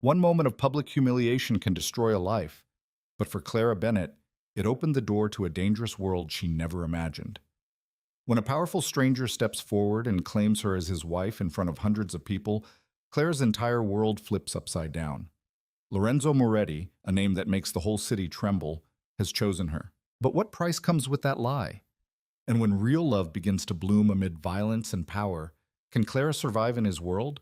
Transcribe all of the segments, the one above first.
One moment of public humiliation can destroy a life, but for Clara Bennett, it opened the door to a dangerous world she never imagined. When a powerful stranger steps forward and claims her as his wife in front of hundreds of people, Clara's entire world flips upside down. Lorenzo Moretti, a name that makes the whole city tremble, has chosen her. But what price comes with that lie? And when real love begins to bloom amid violence and power, can Clara survive in his world?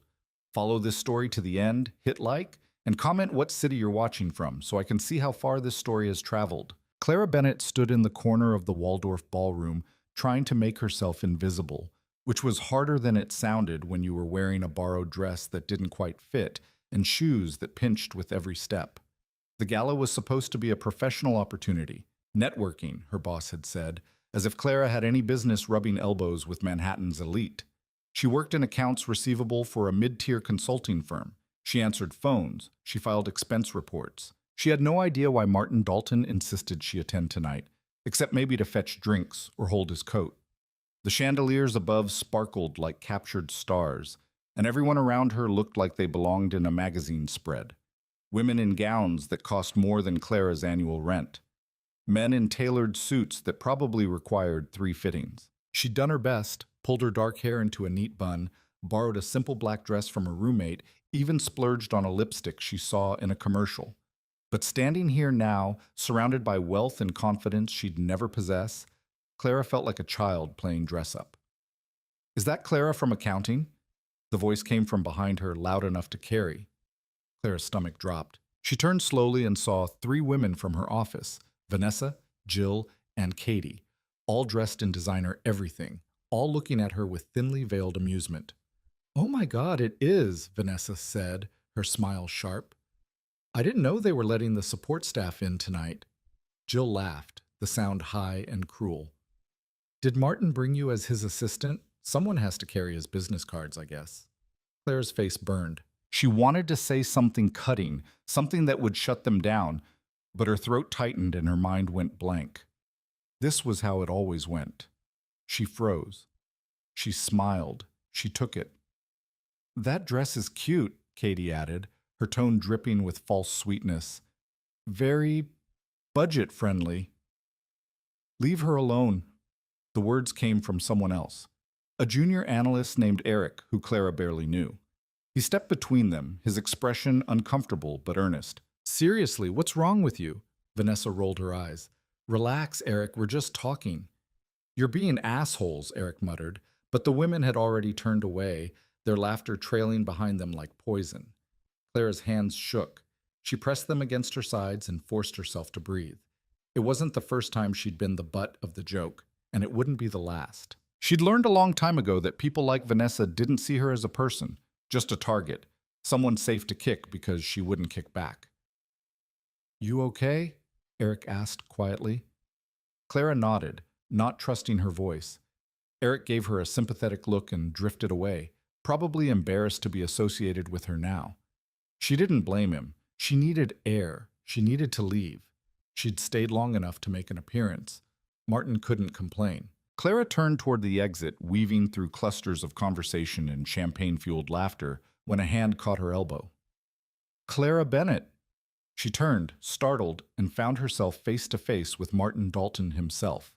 Follow this story to the end, hit like, and comment what city you're watching from so I can see how far this story has traveled. Clara Bennett stood in the corner of the Waldorf ballroom trying to make herself invisible, which was harder than it sounded when you were wearing a borrowed dress that didn't quite fit and shoes that pinched with every step. The gala was supposed to be a professional opportunity. Networking, her boss had said, as if Clara had any business rubbing elbows with Manhattan's elite. She worked in accounts receivable for a mid-tier consulting firm. She answered phones. She filed expense reports. She had no idea why Martin Dalton insisted she attend tonight, except maybe to fetch drinks or hold his coat. The chandeliers above sparkled like captured stars, and everyone around her looked like they belonged in a magazine spread. Women in gowns that cost more than Clara's annual rent. Men in tailored suits that probably required 3 fittings. She'd done her best, pulled her dark hair into a neat bun, borrowed a simple black dress from her roommate, even splurged on a lipstick she saw in a commercial. But standing here now, surrounded by wealth and confidence she'd never possess, Clara felt like a child playing dress-up. "Is that Clara from accounting?" The voice came from behind her, loud enough to carry. Clara's stomach dropped. She turned slowly and saw 3 women from her office, Vanessa, Jill, and Katie, all dressed in designer everything, all looking at her with thinly veiled amusement. "Oh my God, it is," Vanessa said, her smile sharp. "I didn't know they were letting the support staff in tonight." Jill laughed, the sound high and cruel. "Did Martin bring you as his assistant? Someone has to carry his business cards, I guess." Claire's face burned. She wanted to say something cutting, something that would shut them down, but her throat tightened and her mind went blank. This was how it always went. She froze. She smiled. She took it. "That dress is cute," Katie added, her tone dripping with false sweetness. "Very budget-friendly." "Leave her alone." The words came from someone else. A junior analyst named Eric, who Clara barely knew. He stepped between them, his expression uncomfortable but earnest. "Seriously, what's wrong with you?" Vanessa rolled her eyes. "Relax, Eric, we're just talking." "You're being assholes," Eric muttered, but the women had already turned away, their laughter trailing behind them like poison. Clara's hands shook. She pressed them against her sides and forced herself to breathe. It wasn't the first time she'd been the butt of the joke, and it wouldn't be the last. She'd learned a long time ago that people like Vanessa didn't see her as a person, just a target, someone safe to kick because she wouldn't kick back. "You okay?" Eric asked quietly. Clara nodded, not trusting her voice. Eric gave her a sympathetic look and drifted away, probably embarrassed to be associated with her now. She didn't blame him. She needed air. She needed to leave. She'd stayed long enough to make an appearance. Martin couldn't complain. Clara turned toward the exit, weaving through clusters of conversation and champagne-fueled laughter, when a hand caught her elbow. "Clara Bennett!" She turned, startled, and found herself face to face with Martin Dalton himself.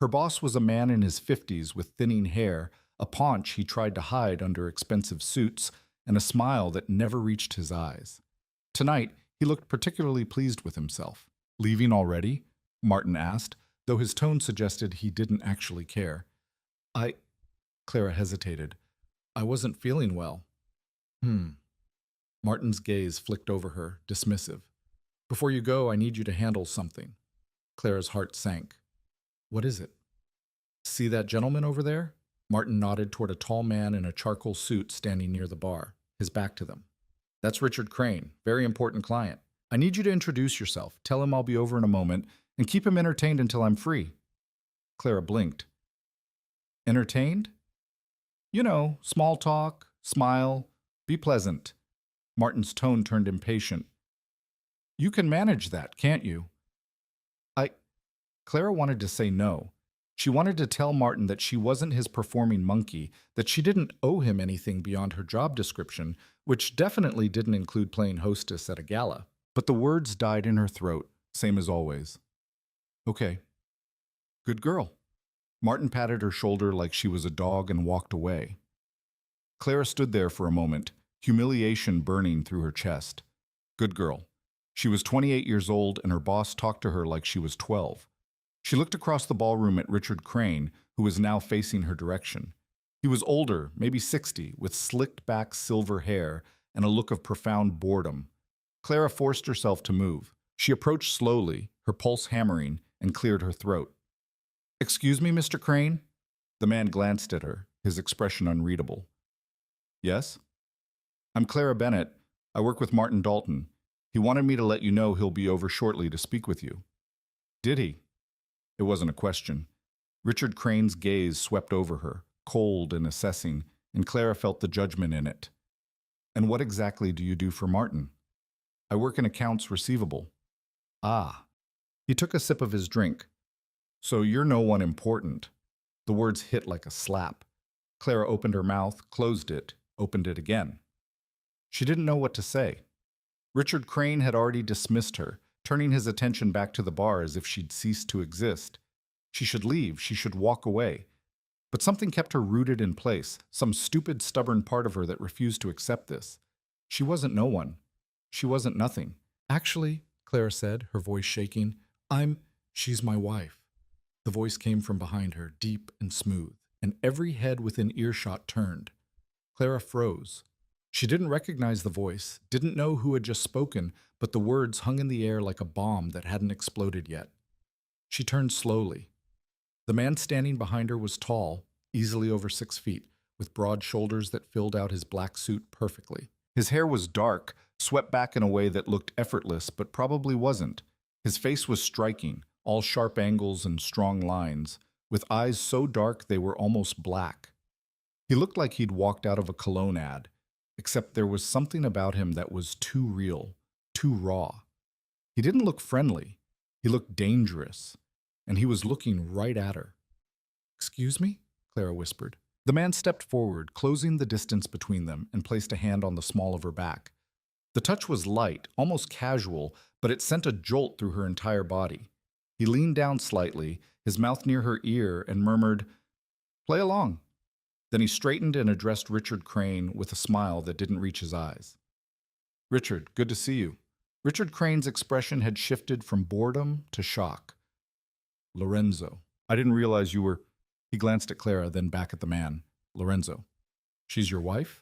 Her boss was a man in his 50s with thinning hair, a paunch he tried to hide under expensive suits, and a smile that never reached his eyes. Tonight, he looked particularly pleased with himself. "Leaving already?" Martin asked, though his tone suggested he didn't actually care. Clara hesitated. "I wasn't feeling well." Martin's gaze flicked over her, dismissive. "Before you go, I need you to handle something." Clara's heart sank. "What is it?" "See that gentleman over there?" Martin nodded toward a tall man in a charcoal suit standing near the bar, his back to them. "That's Richard Crane, very important client. I need you to introduce yourself, tell him I'll be over in a moment, and keep him entertained until I'm free." Clara blinked. "Entertained?" "You know, small talk, smile, be pleasant." Martin's tone turned impatient. "You can manage that, can't you?" Clara wanted to say no. She wanted to tell Martin that she wasn't his performing monkey, that she didn't owe him anything beyond her job description, which definitely didn't include playing hostess at a gala. But the words died in her throat, same as always. Okay. Good girl. Martin patted her shoulder like she was a dog and walked away. Clara stood there for a moment, humiliation burning through her chest. Good girl. She was 28 years old and her boss talked to her like she was 12. She looked across the ballroom at Richard Crane, who was now facing her direction. He was older, maybe 60, with slicked back silver hair and a look of profound boredom. Clara forced herself to move. She approached slowly, her pulse hammering, and cleared her throat. Excuse me, Mr. Crane? The man glanced at her, his expression unreadable. Yes? I'm Clara Bennett. I work with Martin Dalton. He wanted me to let you know he'll be over shortly to speak with you. Did he? It wasn't a question. Richard Crane's gaze swept over her, cold and assessing, and Clara felt the judgment in it. And what exactly do you do for Martin? I work in accounts receivable. Ah. He took a sip of his drink. So you're no one important. The words hit like a slap. Clara opened her mouth, closed it, opened it again. She didn't know what to say. Richard Crane had already dismissed her, turning his attention back to the bar as if she'd ceased to exist. She should leave, she should walk away. But something kept her rooted in place, some stupid, stubborn part of her that refused to accept this. She wasn't no one. She wasn't nothing. Actually, Clara said, her voice shaking, she's my wife. The voice came from behind her, deep and smooth, and every head within earshot turned. Clara froze. She didn't recognize the voice, didn't know who had just spoken, but the words hung in the air like a bomb that hadn't exploded yet. She turned slowly. The man standing behind her was tall, easily over 6 feet, with broad shoulders that filled out his black suit perfectly. His hair was dark, swept back in a way that looked effortless, but probably wasn't. His face was striking, all sharp angles and strong lines, with eyes so dark they were almost black. He looked like he'd walked out of a cologne ad, except there was something about him that was too real, too raw. He didn't look friendly. He looked dangerous, and he was looking right at her. Excuse me? Clara whispered. The man stepped forward, closing the distance between them, and placed a hand on the small of her back. The touch was light, almost casual, but it sent a jolt through her entire body. He leaned down slightly, his mouth near her ear, and murmured, "Play along." Then he straightened and addressed Richard Crane with a smile that didn't reach his eyes. "Richard, good to see you." Richard Crane's expression had shifted from boredom to shock. "Lorenzo, I didn't realize you were—" He glanced at Clara, then back at the man. "Lorenzo, she's your wife?"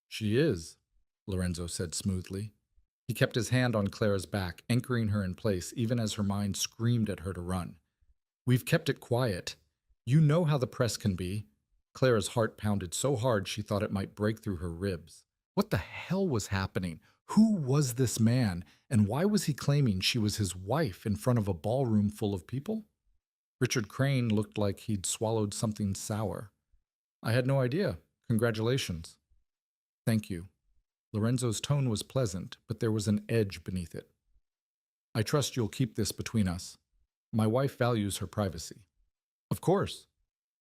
"She is," Lorenzo said smoothly. He kept his hand on Clara's back, anchoring her in place even as her mind screamed at her to run. "We've kept it quiet. You know how the press can be." Clara's heart pounded so hard she thought it might break through her ribs. What the hell was happening? Who was this man, and why was he claiming she was his wife in front of a ballroom full of people? Richard Crane looked like he'd swallowed something sour. "I had no idea. Congratulations." "Thank you." Lorenzo's tone was pleasant, but there was an edge beneath it. "I trust you'll keep this between us. My wife values her privacy." "Of course."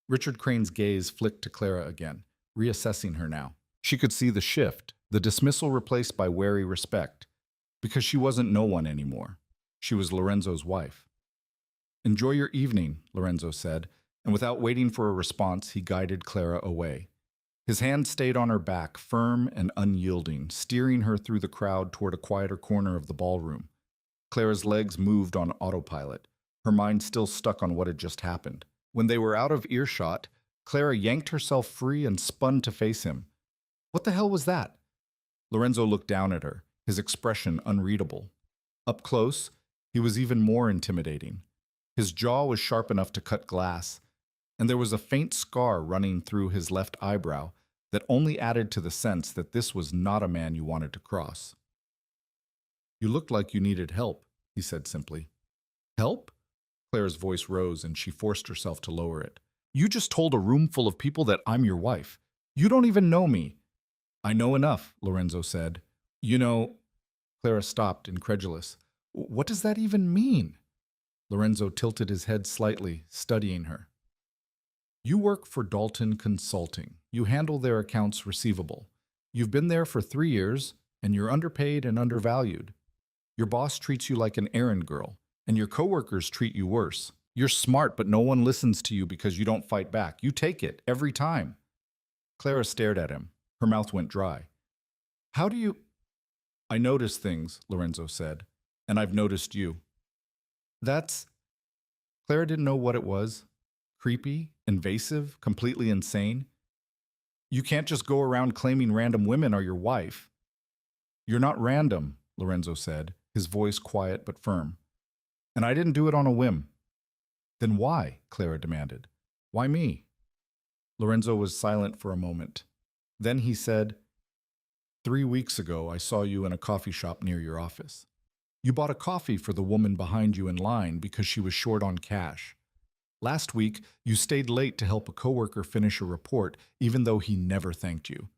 Richard Crane's gaze flicked to Clara again, reassessing her now. She could see the shift, the dismissal replaced by wary respect, because she wasn't no one anymore. She was Lorenzo's wife. "Enjoy your evening," Lorenzo said, and without waiting for a response, he guided Clara away. His hand stayed on her back, firm and unyielding, steering her through the crowd toward a quieter corner of the ballroom. Clara's legs moved on autopilot, her mind still stuck on what had just happened. When they were out of earshot, Clara yanked herself free and spun to face him. What the hell was that? Lorenzo looked down at her, his expression unreadable. Up close, he was even more intimidating. His jaw was sharp enough to cut glass, and there was a faint scar running through his left eyebrow that only added to the sense that this was not a man you wanted to cross. "You looked like you needed help," he said simply. "Help?" Clara's voice rose and she forced herself to lower it. "You just told a room full of people that I'm your wife. You don't even know me." "I know enough," Lorenzo said. "You know—" Clara stopped, incredulous. "What does that even mean?" Lorenzo tilted his head slightly, studying her. You work for Dalton Consulting. You handle their accounts receivable. You've been there for 3 years, and you're underpaid and undervalued. Your boss treats you like an errand girl, and your coworkers treat you worse. You're smart, but no one listens to you because you don't fight back. You take it every time. Clara stared at him. Her mouth went dry. How do you... I notice things, Lorenzo said, and I've noticed you. That's... Clara didn't know what it was. Creepy, invasive, completely insane. You can't just go around claiming random women are your wife. You're not random, Lorenzo said, his voice quiet but firm. And I didn't do it on a whim. Then why? Clara demanded. Why me? Lorenzo was silent for a moment. Then he said, 3 weeks ago, I saw you in a coffee shop near your office. You bought a coffee for the woman behind you in line because she was short on cash. Last week, you stayed late to help a coworker finish a report, even though he never thanked you.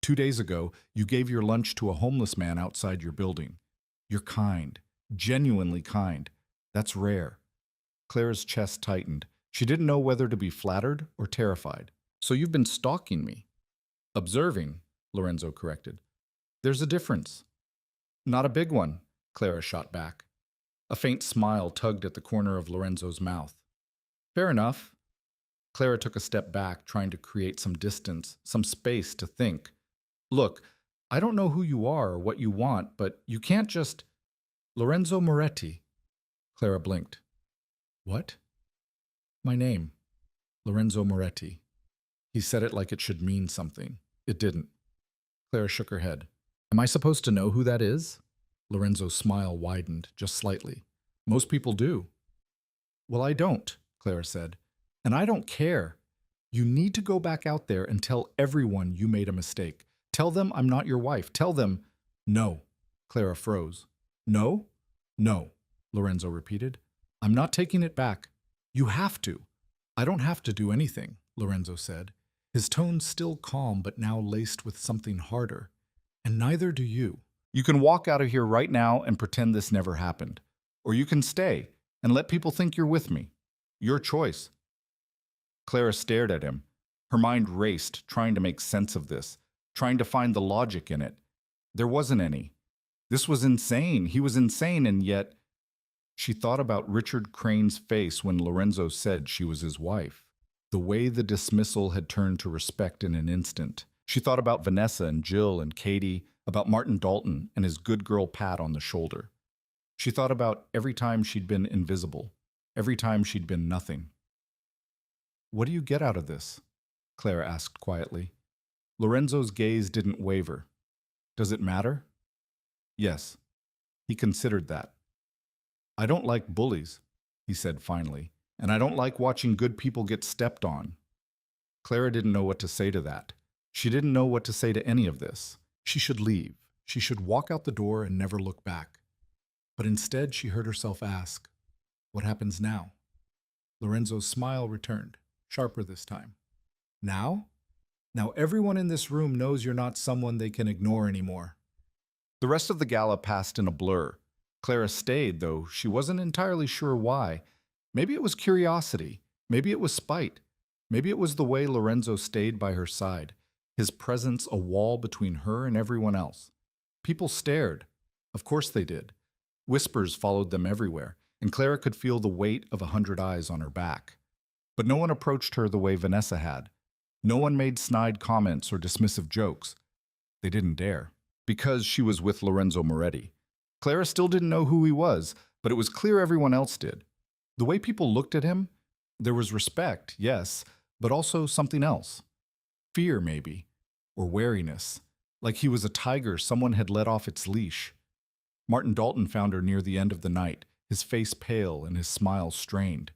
2 days ago, you gave your lunch to a homeless man outside your building. You're kind, genuinely kind. That's rare. Clara's chest tightened. She didn't know whether to be flattered or terrified. So you've been stalking me. Observing, Lorenzo corrected. There's a difference. Not a big one, Clara shot back. A faint smile tugged at the corner of Lorenzo's mouth. Fair enough. Clara took a step back, trying to create some distance, some space to think. Look, I don't know who you are or what you want, but you can't just... Lorenzo Moretti. Clara blinked. What? My name. Lorenzo Moretti. He said it like it should mean something. It didn't. Clara shook her head. Am I supposed to know who that is? Lorenzo's smile widened, just slightly. Most people do. Well, I don't, Clara said. And I don't care. You need to go back out there and tell everyone you made a mistake. Tell them I'm not your wife. Tell them... No. Clara froze. No? No, Lorenzo repeated. I'm not taking it back. You have to. I don't have to do anything, Lorenzo said, his tone still calm but now laced with something harder. And neither do you. You can walk out of here right now and pretend this never happened. Or you can stay and let people think you're with me. Your choice. Clara stared at him. Her mind raced, trying to make sense of this, trying to find the logic in it. There wasn't any. This was insane. He was insane, and yet... She thought about Richard Crane's face when Lorenzo said she was his wife. The way the dismissal had turned to respect in an instant. She thought about Vanessa and Jill and Katie, about Martin Dalton and his good girl pat on the shoulder. She thought about every time she'd been invisible, every time she'd been nothing. What do you get out of this? Clara asked quietly. Lorenzo's gaze didn't waver. Does it matter? Yes. He considered that. I don't like bullies, he said finally, and I don't like watching good people get stepped on. Clara didn't know what to say to that. She didn't know what to say to any of this. She should leave. She should walk out the door and never look back. But instead, she heard herself ask, what happens now? Lorenzo's smile returned, sharper this time. Now? Now everyone in this room knows you're not someone they can ignore anymore. The rest of the gala passed in a blur. Clara stayed, though she wasn't entirely sure why. Maybe it was curiosity. Maybe it was spite. Maybe it was the way Lorenzo stayed by her side, his presence a wall between her and everyone else. People stared. Of course they did. Whispers followed them everywhere, and Clara could feel the weight of 100 eyes on her back. But no one approached her the way Vanessa had. No one made snide comments or dismissive jokes. They didn't dare, because she was with Lorenzo Moretti. Clara still didn't know who he was, but it was clear everyone else did. The way people looked at him, there was respect, yes, but also something else. Fear, maybe, or wariness, like he was a tiger someone had let off its leash. Martin Dalton found her near the end of the night, his face pale and his smile strained.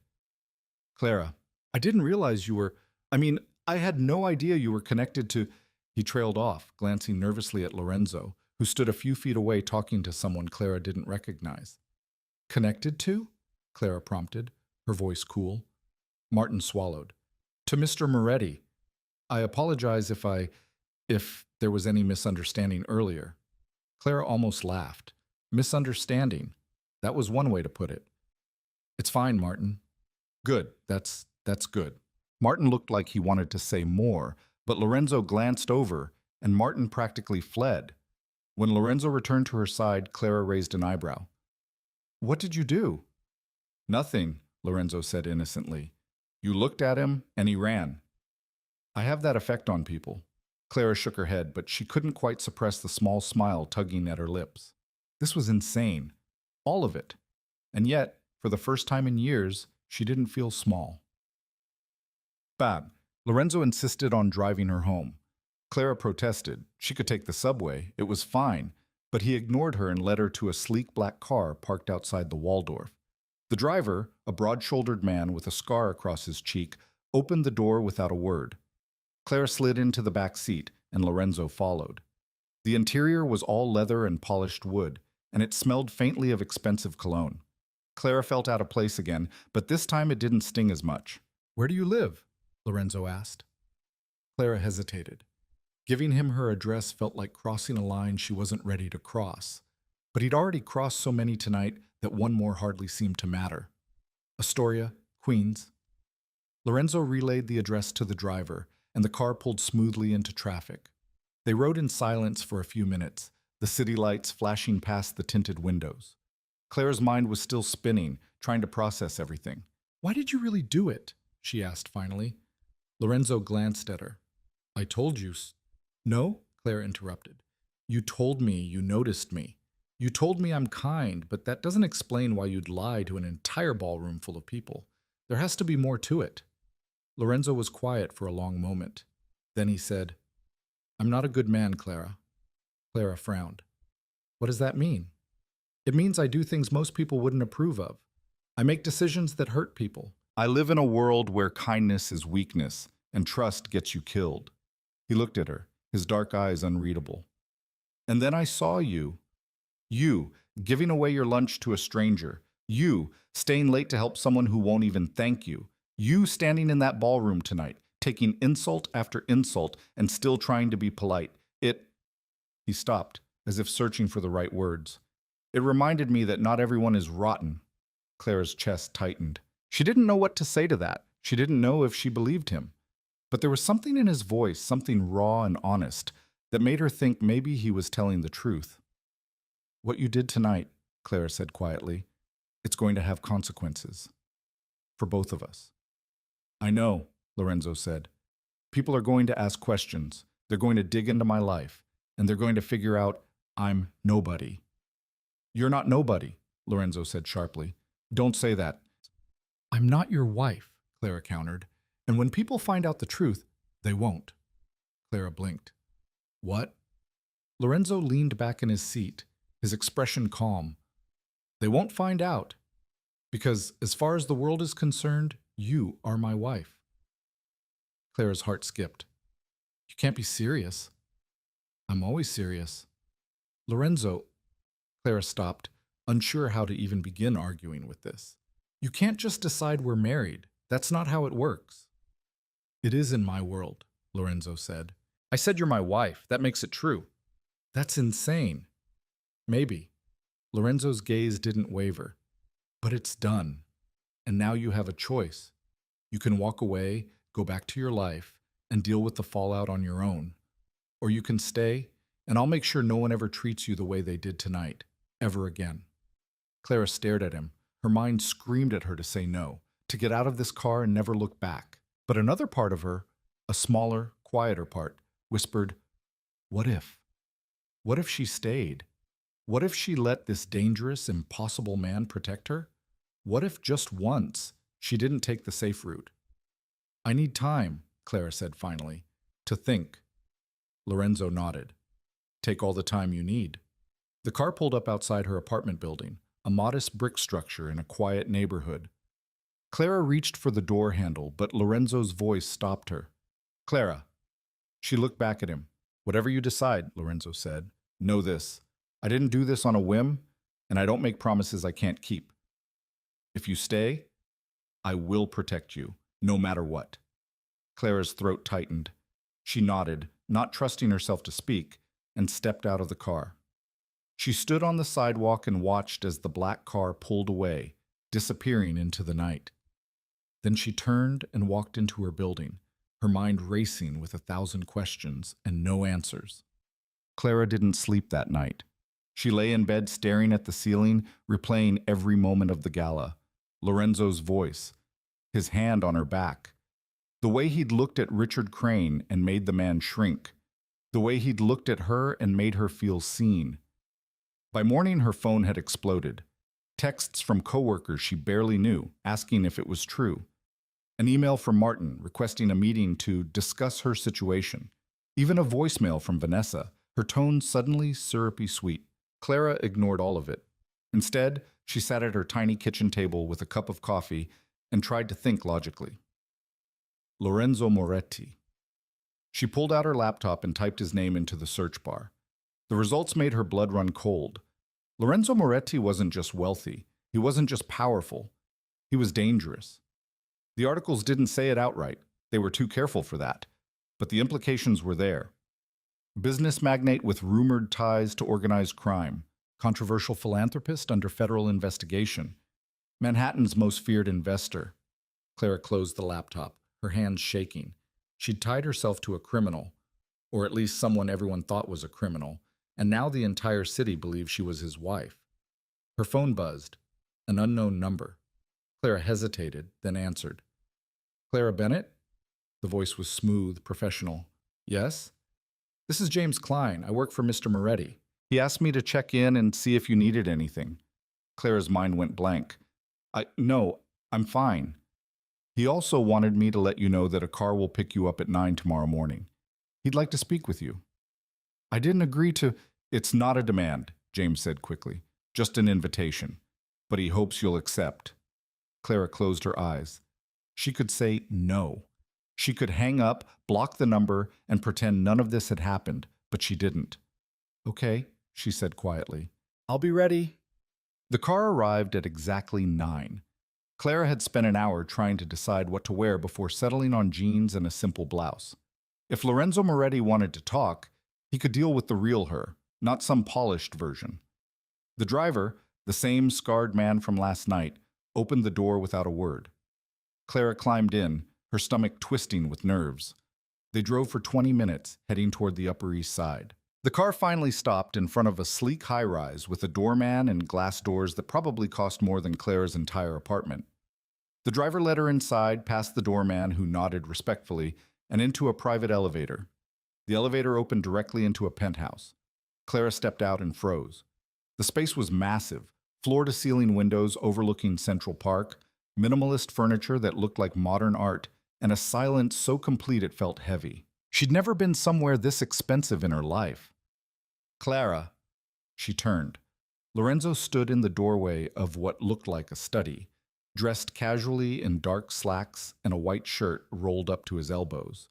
Clara, I didn't realize you were... I had no idea you were connected to... He trailed off, glancing nervously at Lorenzo, who stood a few feet away talking to someone Clara didn't recognize. Connected to? Clara prompted, her voice cool. Martin swallowed. To Mr. Moretti. I apologize if there was any misunderstanding earlier. Clara almost laughed. Misunderstanding. That was one way to put it. It's fine, Martin. Good. That's good. Martin looked like he wanted to say more, but Lorenzo glanced over, and Martin practically fled. When Lorenzo returned to her side, Clara raised an eyebrow. "What did you do?" "Nothing," Lorenzo said innocently. "You looked at him, and he ran." "I have that effect on people." Clara shook her head, but she couldn't quite suppress the small smile tugging at her lips. This was insane. All of it. And yet, for the first time in years, she didn't feel small. Bad. Lorenzo insisted on driving her home. Clara protested. She could take the subway. It was fine. But he ignored her and led her to a sleek black car parked outside the Waldorf. The driver, a broad-shouldered man with a scar across his cheek, opened the door without a word. Clara slid into the back seat, and Lorenzo followed. The interior was all leather and polished wood, and it smelled faintly of expensive cologne. Clara felt out of place again, but this time it didn't sting as much. "Where do you live?" Lorenzo asked. Clara hesitated. Giving him her address felt like crossing a line she wasn't ready to cross. But he'd already crossed so many tonight that one more hardly seemed to matter. Astoria, Queens. Lorenzo relayed the address to the driver, and the car pulled smoothly into traffic. They rode in silence for a few minutes, the city lights flashing past the tinted windows. Clara's mind was still spinning, trying to process everything. "Why did you really do it?" she asked finally. Lorenzo glanced at her. "I told you." "No," Clara interrupted. "You told me you noticed me. You told me I'm kind, but that doesn't explain why you'd lie to an entire ballroom full of people. There has to be more to it." Lorenzo was quiet for a long moment. Then he said, "I'm not a good man, Clara." Clara frowned. "What does that mean?" "It means I do things most people wouldn't approve of. I make decisions that hurt people. I live in a world where kindness is weakness and trust gets you killed." He looked at her, his dark eyes unreadable. "And then I saw you. You, giving away your lunch to a stranger. You, staying late to help someone who won't even thank you. You standing in that ballroom tonight, taking insult after insult and still trying to be polite. He stopped, as if searching for the right words. "It reminded me that not everyone is rotten." Clara's chest tightened. She didn't know what to say to that. She didn't know if she believed him. But there was something in his voice, something raw and honest, that made her think maybe he was telling the truth. "What you did tonight," Clara said quietly, "it's going to have consequences. For both of us." "I know," Lorenzo said. "People are going to ask questions. They're going to dig into my life, and they're going to figure out I'm nobody." "You're not nobody," Lorenzo said sharply. "Don't say that." "I'm not your wife," Clara countered. "And when people find out the truth, they won't." Clara blinked. "What?" Lorenzo leaned back in his seat, his expression calm. "They won't find out. Because as far as the world is concerned, you are my wife." Clara's heart skipped. "You can't be serious." "I'm always serious." "Lorenzo," Clara stopped, unsure how to even begin arguing with this. "You can't just decide we're married. That's not how it works." "It is in my world," Lorenzo said. "I said you're my wife. That makes it true." "That's insane." "Maybe." Lorenzo's gaze didn't waver. "But it's done. And now you have a choice. You can walk away, go back to your life, and deal with the fallout on your own. Or you can stay, and I'll make sure no one ever treats you the way they did tonight, ever again." Clara stared at him. Her mind screamed at her to say no, to get out of this car and never look back. But another part of her, a smaller, quieter part, whispered, "What if? What if she stayed? What if she let this dangerous, impossible man protect her? What if just once she didn't take the safe route?" "I need time," Clara said finally, "to think." Lorenzo nodded. "Take all the time you need." The car pulled up outside her apartment building, a modest brick structure in a quiet neighborhood. Clara reached for the door handle, but Lorenzo's voice stopped her. "Clara." She looked back at him. "Whatever you decide," Lorenzo said, "know this. I didn't do this on a whim, and I don't make promises I can't keep. If you stay, I will protect you, no matter what." Clara's throat tightened. She nodded, not trusting herself to speak, and stepped out of the car. She stood on the sidewalk and watched as the black car pulled away, disappearing into the night. Then she turned and walked into her building, her mind racing with 1,000 questions and no answers. Clara didn't sleep that night. She lay in bed staring at the ceiling, replaying every moment of the gala. Lorenzo's voice, his hand on her back, the way he'd looked at Richard Crane and made the man shrink, the way he'd looked at her and made her feel seen. By morning, her phone had exploded. Texts from coworkers she barely knew, asking if it was true. An email from Martin requesting a meeting to discuss her situation. Even a voicemail from Vanessa, her tone suddenly syrupy sweet. Clara ignored all of it. Instead, she sat at her tiny kitchen table with a cup of coffee and tried to think logically. Lorenzo Moretti. She pulled out her laptop and typed his name into the search bar. The results made her blood run cold. Lorenzo Moretti wasn't just wealthy. He wasn't just powerful. He was dangerous. The articles didn't say it outright. They were too careful for that. But the implications were there. Business magnate with rumored ties to organized crime. Controversial philanthropist under federal investigation. Manhattan's most feared investor. Clara closed the laptop, her hands shaking. She'd tied herself to a criminal, or at least someone everyone thought was a criminal, and now the entire city believed she was his wife. Her phone buzzed. An unknown number. Clara hesitated, then answered. Clara Bennett? The voice was smooth, professional. Yes? This is James Klein. I work for Mr. Moretti. He asked me to check in and see if you needed anything. Clara's mind went blank. No, I'm fine. He also wanted me to let you know that a car will pick you up at 9 tomorrow morning. He'd like to speak with you. I didn't agree to... It's not a demand, James said quickly. Just an invitation. But he hopes you'll accept. Clara closed her eyes. She could say no. She could hang up, block the number, and pretend none of this had happened, but she didn't. Okay, she said quietly. I'll be ready. The car arrived at exactly 9. Clara had spent an hour trying to decide what to wear before settling on jeans and a simple blouse. If Lorenzo Moretti wanted to talk, he could deal with the real her, not some polished version. The driver, the same scarred man from last night, opened the door without a word. Clara climbed in, her stomach twisting with nerves. They drove for 20 minutes, heading toward the Upper East Side. The car finally stopped in front of a sleek high-rise with a doorman and glass doors that probably cost more than Clara's entire apartment. The driver led her inside, past the doorman, who nodded respectfully, and into a private elevator. The elevator opened directly into a penthouse. Clara stepped out and froze. The space was massive, floor-to-ceiling windows overlooking Central Park, minimalist furniture that looked like modern art, and a silence so complete it felt heavy. She'd never been somewhere this expensive in her life. Clara. She turned. Lorenzo stood in the doorway of what looked like a study, dressed casually in dark slacks and a white shirt rolled up to his elbows.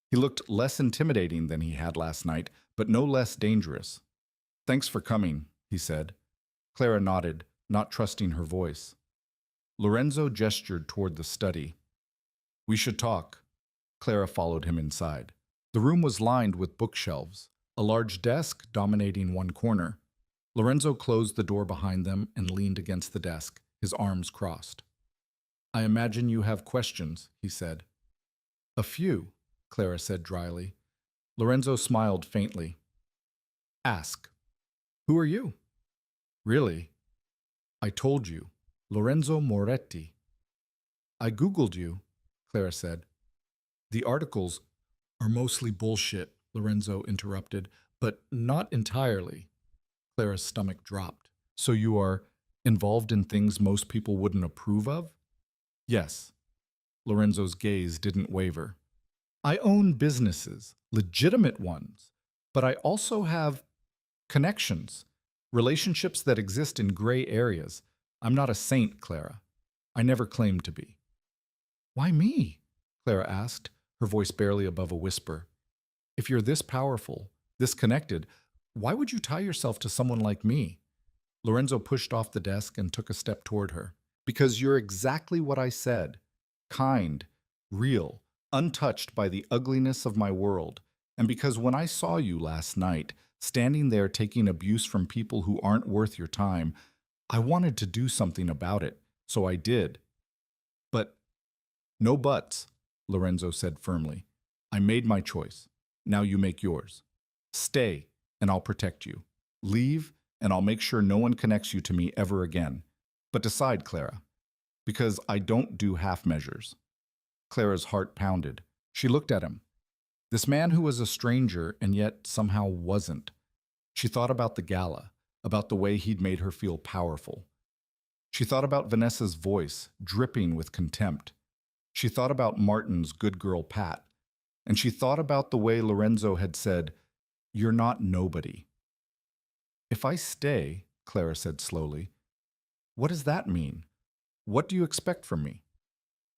He looked less intimidating than he had last night, but no less dangerous. Thanks for coming, he said. Clara nodded, not trusting her voice. Lorenzo gestured toward the study. We should talk. Clara followed him inside. The room was lined with bookshelves, a large desk dominating one corner. Lorenzo closed the door behind them and leaned against the desk, his arms crossed. I imagine you have questions, he said. A few, Clara said dryly. Lorenzo smiled faintly. Ask. Who are you? Really? I told you. Lorenzo Moretti. I Googled you, Clara said. The articles are mostly bullshit, Lorenzo interrupted, but not entirely. Clara's stomach dropped. So you are involved in things most people wouldn't approve of? Yes. Lorenzo's gaze didn't waver. I own businesses, legitimate ones, but I also have connections, relationships that exist in gray areas. I'm not a saint, Clara. I never claimed to be. Why me? Clara asked, her voice barely above a whisper. If you're this powerful, this connected, why would you tie yourself to someone like me? Lorenzo pushed off the desk and took a step toward her. Because you're exactly what I said. Kind, real, untouched by the ugliness of my world. And because when I saw you last night, standing there taking abuse from people who aren't worth your time, I wanted to do something about it, so I did. But No buts, Lorenzo said firmly. I made my choice. Now you make yours. Stay, and I'll protect you. Leave, and I'll make sure no one connects you to me ever again. But decide, Clara, because I don't do half measures. Clara's heart pounded. She looked at him. This man who was a stranger and yet somehow wasn't. She thought about the gala, about the way he'd made her feel powerful. She thought about Vanessa's voice, dripping with contempt. She thought about Martin's good girl Pat. And she thought about the way Lorenzo had said, "You're not nobody." If I stay, Clara said slowly, what does that mean? What do you expect from me?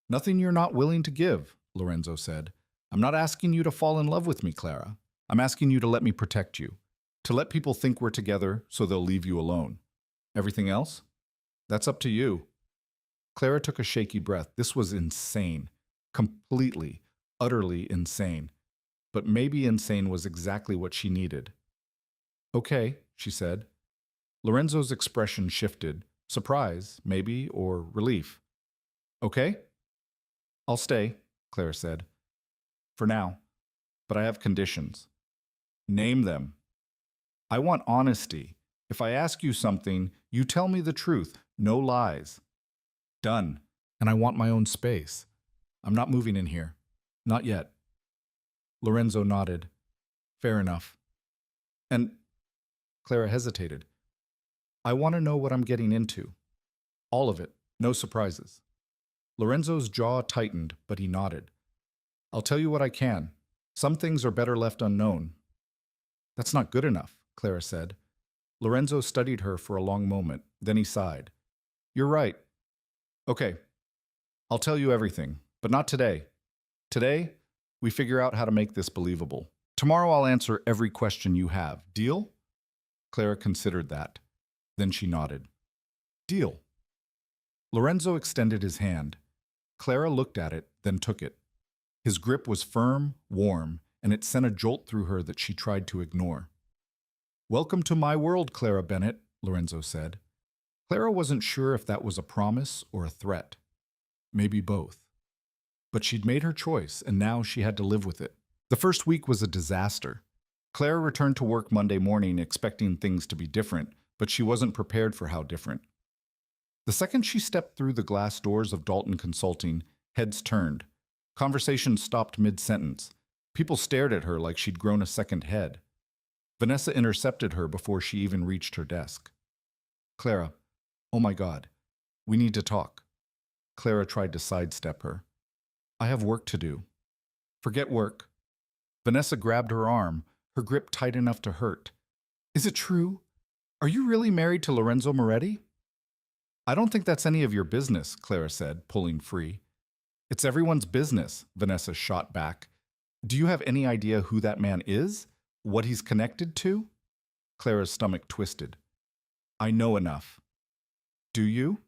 Nothing you're not willing to give, Lorenzo said. I'm not asking you to fall in love with me, Clara. I'm asking you to let me protect you, to let people think we're together so they'll leave you alone. Everything else? That's up to you. Clara took a shaky breath. This was insane. Completely, utterly insane. But maybe insane was exactly what she needed. Okay, she said. Lorenzo's expression shifted. Surprise, maybe, or relief. Okay? I'll stay, Clara said. For now. But I have conditions. Name them. I want honesty. If I ask you something, you tell me the truth. No lies. Done. And I want my own space. I'm not moving in here. Not yet. Lorenzo nodded. Fair enough. And Clara hesitated. I want to know what I'm getting into. All of it. No surprises. Lorenzo's jaw tightened, but he nodded. I'll tell you what I can. Some things are better left unknown. That's not good enough, Clara said. Lorenzo studied her for a long moment. Then he sighed. You're right. Okay. I'll tell you everything, but not today. Today, we figure out how to make this believable. Tomorrow I'll answer every question you have. Deal? Clara considered that. Then she nodded. Deal. Lorenzo extended his hand. Clara looked at it, then took it. His grip was firm, warm, and it sent a jolt through her that she tried to ignore. Welcome to my world, Clara Bennett, Lorenzo said. Clara wasn't sure if that was a promise or a threat. Maybe both. But she'd made her choice, and now she had to live with it. The first week was a disaster. Clara returned to work Monday morning expecting things to be different, but she wasn't prepared for how different. The second she stepped through the glass doors of Dalton Consulting, heads turned. Conversation stopped mid-sentence. People stared at her like she'd grown a second head. Vanessa intercepted her before she even reached her desk. Clara, oh my God, we need to talk. Clara tried to sidestep her. I have work to do. Forget work. Vanessa grabbed her arm, her grip tight enough to hurt. Is it true? Are you really married to Lorenzo Moretti? I don't think that's any of your business, Clara said, pulling free. It's everyone's business, Vanessa shot back. Do you have any idea who that man is? What he's connected to? Clara's stomach twisted. I know enough. Do you?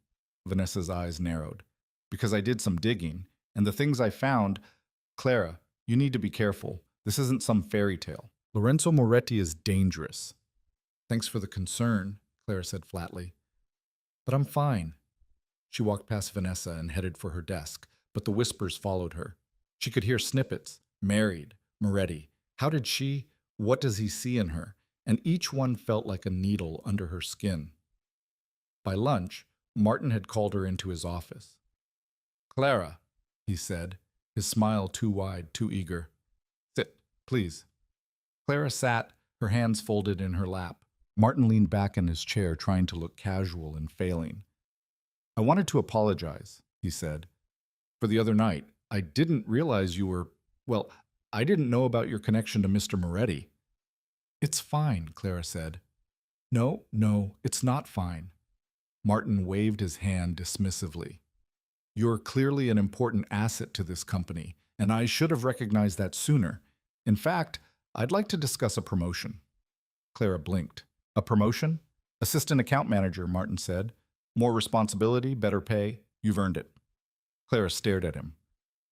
Vanessa's eyes narrowed. Because I did some digging, and the things I found… Clara, you need to be careful. This isn't some fairy tale. Lorenzo Moretti is dangerous. Thanks for the concern, Clara said flatly. But I'm fine. She walked past Vanessa and headed for her desk, but the whispers followed her. She could hear snippets. Married. Moretti. How did she… What does he see in her? And each one felt like a needle under her skin. By lunch, Martin had called her into his office. Clara, he said, his smile too wide, too eager. Sit, please. Clara sat, her hands folded in her lap. Martin leaned back in his chair, trying to look casual and failing. I wanted to apologize, he said. For the other night, I didn't realize you were… Well, I didn't know about your connection to Mr. Moretti. It's fine, Clara said. No, it's not fine. Martin waved his hand dismissively. You're clearly an important asset to this company, and I should have recognized that sooner. In fact, I'd like to discuss a promotion. Clara blinked. A promotion? Assistant account manager, Martin said. More responsibility, better pay. You've earned it. Clara stared at him.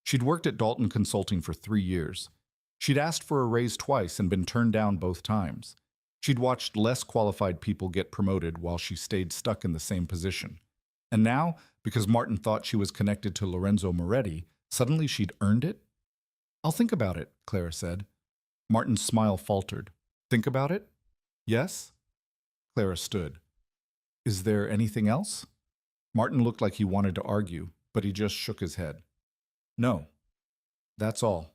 She'd worked at Dalton Consulting for 3 years. She'd asked for a raise twice and been turned down both times. She'd watched less qualified people get promoted while she stayed stuck in the same position. And now, because Martin thought she was connected to Lorenzo Moretti, Suddenly she'd earned it? I'll think about it, Clara said. Martin's smile faltered. Think about it? Yes? Clara stood. Is there anything else? Martin looked like he wanted to argue, but he just shook his head. No. That's all.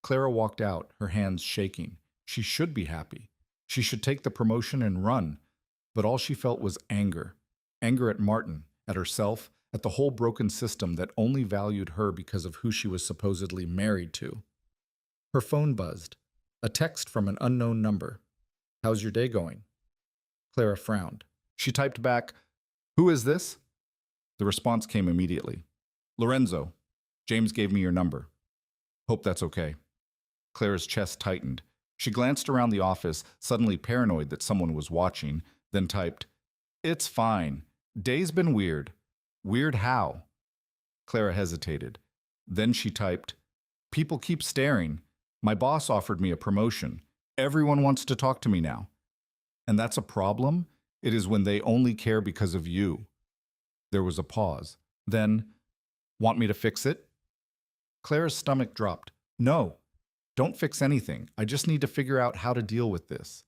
Clara walked out, her hands shaking. She should be happy. She should take the promotion and run. But all she felt was anger. Anger at Martin, at herself, at the whole broken system that only valued her because of who she was supposedly married to. Her phone buzzed. A text from an unknown number. How's your day going? Clara frowned. She typed back, Who is this? The response came immediately. Lorenzo. James gave me your number. Hope that's okay. Clara's chest tightened. She glanced around the office, suddenly paranoid that someone was watching, then typed, It's fine. Day's been weird. Weird how? Clara hesitated. Then she typed, People keep staring. My boss offered me a promotion. Everyone wants to talk to me now. And that's a problem? It is when they only care because of you. There was a pause. Then, want me to fix it? Clara's stomach dropped. No, don't fix anything. I just need to figure out how to deal with this.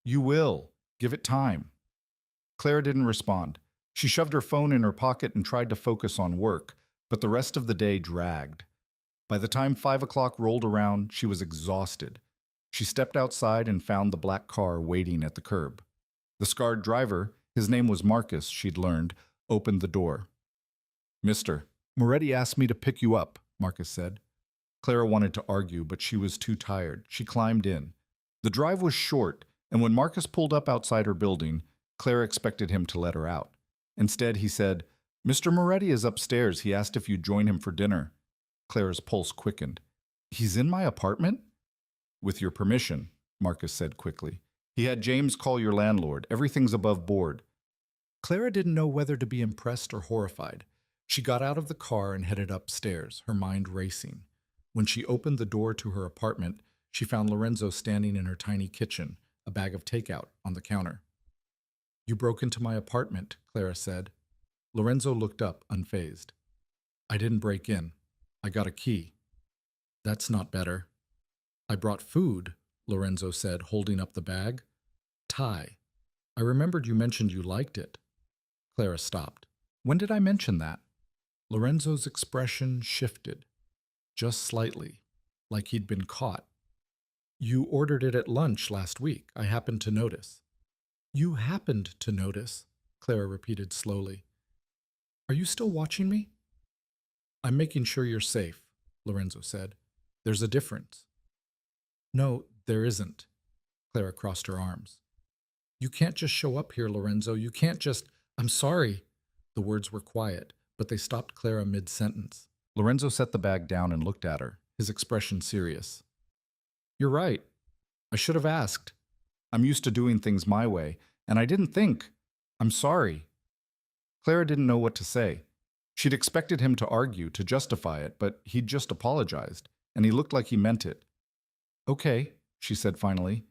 You will. Give it time. Clara didn't respond. She shoved her phone in her pocket and tried to focus on work, but the rest of the day dragged. By the time 5 o'clock rolled around, she was exhausted. She stepped outside and found the black car waiting at the curb. The scarred driver, his name was Marcus, she'd learned, opened the door. Mister, Moretti asked me to pick you up, Marcus said. Clara wanted to argue, but she was too tired. She climbed in. The drive was short, and when Marcus pulled up outside her building, Clara expected him to let her out. Instead, he said, Mr. Moretti is upstairs. He asked if you'd join him for dinner. Clara's pulse quickened. He's in my apartment? With your permission, Marcus said quickly. He had James call your landlord. Everything's above board. Clara didn't know whether to be impressed or horrified. She got out of the car and headed upstairs, her mind racing. When she opened the door to her apartment, she found Lorenzo standing in her tiny kitchen, a bag of takeout on the counter. You broke into my apartment, Clara said. Lorenzo looked up, unfazed. I didn't break in. I got a key. That's not better. I brought food, Lorenzo said, holding up the bag. Thai. I remembered you mentioned you liked it. Clara stopped. When did I mention that? Lorenzo's expression shifted, just slightly, like he'd been caught. You ordered it at lunch last week. I happened to notice. You happened to notice, Clara repeated slowly. Are you still watching me? I'm making sure you're safe, Lorenzo said. There's a difference. No, there isn't. Clara crossed her arms. You can't just show up here, Lorenzo. You can't just... I'm sorry. The words were quiet, but they stopped Clara mid-sentence. Lorenzo set the bag down and looked at her, his expression serious. You're right. I should have asked. I'm used to doing things my way, and I didn't think. I'm sorry. Clara didn't know what to say. She'd expected him to argue, to justify it, but he'd just apologized, and he looked like he meant it. Okay, she said finally.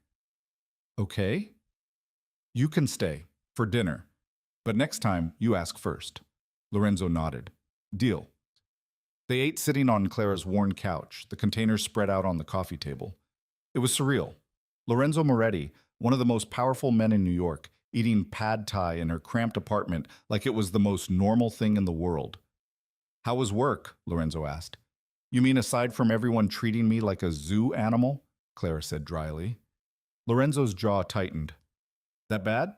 Okay? You can stay, for dinner. But next time, you ask first. Lorenzo nodded. Deal. They ate sitting on Clara's worn couch, the containers spread out on the coffee table. It was surreal. Lorenzo Moretti, one of the most powerful men in New York, eating pad thai in her cramped apartment like it was the most normal thing in the world. How was work? Lorenzo asked. You mean aside from everyone treating me like a zoo animal? Clara said dryly. Lorenzo's jaw tightened. That bad?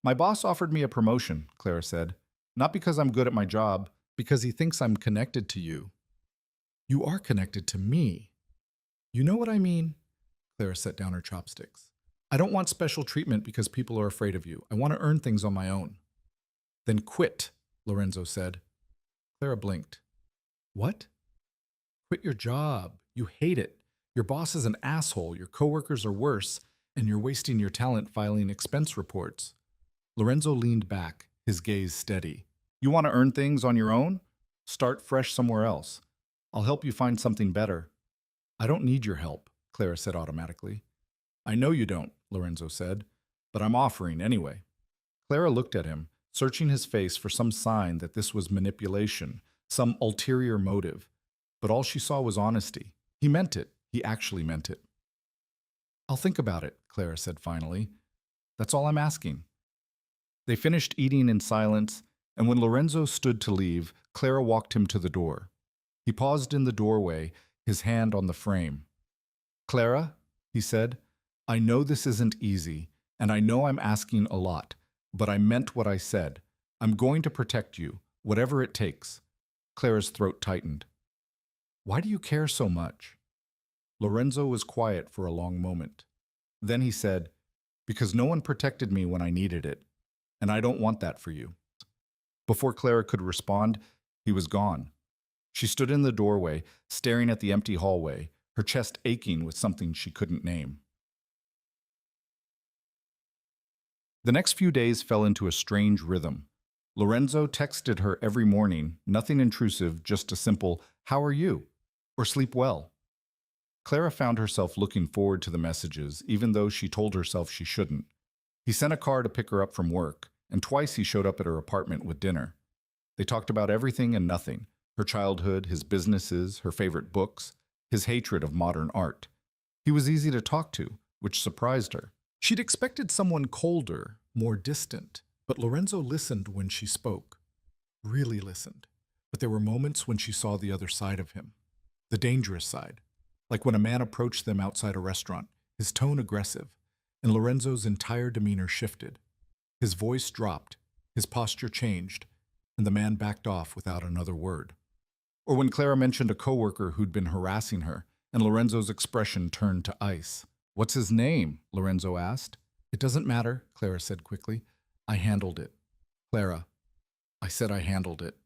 My boss offered me a promotion, Clara said. Not because I'm good at my job, because he thinks I'm connected to you. You are connected to me. You know what I mean? Clara set down her chopsticks. I don't want special treatment because people are afraid of you. I want to earn things on my own. Then quit, Lorenzo said. Clara blinked. What? Quit your job. You hate it. Your boss is an asshole. Your coworkers are worse, and you're wasting your talent filing expense reports. Lorenzo leaned back, his gaze steady. You want to earn things on your own? Start fresh somewhere else. I'll help you find something better. I don't need your help, Clara said automatically. I know you don't, Lorenzo said, but I'm offering anyway. Clara looked at him, searching his face for some sign that this was manipulation, some ulterior motive, But all she saw was honesty. He meant it. He actually meant it. "I'll think about it," Clara said finally. "That's all I'm asking." They finished eating in silence, and when Lorenzo stood to leave, Clara walked him to the door. He paused in the doorway, his hand on the frame. "Clara," he said, "I know this isn't easy, and I know I'm asking a lot, but I meant what I said. I'm going to protect you, whatever it takes." Clara's throat tightened. "Why do you care so much?" Lorenzo was quiet for a long moment. Then he said, "Because no one protected me when I needed it, and I don't want that for you." Before Clara could respond, he was gone. She stood in the doorway, staring at the empty hallway, her chest aching with something she couldn't name. The next few days fell into a strange rhythm. Lorenzo texted her every morning, nothing intrusive, just a simple, "How are you?" or "Sleep well." Clara found herself looking forward to the messages, even though she told herself she shouldn't. He sent a car to pick her up from work, and twice he showed up at her apartment with dinner. They talked about everything and nothing: her childhood, his businesses, her favorite books, his hatred of modern art. He was easy to talk to, which surprised her. She'd expected someone colder, more distant, but Lorenzo listened when she spoke. Really listened. But there were moments when she saw the other side of him. The dangerous side. Like when a man approached them outside a restaurant, his tone aggressive, and Lorenzo's entire demeanor shifted. His voice dropped, his posture changed, and the man backed off without another word. Or when Clara mentioned a coworker who'd been harassing her, and Lorenzo's expression turned to ice. "What's his name?" Lorenzo asked. "It doesn't matter," Clara said quickly. "I handled it." "Clara, I said I handled it."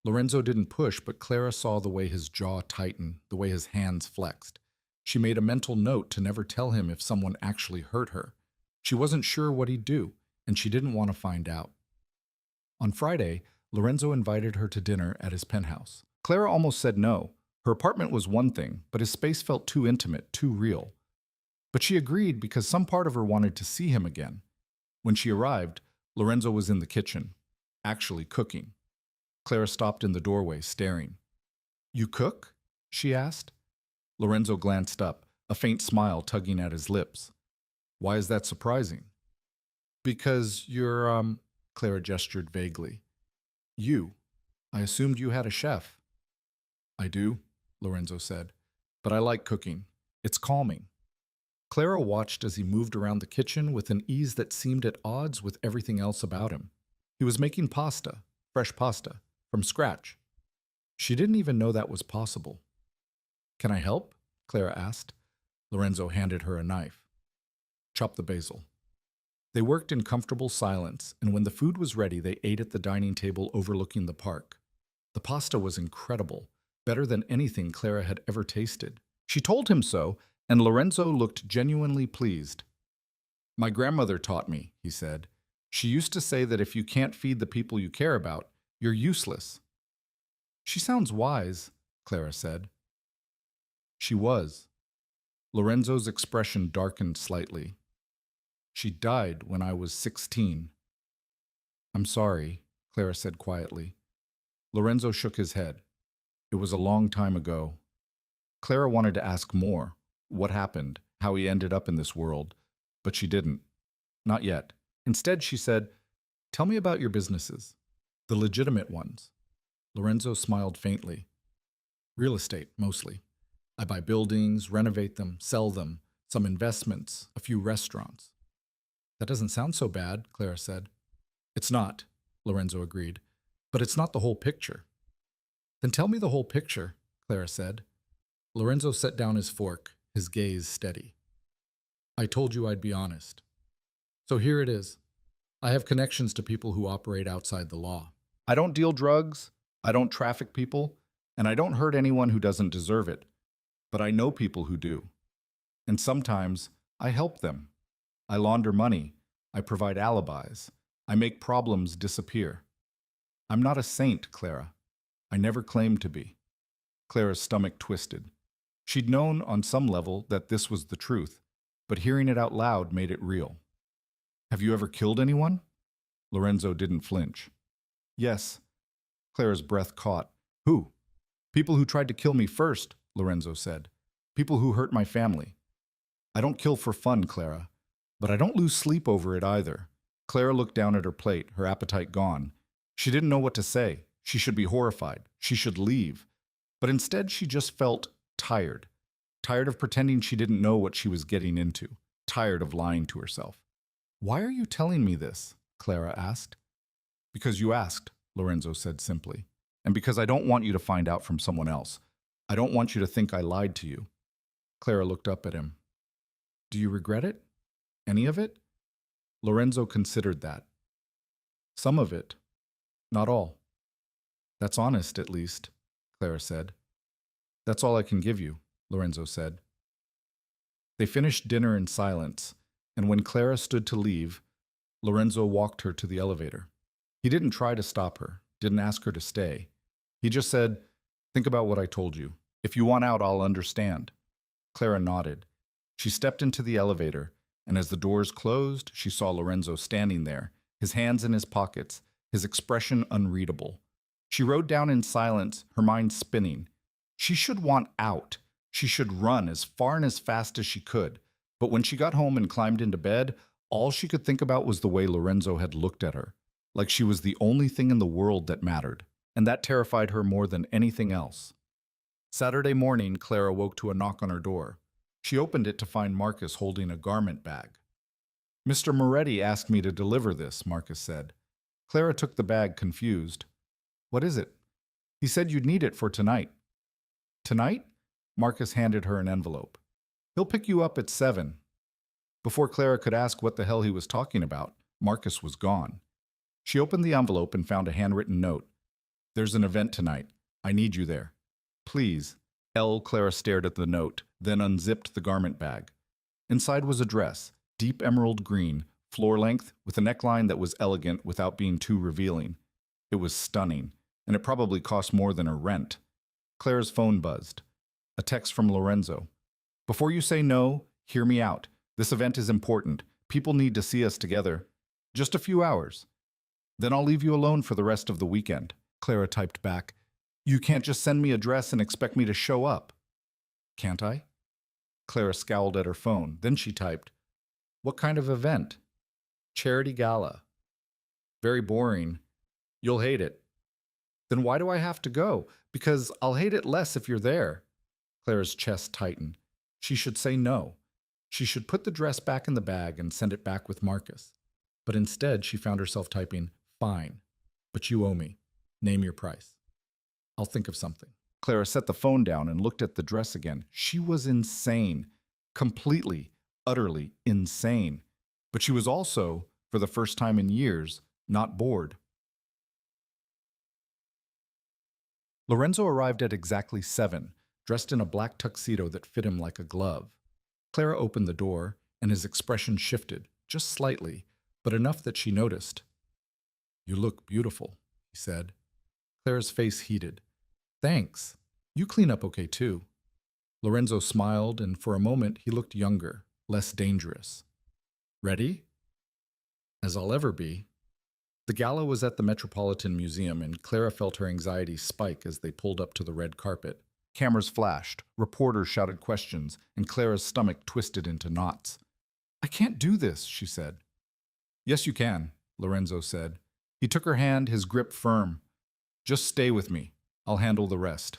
Lorenzo didn't push, but Clara saw the way his jaw tightened, the way his hands flexed. She made a mental note to never tell him if someone actually hurt her. She wasn't sure what he'd do, and she didn't want to find out. On Friday, Lorenzo invited her to dinner at his penthouse. Clara almost said no. Her apartment was one thing, but his space felt too intimate, too real. But she agreed because some part of her wanted to see him again. When she arrived, Lorenzo was in the kitchen, actually cooking. Clara stopped in the doorway, staring. "You cook?" she asked. Lorenzo glanced up, a faint smile tugging at his lips. "Why is that surprising?" "Because you're, Clara gestured vaguely. "You. I assumed you had a chef." "I do," Lorenzo said. "But I like cooking. It's calming." Clara watched as he moved around the kitchen with an ease that seemed at odds with everything else about him. He was making pasta, fresh pasta, from scratch. She didn't even know that was possible. "Can I help?" Clara asked. Lorenzo handed her a knife. "Chop the basil." They worked in comfortable silence, and when the food was ready, they ate at the dining table overlooking the park. The pasta was incredible, better than anything Clara had ever tasted. She told him so, and Lorenzo looked genuinely pleased. "My grandmother taught me," he said. "She used to say that if you can't feed the people you care about, you're useless." "She sounds wise," Clara said. She was. Lorenzo's expression darkened slightly. "She died when I was 16. "I'm sorry," Clara said quietly. Lorenzo shook his head. "It was a long time ago." Clara wanted to ask more. What happened? How he ended up in this world? But she didn't. Not yet. Instead, she said, "Tell me about your businesses. The legitimate ones." Lorenzo smiled faintly. "Real estate, mostly. I buy buildings, renovate them, sell them, some investments, a few restaurants." "That doesn't sound so bad," Clara said. "It's not," Lorenzo agreed. "But it's not the whole picture." "Then tell me the whole picture," Clara said. Lorenzo set down his fork, his gaze steady. "I told you I'd be honest. So here it is. I have connections to people who operate outside the law. I don't deal drugs, I don't traffic people, and I don't hurt anyone who doesn't deserve it. But I know people who do. And sometimes I help them. I launder money. I provide alibis. I make problems disappear. I'm not a saint, Clara. I never claimed to be." Clara's stomach twisted. She'd known on some level that this was the truth, but hearing it out loud made it real. "Have you ever killed anyone?" Lorenzo didn't flinch. "Yes." Clara's breath caught. "Who?" People who tried to kill me first, Lorenzo said. People who hurt my family. I don't kill for fun, Clara, but I don't lose sleep over it either. Clara looked down at her plate, her appetite gone. She didn't know what to say. She should be horrified. She should leave. But instead, she just felt tired. Tired of pretending she didn't know what she was getting into. Tired of lying to herself. Why are you telling me this? Clara asked. Because you asked, Lorenzo said simply. And because I don't want you to find out from someone else. I don't want you to think I lied to you. Clara looked up at him. Do you regret it? Any of it? Lorenzo considered that. Some of it. Not all. That's honest, at least, Clara said. That's all I can give you, Lorenzo said. They finished dinner in silence, and when Clara stood to leave, Lorenzo walked her to the elevator. He didn't try to stop her, didn't ask her to stay. He just said, think about what I told you. If you want out, I'll understand. Clara nodded. She stepped into the elevator, and as the doors closed, she saw Lorenzo standing there, his hands in his pockets, his expression unreadable. She rode down in silence, her mind spinning. She should want out. She should run as far and as fast as she could. But when she got home and climbed into bed, all she could think about was the way Lorenzo had looked at her, like she was the only thing in the world that mattered. And that terrified her more than anything else. Saturday morning, Clara woke to a knock on her door. She opened it to find Marcus holding a garment bag. Mr. Moretti asked me to deliver this, Marcus said. Clara took the bag, confused. What is it? He said you'd need it for tonight. Tonight? Marcus handed her an envelope. He'll pick you up at 7. Before Clara could ask what the hell he was talking about, Marcus was gone. She opened the envelope and found a handwritten note. There's an event tonight. I need you there. Please. Clara stared at the note, then unzipped the garment bag. Inside was a dress, deep emerald green, floor length, with a neckline that was elegant without being too revealing. It was stunning, and it probably cost more than her rent. Clara's phone buzzed. A text from Lorenzo. Before you say no, hear me out. This event is important. People need to see us together. Just a few hours. Then I'll leave you alone for the rest of the weekend. Clara typed back. You can't just send me a dress and expect me to show up. Can't I? Clara scowled at her phone. Then she typed, what kind of event? Charity gala. Very boring. You'll hate it. Then why do I have to go? Because I'll hate it less if you're there. Clara's chest tightened. She should say no. She should put the dress back in the bag and send it back with Marcus. But instead, she found herself typing, fine, but you owe me. Name your price. I'll think of something. Clara set the phone down and looked at the dress again. She was insane. Completely, utterly insane. But she was also, for the first time in years, not bored. Lorenzo arrived at exactly 7, dressed in a black tuxedo that fit him like a glove. Clara opened the door, and his expression shifted, just slightly, but enough that she noticed. You look beautiful, he said. Clara's face heated. Thanks. You clean up okay, too. Lorenzo smiled, and for a moment he looked younger, less dangerous. Ready? As I'll ever be. The gala was at the Metropolitan Museum, and Clara felt her anxiety spike as they pulled up to the red carpet. Cameras flashed, reporters shouted questions, and Clara's stomach twisted into knots. I can't do this, she said. Yes, you can, Lorenzo said. He took her hand, his grip firm. Just stay with me. I'll handle the rest.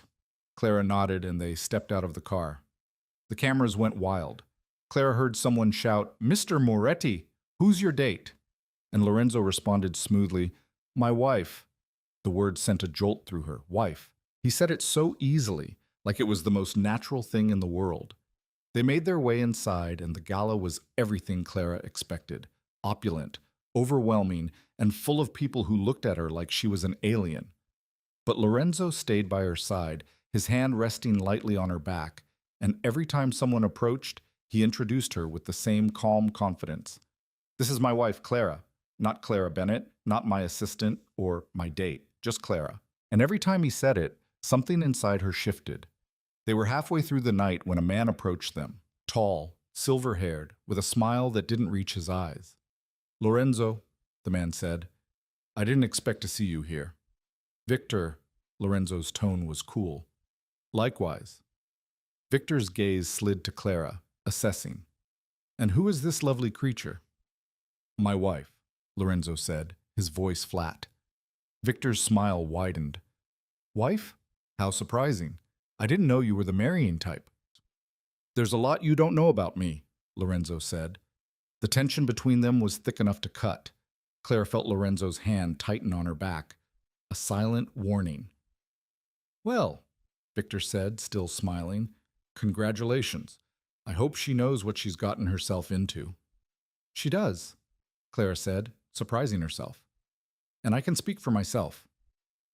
Clara nodded, and they stepped out of the car. The cameras went wild. Clara heard someone shout, Mr. Moretti, who's your date? And Lorenzo responded smoothly, my wife. The word sent a jolt through her, wife. He said it so easily, like it was the most natural thing in the world. They made their way inside, and the gala was everything Clara expected. Opulent, overwhelming, and full of people who looked at her like she was an alien. But Lorenzo stayed by her side, his hand resting lightly on her back, and every time someone approached, he introduced her with the same calm confidence. This is my wife, Clara. Not Clara Bennett, not my assistant or my date, just Clara. And every time he said it, something inside her shifted. They were halfway through the night when a man approached them, tall, silver-haired, with a smile that didn't reach his eyes. Lorenzo, the man said, I didn't expect to see you here. Victor, Lorenzo's tone was cool. Likewise. Victor's gaze slid to Clara, assessing. And who is this lovely creature? My wife, Lorenzo said, his voice flat. Victor's smile widened. Wife? How surprising. I didn't know you were the marrying type. There's a lot you don't know about me, Lorenzo said. The tension between them was thick enough to cut. Clara felt Lorenzo's hand tighten on her back, a silent warning. Well, Victor said, still smiling, congratulations. I hope she knows what she's gotten herself into. She does, Clara said, surprising herself. And I can speak for myself.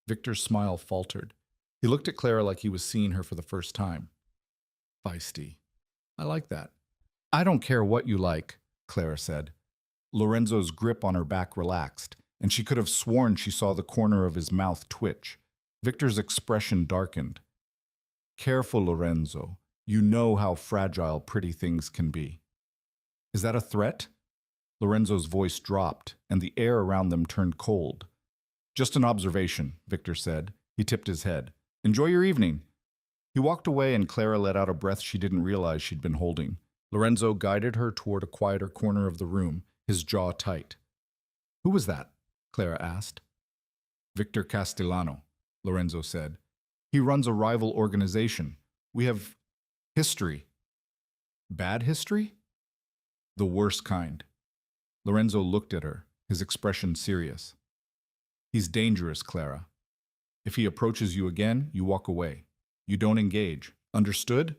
Victor's smile faltered. He looked at Clara like he was seeing her for the first time. Feisty. I like that. I don't care what you like, Clara said. Lorenzo's grip on her back relaxed, and she could have sworn she saw the corner of his mouth twitch. Victor's expression darkened. Careful, Lorenzo. You know how fragile pretty things can be. Is that a threat? Lorenzo's voice dropped, and the air around them turned cold. Just an observation, Victor said. He tipped his head. Enjoy your evening. He walked away, and Clara let out a breath she didn't realize she'd been holding. Lorenzo guided her toward a quieter corner of the room, his jaw tight. Who was that? Clara asked. Victor Castellano, Lorenzo said. He runs a rival organization. We have history. Bad history? The worst kind. Lorenzo looked at her, his expression serious. He's dangerous, Clara. If he approaches you again, you walk away. You don't engage. Understood?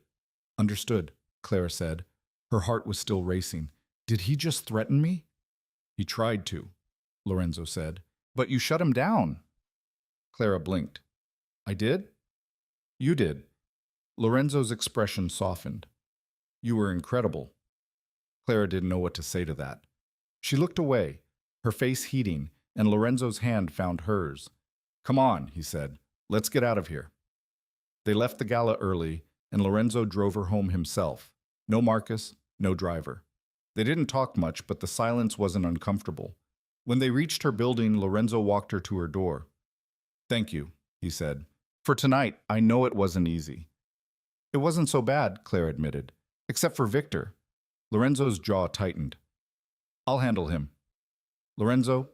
Understood, Clara said. Her heart was still racing. Did he just threaten me? He tried to, Lorenzo said. But you shut him down. Clara blinked. I did? You did. Lorenzo's expression softened. You were incredible. Clara didn't know what to say to that. She looked away, her face heating, and Lorenzo's hand found hers. Come on, he said. Let's get out of here. They left the gala early, and Lorenzo drove her home himself. No Marcus, no driver. They didn't talk much, but the silence wasn't uncomfortable. When they reached her building, Lorenzo walked her to her door. Thank you, he said. For tonight, I know it wasn't easy. It wasn't so bad, Claire admitted. Except for Victor. Lorenzo's jaw tightened. I'll handle him. Lorenzo,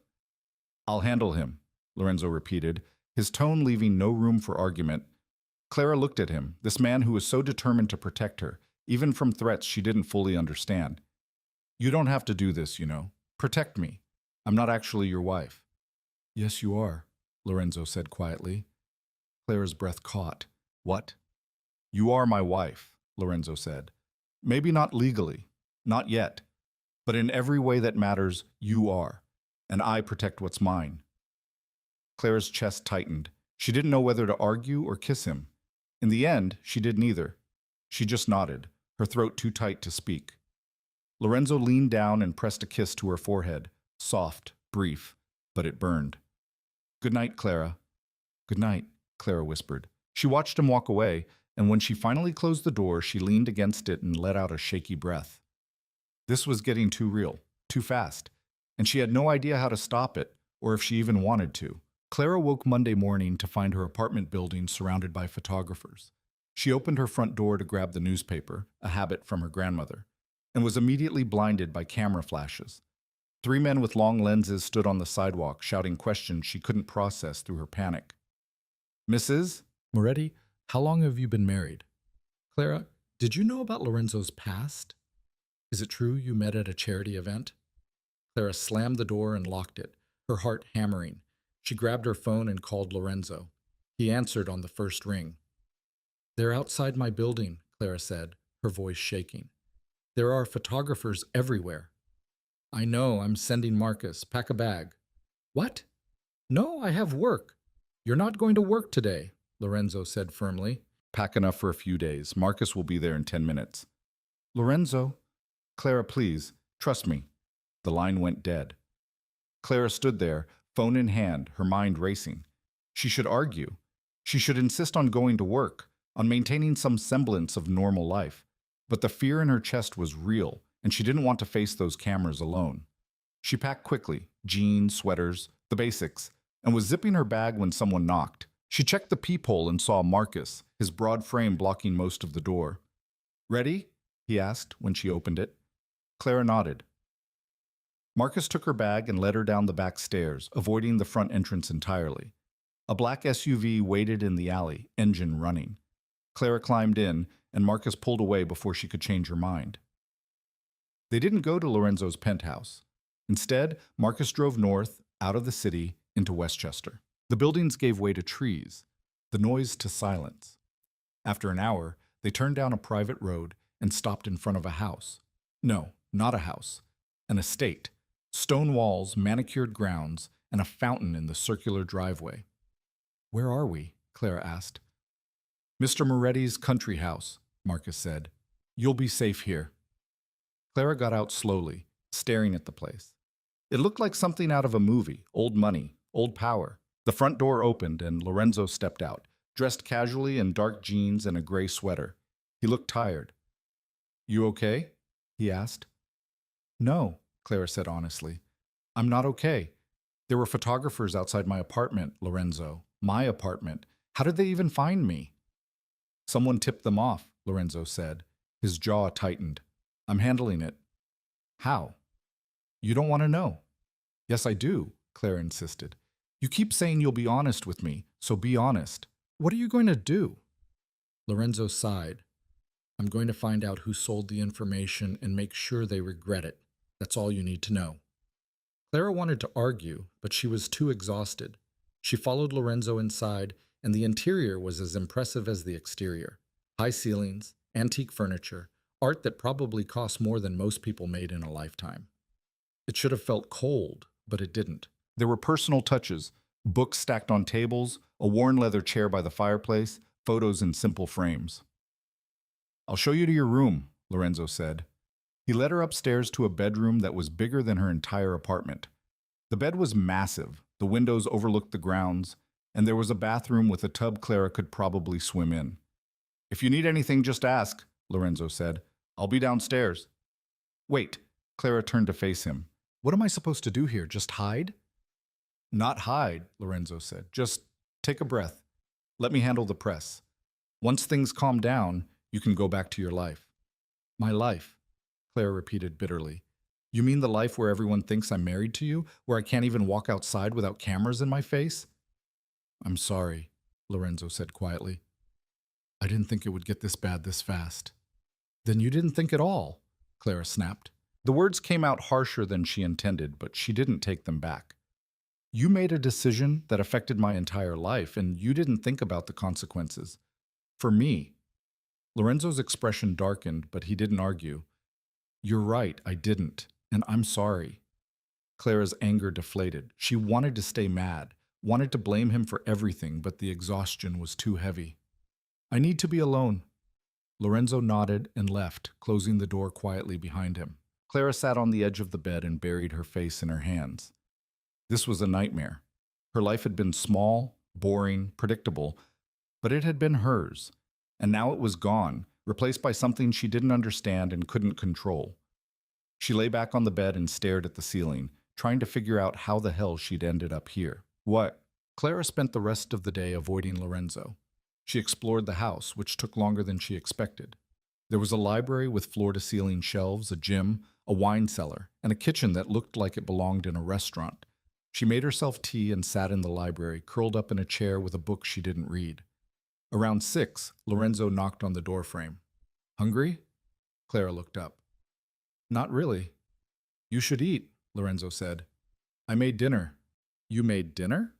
I'll handle him, Lorenzo repeated, his tone leaving no room for argument. Clara looked at him, this man who was so determined to protect her, even from threats she didn't fully understand. You don't have to do this, you know. Protect me. I'm not actually your wife. Yes, you are, Lorenzo said quietly. Clara's breath caught. What? You are my wife, Lorenzo said. Maybe not legally, not yet, but in every way that matters, you are, and I protect what's mine. Clara's chest tightened. She didn't know whether to argue or kiss him. In the end, she did neither. She just nodded, her throat too tight to speak. Lorenzo leaned down and pressed a kiss to her forehead, soft, brief, but it burned. Good night, Clara. Good night, Clara whispered. She watched him walk away, and when she finally closed the door, she leaned against it and let out a shaky breath. This was getting too real, too fast, and she had no idea how to stop it, or if she even wanted to. Clara woke Monday morning to find her apartment building surrounded by photographers. She opened her front door to grab the newspaper, a habit from her grandmother, and was immediately blinded by camera flashes. 3 men with long lenses stood on the sidewalk, shouting questions she couldn't process through her panic. Mrs. Moretti, how long have you been married? Clara, did you know about Lorenzo's past? Is it true you met at a charity event? Clara slammed the door and locked it, her heart hammering. She grabbed her phone and called Lorenzo. He answered on the first ring. They're outside my building, Clara said, her voice shaking. There are photographers everywhere. I know, I'm sending Marcus. Pack a bag. What? No, I have work. You're not going to work today, Lorenzo said firmly. Pack enough for a few days. Marcus will be there in 10 minutes. Lorenzo. Clara, please. Trust me. The line went dead. Clara stood there, phone in hand, her mind racing. She should argue. She should insist on going to work, on maintaining some semblance of normal life. But the fear in her chest was real, and she didn't want to face those cameras alone. She packed quickly, jeans, sweaters, the basics, and was zipping her bag when someone knocked. She checked the peephole and saw Marcus, his broad frame blocking most of the door. "Ready?" he asked when she opened it. Clara nodded. Marcus took her bag and led her down the back stairs, avoiding the front entrance entirely. A black SUV waited in the alley, engine running. Clara climbed in, and Marcus pulled away before she could change her mind. They didn't go to Lorenzo's penthouse. Instead, Marcus drove north, out of the city, into Westchester. The buildings gave way to trees, the noise to silence. After an hour, they turned down a private road and stopped in front of a house. No, not a house. An estate. Stone walls, manicured grounds, and a fountain in the circular driveway. "Where are we?" Clara asked. "Mr. Moretti's country house," Marcus said. "You'll be safe here." Clara got out slowly, staring at the place. It looked like something out of a movie, old money, old power. The front door opened and Lorenzo stepped out, dressed casually in dark jeans and a gray sweater. He looked tired. "You okay?" he asked. "No," Clara said honestly. "I'm not okay. There were photographers outside my apartment, Lorenzo. My apartment. How did they even find me?" "Someone tipped them off," Lorenzo said. His jaw tightened. "I'm handling it." "How?" "You don't want to know." "Yes, I do," Clara insisted. "You keep saying you'll be honest with me, so be honest. What are you going to do?" Lorenzo sighed. "I'm going to find out who sold the information and make sure they regret it. That's all you need to know." Clara wanted to argue, but she was too exhausted. She followed Lorenzo inside, and the interior was as impressive as the exterior. High ceilings, antique furniture, art that probably cost more than most people made in a lifetime. It should have felt cold, but it didn't. There were personal touches, books stacked on tables, a worn leather chair by the fireplace, photos in simple frames. "I'll show you to your room," Lorenzo said. He led her upstairs to a bedroom that was bigger than her entire apartment. The bed was massive, the windows overlooked the grounds, and there was a bathroom with a tub Clara could probably swim in. "If you need anything, just ask," Lorenzo said. "I'll be downstairs." "Wait," Clara turned to face him. "What am I supposed to do here, just hide?" "Not hide," Lorenzo said. "Just take a breath. Let me handle the press. Once things calm down, you can go back to your life." "My life," Clara repeated bitterly. "You mean the life where everyone thinks I'm married to you, where I can't even walk outside without cameras in my face?" "I'm sorry," Lorenzo said quietly. "I didn't think it would get this bad this fast." "Then you didn't think at all," Clara snapped. The words came out harsher than she intended, but she didn't take them back. "You made a decision that affected my entire life, and you didn't think about the consequences. For me." Lorenzo's expression darkened, but he didn't argue. "You're right, I didn't, and I'm sorry." Clara's anger deflated. She wanted to stay mad, wanted to blame him for everything, but the exhaustion was too heavy. "I need to be alone." Lorenzo nodded and left, closing the door quietly behind him. Clara sat on the edge of the bed and buried her face in her hands. This was a nightmare. Her life had been small, boring, predictable, but it had been hers. And now it was gone, replaced by something she didn't understand and couldn't control. She lay back on the bed and stared at the ceiling, trying to figure out how the hell she'd ended up here. What? Clara spent the rest of the day avoiding Lorenzo. She explored the house, which took longer than she expected. There was a library with floor-to-ceiling shelves, a gym, a wine cellar, and a kitchen that looked like it belonged in a restaurant. She made herself tea and sat in the library, curled up in a chair with a book she didn't read. Around 6, Lorenzo knocked on the doorframe. "Hungry?" Clara looked up. "Not really." "You should eat," Lorenzo said. "I made dinner." "You made dinner?"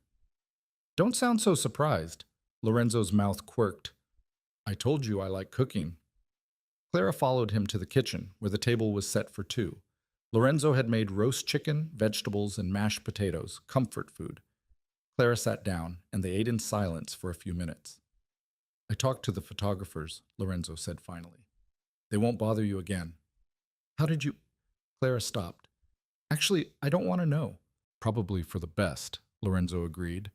"Don't sound so surprised." Lorenzo's mouth quirked. "I told you I like cooking." Clara followed him to the kitchen, where the table was set for two. Lorenzo had made roast chicken, vegetables, and mashed potatoes, comfort food. Clara sat down, and they ate in silence for a few minutes. "I talked to the photographers," Lorenzo said finally. "They won't bother you again." "How did you—" Clara stopped. "Actually, I don't want to know." "Probably for the best," Lorenzo agreed.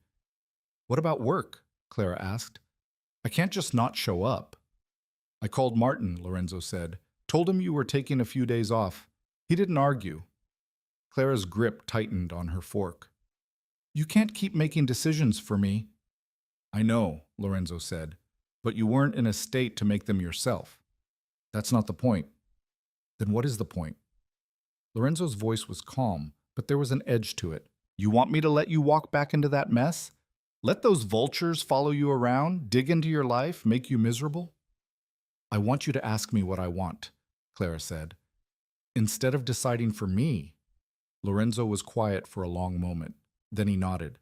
"What about work?" Clara asked. "I can't just not show up." "I called Martin," Lorenzo said. "Told him you were taking a few days off. He didn't argue." Clara's grip tightened on her fork. "You can't keep making decisions for me." I know, Lorenzo said, but you weren't in a state to make them yourself. That's not the point. Then what is the point? Lorenzo's voice was calm, but there was an edge to it. You want me to let you walk back into that mess? Let those vultures follow you around, dig into your life, make you miserable? I want you to ask me what I want, Clara said. Instead of deciding for me. Lorenzo was quiet for a long moment. Then he nodded.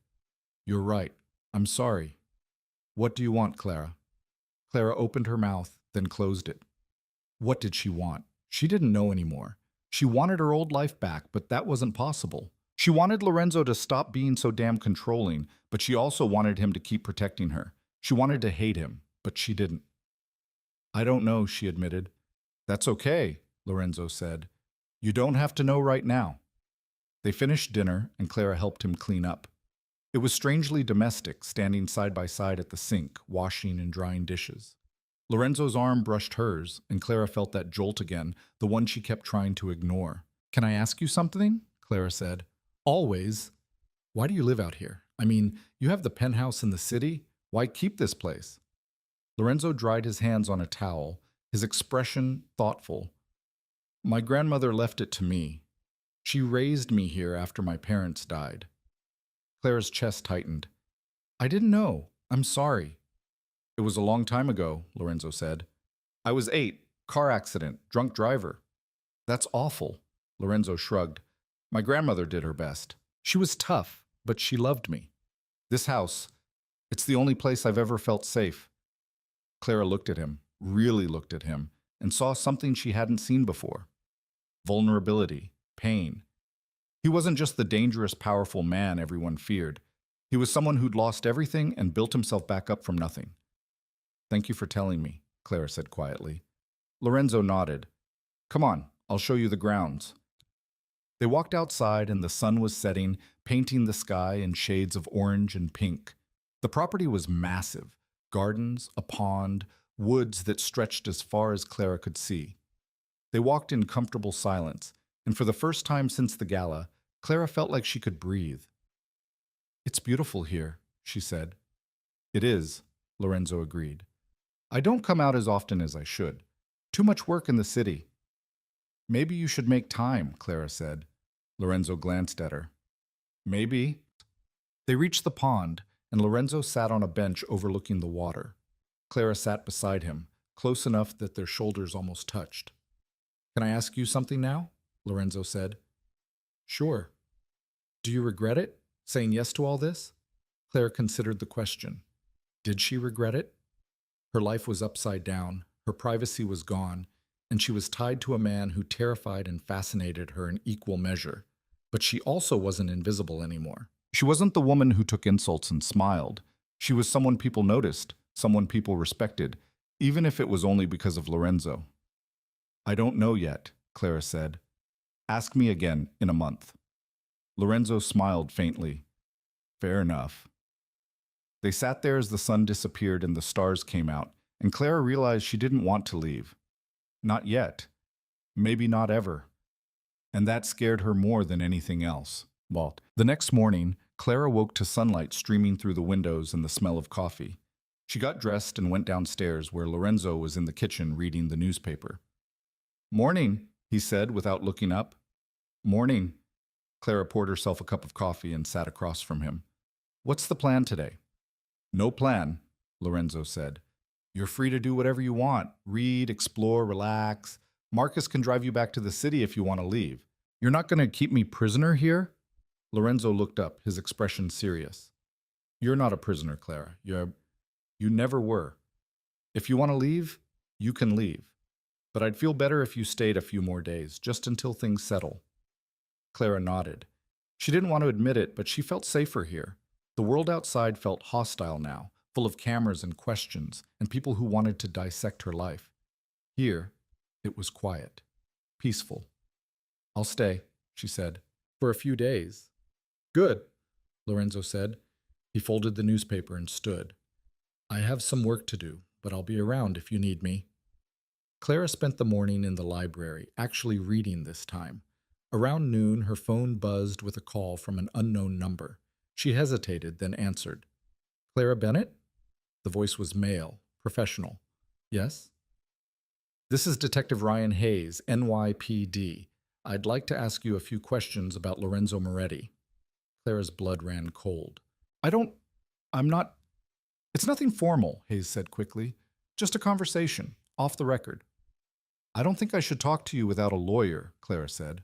You're right. I'm sorry. What do you want, Clara? Clara opened her mouth, then closed it. What did she want? She didn't know anymore. She wanted her old life back, but that wasn't possible. She wanted Lorenzo to stop being so damn controlling, but she also wanted him to keep protecting her. She wanted to hate him, but she didn't. I don't know, she admitted. That's okay, Lorenzo said. You don't have to know right now. They finished dinner, and Clara helped him clean up. It was strangely domestic, standing side by side at the sink, washing and drying dishes. Lorenzo's arm brushed hers, and Clara felt that jolt again, the one she kept trying to ignore. Can I ask you something? Clara said. Always. Why do you live out here? I mean, you have the penthouse in the city. Why keep this place? Lorenzo dried his hands on a towel, his expression thoughtful. My grandmother left it to me. She raised me here after my parents died. Clara's chest tightened. I didn't know. I'm sorry. It was a long time ago, Lorenzo said. I was 8, car accident, drunk driver. That's awful, Lorenzo shrugged. My grandmother did her best. She was tough, but she loved me. This house, it's the only place I've ever felt safe. Clara looked at him, really looked at him, and saw something she hadn't seen before. Vulnerability, pain. He wasn't just the dangerous, powerful man everyone feared. He was someone who'd lost everything and built himself back up from nothing. Thank you for telling me, Clara said quietly. Lorenzo nodded. Come on, I'll show you the grounds. They walked outside and the sun was setting, painting the sky in shades of orange and pink. The property was massive. Gardens, a pond, woods that stretched as far as Clara could see. They walked in comfortable silence, and for the first time since the gala, Clara felt like she could breathe. It's beautiful here, she said. It is, Lorenzo agreed. I don't come out as often as I should. Too much work in the city. Maybe you should make time, Clara said. Lorenzo glanced at her. Maybe. They reached the pond, and Lorenzo sat on a bench overlooking the water. Clara sat beside him, close enough that their shoulders almost touched. Can I ask you something now? Lorenzo said. Sure. Do you regret it, saying yes to all this? Clara considered the question. Did she regret it? Her life was upside down, her privacy was gone, and she was tied to a man who terrified and fascinated her in equal measure. But she also wasn't invisible anymore. She wasn't the woman who took insults and smiled. She was someone people noticed, someone people respected, even if it was only because of Lorenzo. I don't know yet, Clara said. Ask me again in a month. Lorenzo smiled faintly. Fair enough. They sat there as the sun disappeared and the stars came out, and Clara realized she didn't want to leave. Not yet. Maybe not ever. And that scared her more than anything else. Well, the next morning, Clara woke to sunlight streaming through the windows and the smell of coffee. She got dressed and went downstairs where Lorenzo was in the kitchen reading the newspaper. Morning, he said without looking up. Morning. Clara poured herself a cup of coffee and sat across from him. What's the plan today? No plan, Lorenzo said. You're free to do whatever you want. Read, explore, relax. Marcus can drive you back to the city if you want to leave. You're not going to keep me prisoner here? Lorenzo looked up, his expression serious. You're not a prisoner, Clara. You never were. If you want to leave, you can leave. But I'd feel better if you stayed a few more days, just until things settle. Clara nodded. She didn't want to admit it, but she felt safer here. The world outside felt hostile now, full of cameras and questions, and people who wanted to dissect her life. Here, it was quiet, peaceful. I'll stay, she said, for a few days. Good, Lorenzo said. He folded the newspaper and stood. I have some work to do, but I'll be around if you need me. Clara spent the morning in the library, actually reading this time. Around noon, her phone buzzed with a call from an unknown number. She hesitated, then answered. Clara Bennett? The voice was male, professional. Yes? This is Detective Ryan Hayes, NYPD. I'd like to ask you a few questions about Lorenzo Moretti. Clara's blood ran cold. I'm not... It's nothing formal, Hayes said quickly. Just a conversation, off the record. I don't think I should talk to you without a lawyer, Clara said.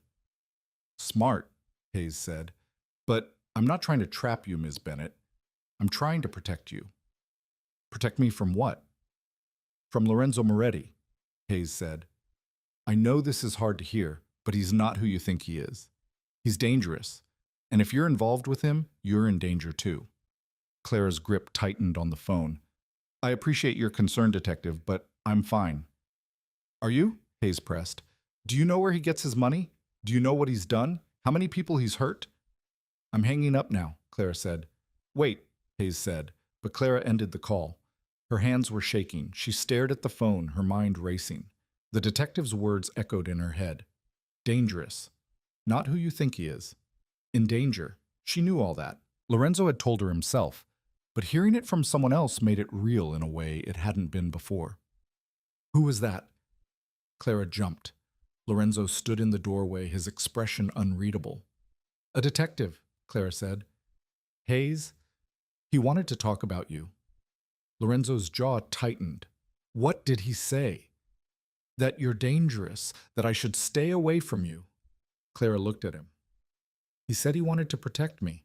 Smart, Hayes said. But I'm not trying to trap you, Ms. Bennett. I'm trying to protect you. Protect me from what? From Lorenzo Moretti, Hayes said. I know this is hard to hear, but he's not who you think he is. He's dangerous, and if you're involved with him, you're in danger too. Clara's grip tightened on the phone. I appreciate your concern, Detective, but I'm fine. Are you? Hayes pressed. Do you know where he gets his money? Do you know what he's done? How many people he's hurt? I'm hanging up now, Clara said. Wait, Hayes said, but Clara ended the call. Her hands were shaking. She stared at the phone, her mind racing. The detective's words echoed in her head. Dangerous. Not who you think he is. In danger. She knew all that. Lorenzo had told her himself, but hearing it from someone else made it real in a way it hadn't been before. Who was that? Clara jumped. Lorenzo stood in the doorway, his expression unreadable. A detective, Clara said. Hayes, he wanted to talk about you. Lorenzo's jaw tightened. What did he say? That you're dangerous, that I should stay away from you. Clara looked at him. He said he wanted to protect me.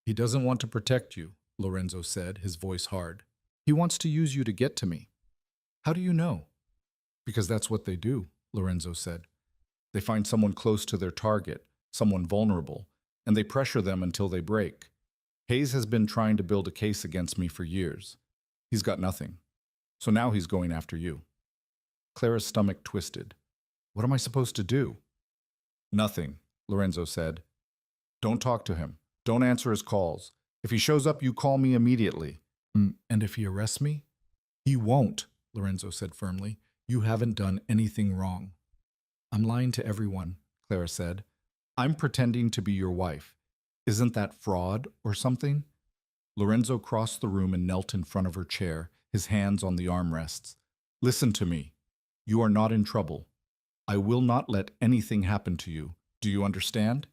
He doesn't want to protect you, Lorenzo said, his voice hard. He wants to use you to get to me. How do you know? Because that's what they do, Lorenzo said. They find someone close to their target, someone vulnerable, and they pressure them until they break. Hayes has been trying to build a case against me for years. He's got nothing. So now he's going after you. Clara's stomach twisted. What am I supposed to do? Nothing, Lorenzo said. Don't talk to him. Don't answer his calls. If he shows up, you call me immediately. And if he arrests me? He won't, Lorenzo said firmly. You haven't done anything wrong. I'm lying to everyone, Clara said. I'm pretending to be your wife. Isn't that fraud or something? Lorenzo crossed the room and knelt in front of her chair, his hands on the armrests. Listen to me. You are not in trouble. I will not let anything happen to you. Do you understand?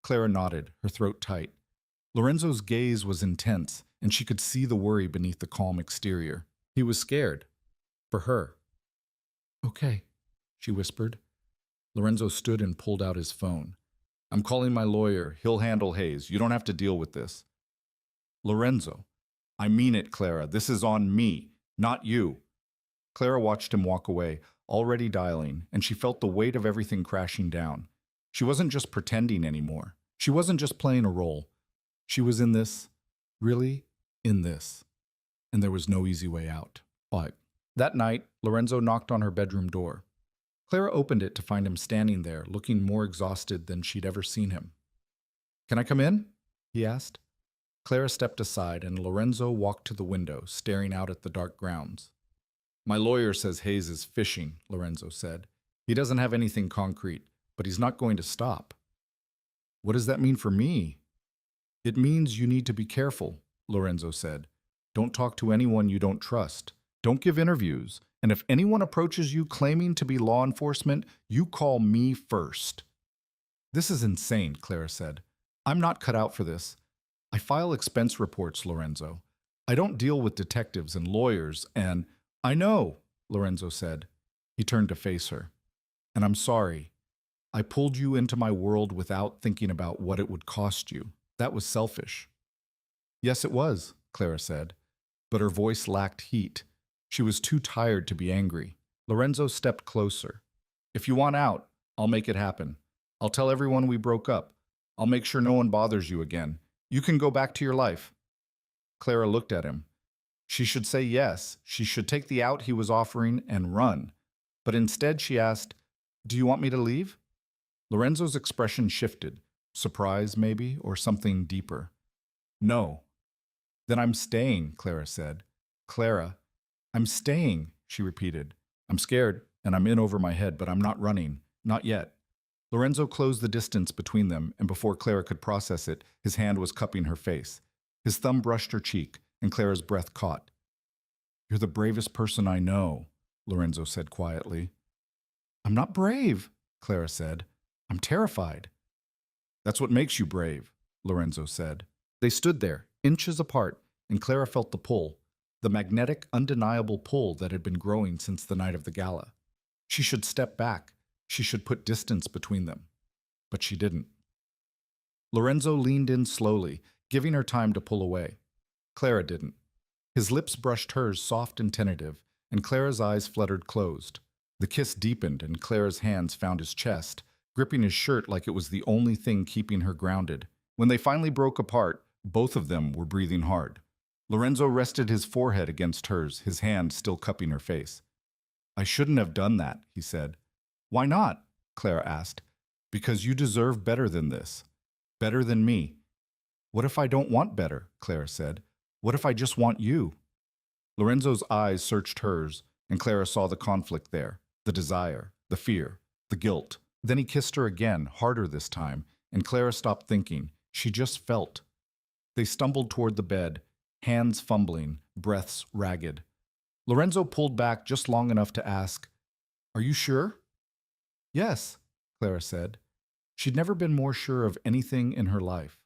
Clara nodded, her throat tight. Lorenzo's gaze was intense, and she could see the worry beneath the calm exterior. He was scared. For her. Okay, she whispered. Lorenzo stood and pulled out his phone. I'm calling my lawyer. He'll handle Hayes. You don't have to deal with this. Lorenzo. I mean it, Clara. This is on me, not you. Clara watched him walk away, already dialing, and she felt the weight of everything crashing down. She wasn't just pretending anymore. She wasn't just playing a role. She was in this, really in this. And there was no easy way out. But that night, Lorenzo knocked on her bedroom door. Clara opened it to find him standing there, looking more exhausted than she'd ever seen him. Can I come in? He asked. Clara stepped aside, and Lorenzo walked to the window, staring out at the dark grounds. My lawyer says Hayes is fishing, Lorenzo said. He doesn't have anything concrete, but he's not going to stop. What does that mean for me? It means you need to be careful, Lorenzo said. Don't talk to anyone you don't trust. Don't give interviews. And if anyone approaches you claiming to be law enforcement, you call me first. This is insane, Clara said. I'm not cut out for this. I file expense reports, Lorenzo. I don't deal with detectives and lawyers, and I know, Lorenzo said. He turned to face her. And I'm sorry. I pulled you into my world without thinking about what it would cost you. That was selfish. Yes, it was, Clara said, but her voice lacked heat. She was too tired to be angry. Lorenzo stepped closer. If you want out, I'll make it happen. I'll tell everyone we broke up. I'll make sure no one bothers you again. You can go back to your life. Clara looked at him. She should say yes. She should take the out he was offering and run. But instead she asked, Do you want me to leave? Lorenzo's expression shifted. Surprise, maybe, or something deeper. No. Then I'm staying, Clara said. Clara, I'm staying, she repeated. I'm scared, and I'm in over my head, but I'm not running. Not yet. Lorenzo closed the distance between them, and before Clara could process it, his hand was cupping her face. His thumb brushed her cheek, and Clara's breath caught. You're the bravest person I know, Lorenzo said quietly. I'm not brave, Clara said. I'm terrified. That's what makes you brave, Lorenzo said. They stood there, inches apart, and Clara felt the pull, the magnetic, undeniable pull that had been growing since the night of the gala. She should step back. She should put distance between them. But she didn't. Lorenzo leaned in slowly, giving her time to pull away. Clara didn't. His lips brushed hers, soft and tentative, and Clara's eyes fluttered closed. The kiss deepened, and Clara's hands found his chest, gripping his shirt like it was the only thing keeping her grounded. When they finally broke apart, both of them were breathing hard. Lorenzo rested his forehead against hers, his hand still cupping her face. I shouldn't have done that, he said. Why not? Clara asked. Because you deserve better than this. Better than me. What if I don't want better? Clara said. What if I just want you? Lorenzo's eyes searched hers, and Clara saw the conflict there, the desire, the fear, the guilt. Then he kissed her again, harder this time, and Clara stopped thinking. She just felt. They stumbled toward the bed, hands fumbling, breaths ragged. Lorenzo pulled back just long enough to ask, Are you sure? Yes, Clara said. She'd never been more sure of anything in her life.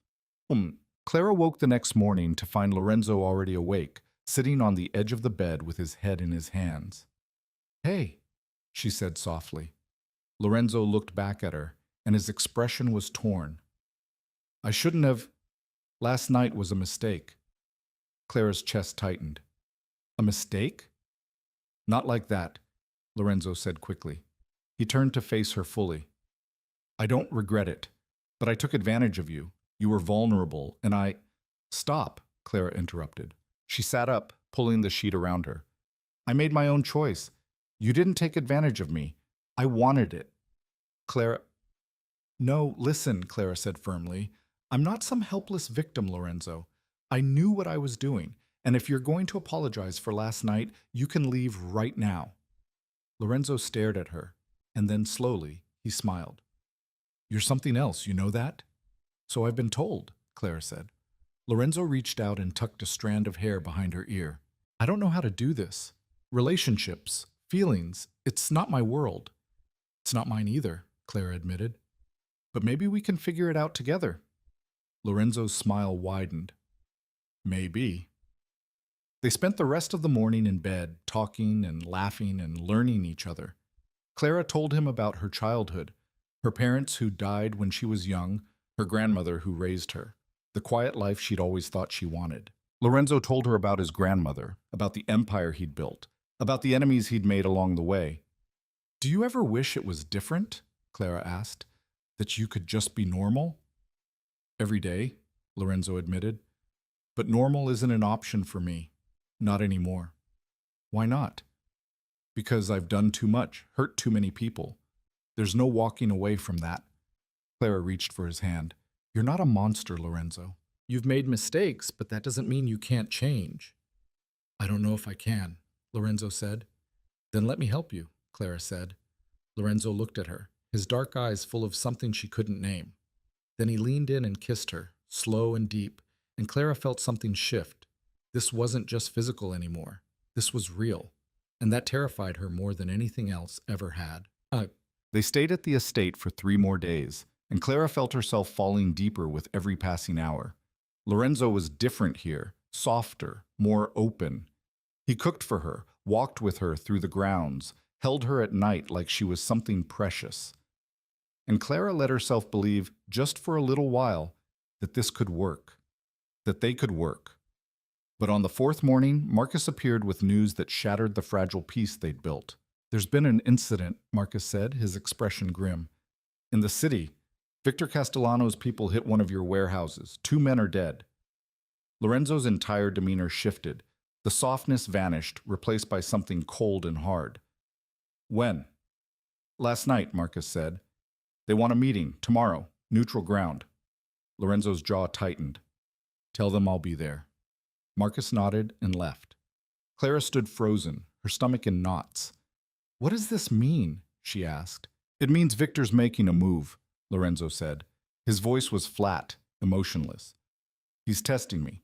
Clara woke the next morning to find Lorenzo already awake, sitting on the edge of the bed with his head in his hands. Hey, she said softly. Lorenzo looked back at her, and his expression was torn. I shouldn't have. Last night was a mistake. Clara's chest tightened. A mistake? Not like that, Lorenzo said quickly. He turned to face her fully. I don't regret it, but I took advantage of you. You were vulnerable, and I— Stop, Clara interrupted. She sat up, pulling the sheet around her. I made my own choice. You didn't take advantage of me. I wanted it. Clara— No, listen, Clara said firmly. I'm not some helpless victim, Lorenzo. I knew what I was doing, and if you're going to apologize for last night, you can leave right now. Lorenzo stared at her, and then slowly, he smiled. You're something else, you know that? So I've been told, Clara said. Lorenzo reached out and tucked a strand of hair behind her ear. I don't know how to do this. Relationships, feelings, it's not my world. It's not mine either, Clara admitted. But maybe we can figure it out together. Lorenzo's smile widened. Maybe. They spent the rest of the morning in bed, talking and laughing and learning each other. Clara told him about her childhood, her parents who died when she was young, her grandmother who raised her, the quiet life she'd always thought she wanted. Lorenzo told her about his grandmother, about the empire he'd built, about the enemies he'd made along the way. Do you ever wish it was different? Clara asked. That you could just be normal? Every day, Lorenzo admitted. But normal isn't an option for me. Not anymore. Why not? Because I've done too much, hurt too many people. There's no walking away from that. Clara reached for his hand. You're not a monster, Lorenzo. You've made mistakes, but that doesn't mean you can't change. I don't know if I can, Lorenzo said. Then let me help you, Clara said. Lorenzo looked at her, his dark eyes full of something she couldn't name. Then he leaned in and kissed her, slow and deep, and Clara felt something shift. This wasn't just physical anymore. This was real, and that terrified her more than anything else ever had. They stayed at the estate for 3 more days, and Clara felt herself falling deeper with every passing hour. Lorenzo was different here, softer, more open. He cooked for her, walked with her through the grounds, held her at night like she was something precious. And Clara let herself believe, just for a little while, that this could work, that they could work. But on the 4th morning, Marcus appeared with news that shattered the fragile peace they'd built. There's been an incident, Marcus said, his expression grim. In the city, Victor Castellano's people hit one of your warehouses. 2 men are dead. Lorenzo's entire demeanor shifted. The softness vanished, replaced by something cold and hard. When? Last night, Marcus said. They want a meeting, tomorrow, neutral ground. Lorenzo's jaw tightened. Tell them I'll be there. Marcus nodded and left. Clara stood frozen, her stomach in knots. What does this mean? She asked. It means Victor's making a move, Lorenzo said. His voice was flat, emotionless. He's testing me,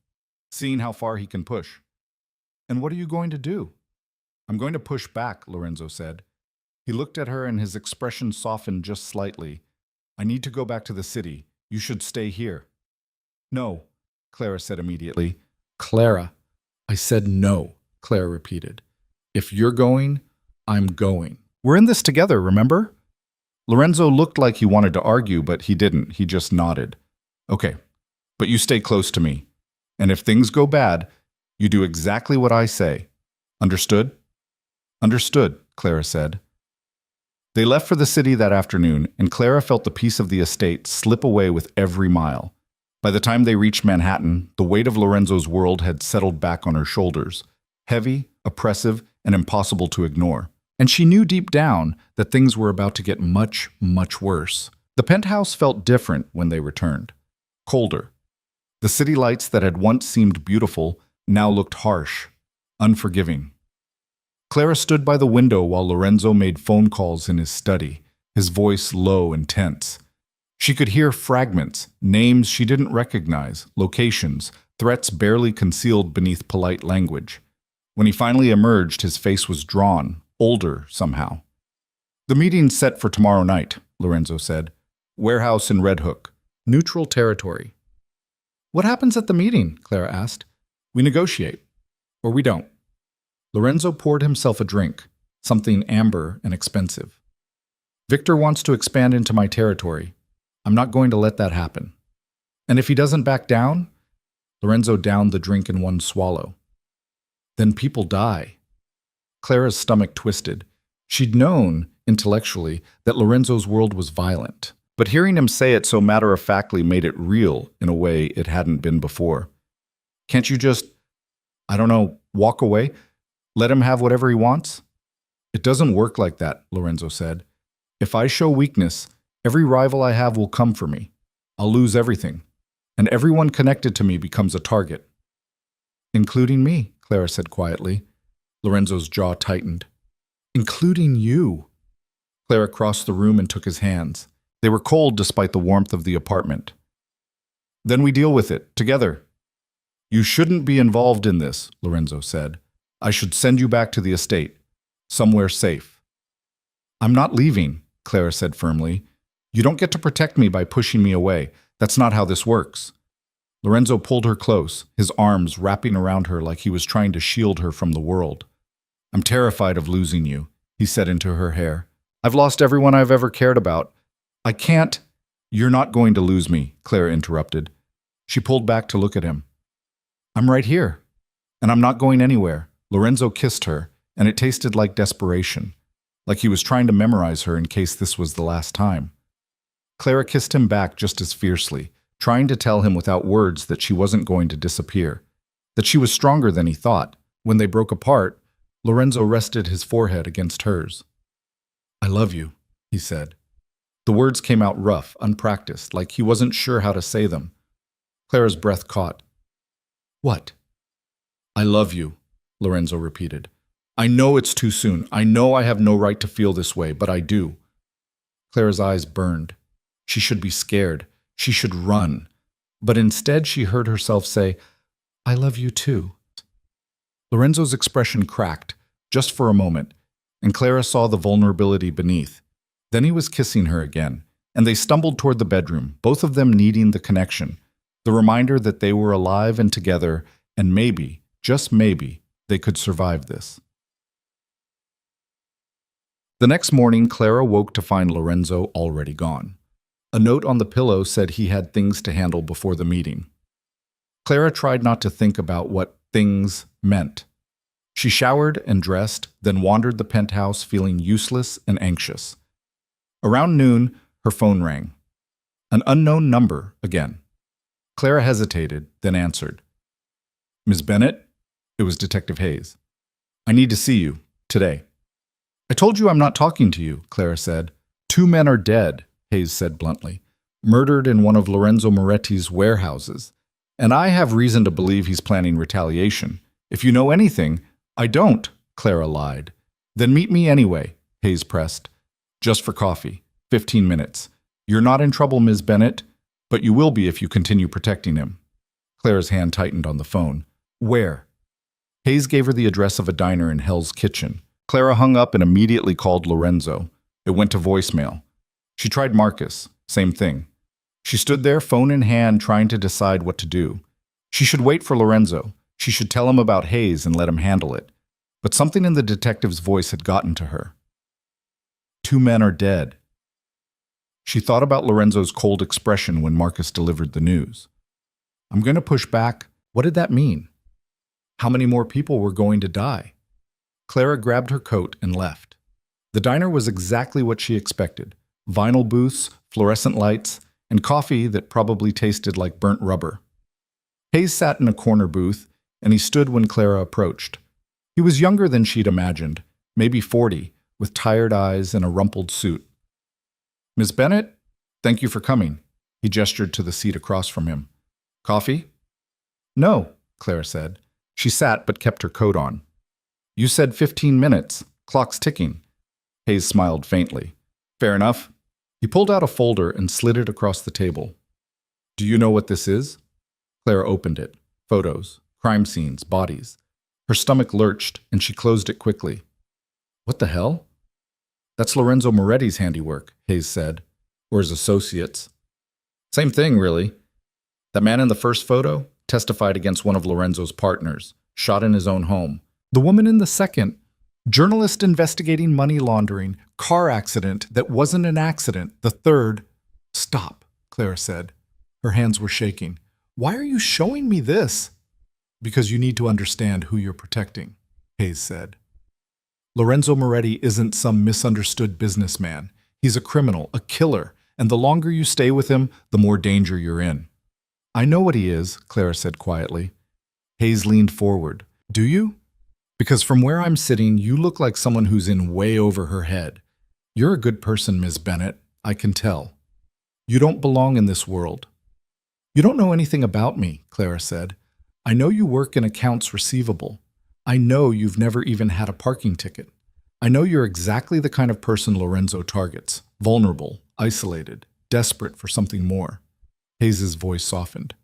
seeing how far he can push. And what are you going to do? I'm going to push back, Lorenzo said. He looked at her and his expression softened just slightly. I need to go back to the city. You should stay here. No, Clara said immediately. Clara, I said no, Clara repeated. If you're going, I'm going. We're in this together, remember? Lorenzo looked like he wanted to argue, but he didn't. He just nodded. Okay, but you stay close to me. And if things go bad, you do exactly what I say. Understood? Understood, Clara said. They left for the city that afternoon, and Clara felt the peace of the estate slip away with every mile. By the time they reached Manhattan, the weight of Lorenzo's world had settled back on her shoulders, heavy, oppressive, and impossible to ignore. And she knew deep down that things were about to get much, much worse. The penthouse felt different when they returned. Colder. The city lights that had once seemed beautiful now looked harsh, unforgiving. Clara stood by the window while Lorenzo made phone calls in his study, his voice low and tense. She could hear fragments, names she didn't recognize, locations, threats barely concealed beneath polite language. When he finally emerged, his face was drawn, older somehow. The meeting's set for tomorrow night, Lorenzo said. Warehouse in Red Hook. Neutral territory. What happens at the meeting? Clara asked. We negotiate. Or we don't. Lorenzo poured himself a drink, something amber and expensive. Victor wants to expand into my territory. I'm not going to let that happen. And if he doesn't back down? Lorenzo downed the drink in one swallow. Then people die. Clara's stomach twisted. She'd known, intellectually, that Lorenzo's world was violent. But hearing him say it so matter-of-factly made it real in a way it hadn't been before. Can't you just, walk away? Let him have whatever he wants? It doesn't work like that, Lorenzo said. If I show weakness, every rival I have will come for me. I'll lose everything. And everyone connected to me becomes a target. Including me, Clara said quietly. Lorenzo's jaw tightened. Including you. Clara crossed the room and took his hands. They were cold despite the warmth of the apartment. Then we deal with it, together. You shouldn't be involved in this, Lorenzo said. I should send you back to the estate, somewhere safe. I'm not leaving, Clara said firmly. You don't get to protect me by pushing me away. That's not how this works. Lorenzo pulled her close, his arms wrapping around her like he was trying to shield her from the world. I'm terrified of losing you, he said into her hair. I've lost everyone I've ever cared about. I can't. You're not going to lose me, Clara interrupted. She pulled back to look at him. I'm right here, and I'm not going anywhere. Lorenzo kissed her, and it tasted like desperation, like he was trying to memorize her in case this was the last time. Clara kissed him back just as fiercely, trying to tell him without words that she wasn't going to disappear, that she was stronger than he thought. When they broke apart, Lorenzo rested his forehead against hers. I love you, he said. The words came out rough, unpracticed, like he wasn't sure how to say them. Clara's breath caught. What? I love you, Lorenzo repeated. I know it's too soon. I know I have no right to feel this way, but I do. Clara's eyes burned. She should be scared. She should run. But instead she heard herself say, I love you too. Lorenzo's expression cracked, just for a moment, and Clara saw the vulnerability beneath. Then he was kissing her again, and they stumbled toward the bedroom, both of them needing the connection, the reminder that they were alive and together, and maybe, just maybe, they could survive this. The next morning, Clara woke to find Lorenzo already gone. A note on the pillow said he had things to handle before the meeting. Clara tried not to think about what things meant. She showered and dressed, then wandered the penthouse feeling useless and anxious. Around noon, her phone rang. An unknown number again. Clara hesitated, then answered. Ms. Bennett? It was Detective Hayes. I need to see you, today. I told you I'm not talking to you, Clara said. 2 men are dead, Hayes said bluntly. Murdered in one of Lorenzo Moretti's warehouses. And I have reason to believe he's planning retaliation. If you know anything, I don't, Clara lied. Then meet me anyway, Hayes pressed. Just for coffee. 15 minutes. You're not in trouble, Ms. Bennett, but you will be if you continue protecting him. Clara's hand tightened on the phone. Where? Hayes gave her the address of a diner in Hell's Kitchen. Clara hung up and immediately called Lorenzo. It went to voicemail. She tried Marcus. Same thing. She stood there, phone in hand, trying to decide what to do. She should wait for Lorenzo. She should tell him about Hayes and let him handle it. But something in the detective's voice had gotten to her. 2 men are dead. She thought about Lorenzo's cold expression when Marcus delivered the news. I'm going to push back. What did that mean? How many more people were going to die? Clara grabbed her coat and left. The diner was exactly what she expected. Vinyl booths, fluorescent lights, and coffee that probably tasted like burnt rubber. Hayes sat in a corner booth, and he stood when Clara approached. He was younger than she'd imagined, maybe 40, with tired eyes and a rumpled suit. Miss Bennett, thank you for coming. He gestured to the seat across from him. Coffee? No, Clara said. She sat but kept her coat on. You said 15 minutes. Clock's ticking. Hayes smiled faintly. Fair enough. He pulled out a folder and slid it across the table. Do you know what this is? Clara opened it. Photos, crime scenes, bodies. Her stomach lurched, and she closed it quickly. What the hell? That's Lorenzo Moretti's handiwork, Hayes said. Or his associates. Same thing, really. That man in the first photo testified against one of Lorenzo's partners, shot in his own home. The woman in the second, journalist investigating money laundering, car accident that wasn't an accident. The third, stop, Clara said. Her hands were shaking. Why are you showing me this? Because you need to understand who you're protecting, Hayes said. Lorenzo Moretti isn't some misunderstood businessman. He's a criminal, a killer, and the longer you stay with him, the more danger you're in. I know what he is, Clara said quietly. Hayes leaned forward. Do you? Because from where I'm sitting, you look like someone who's in way over her head. You're a good person, Miss Bennett. I can tell. You don't belong in this world. You don't know anything about me, Clara said. I know you work in accounts receivable. I know you've never even had a parking ticket. I know you're exactly the kind of person Lorenzo targets. Vulnerable, isolated, desperate for something more. Hayes' voice softened.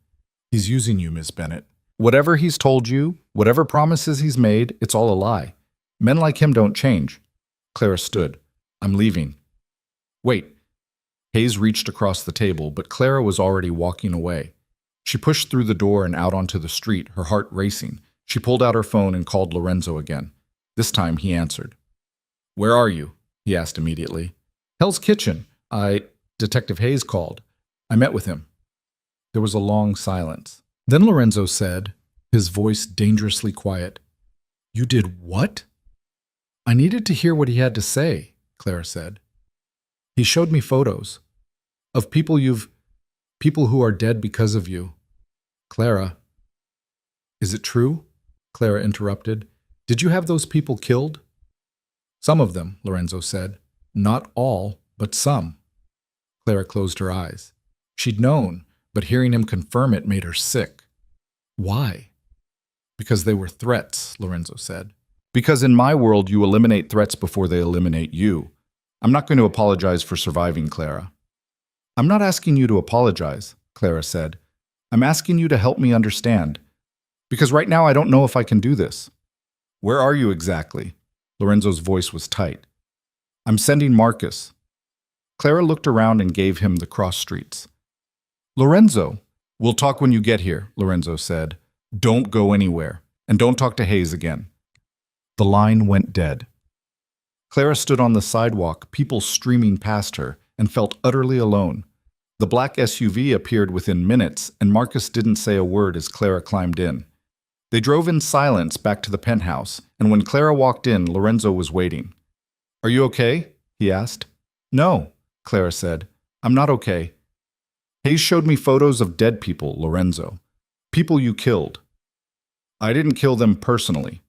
He's using you, Miss Bennett. Whatever he's told you, whatever promises he's made, it's all a lie. Men like him don't change. Clara stood. I'm leaving. Wait. Hayes reached across the table, but Clara was already walking away. She pushed through the door and out onto the street, her heart racing. She pulled out her phone and called Lorenzo again. This time he answered. Where are you? He asked immediately. Hell's Kitchen. Detective Hayes called. I met with him. There was a long silence. Then Lorenzo said, his voice dangerously quiet, You did what? I needed to hear what he had to say, Clara said. He showed me photos of people who are dead because of you. Clara. Is it true? Clara interrupted. Did you have those people killed? Some of them, Lorenzo said. Not all, but some. Clara closed her eyes. She'd known, but hearing him confirm it made her sick. Why? Because they were threats, Lorenzo said. Because in my world you eliminate threats before they eliminate you. I'm not going to apologize for surviving, Clara. I'm not asking you to apologize, Clara said. I'm asking you to help me understand. Because right now I don't know if I can do this. Where are you exactly? Lorenzo's voice was tight. I'm sending Marcus. Clara looked around and gave him the cross streets. Lorenzo, we'll talk when you get here, Lorenzo said. Don't go anywhere, and don't talk to Hayes again. The line went dead. Clara stood on the sidewalk, people streaming past her, and felt utterly alone. The black SUV appeared within minutes, and Marcus didn't say a word as Clara climbed in. They drove in silence back to the penthouse, and when Clara walked in, Lorenzo was waiting. Are you okay? He asked. No, Clara said. I'm not okay. Hayes showed me photos of dead people, Lorenzo. People you killed. I didn't kill them personally,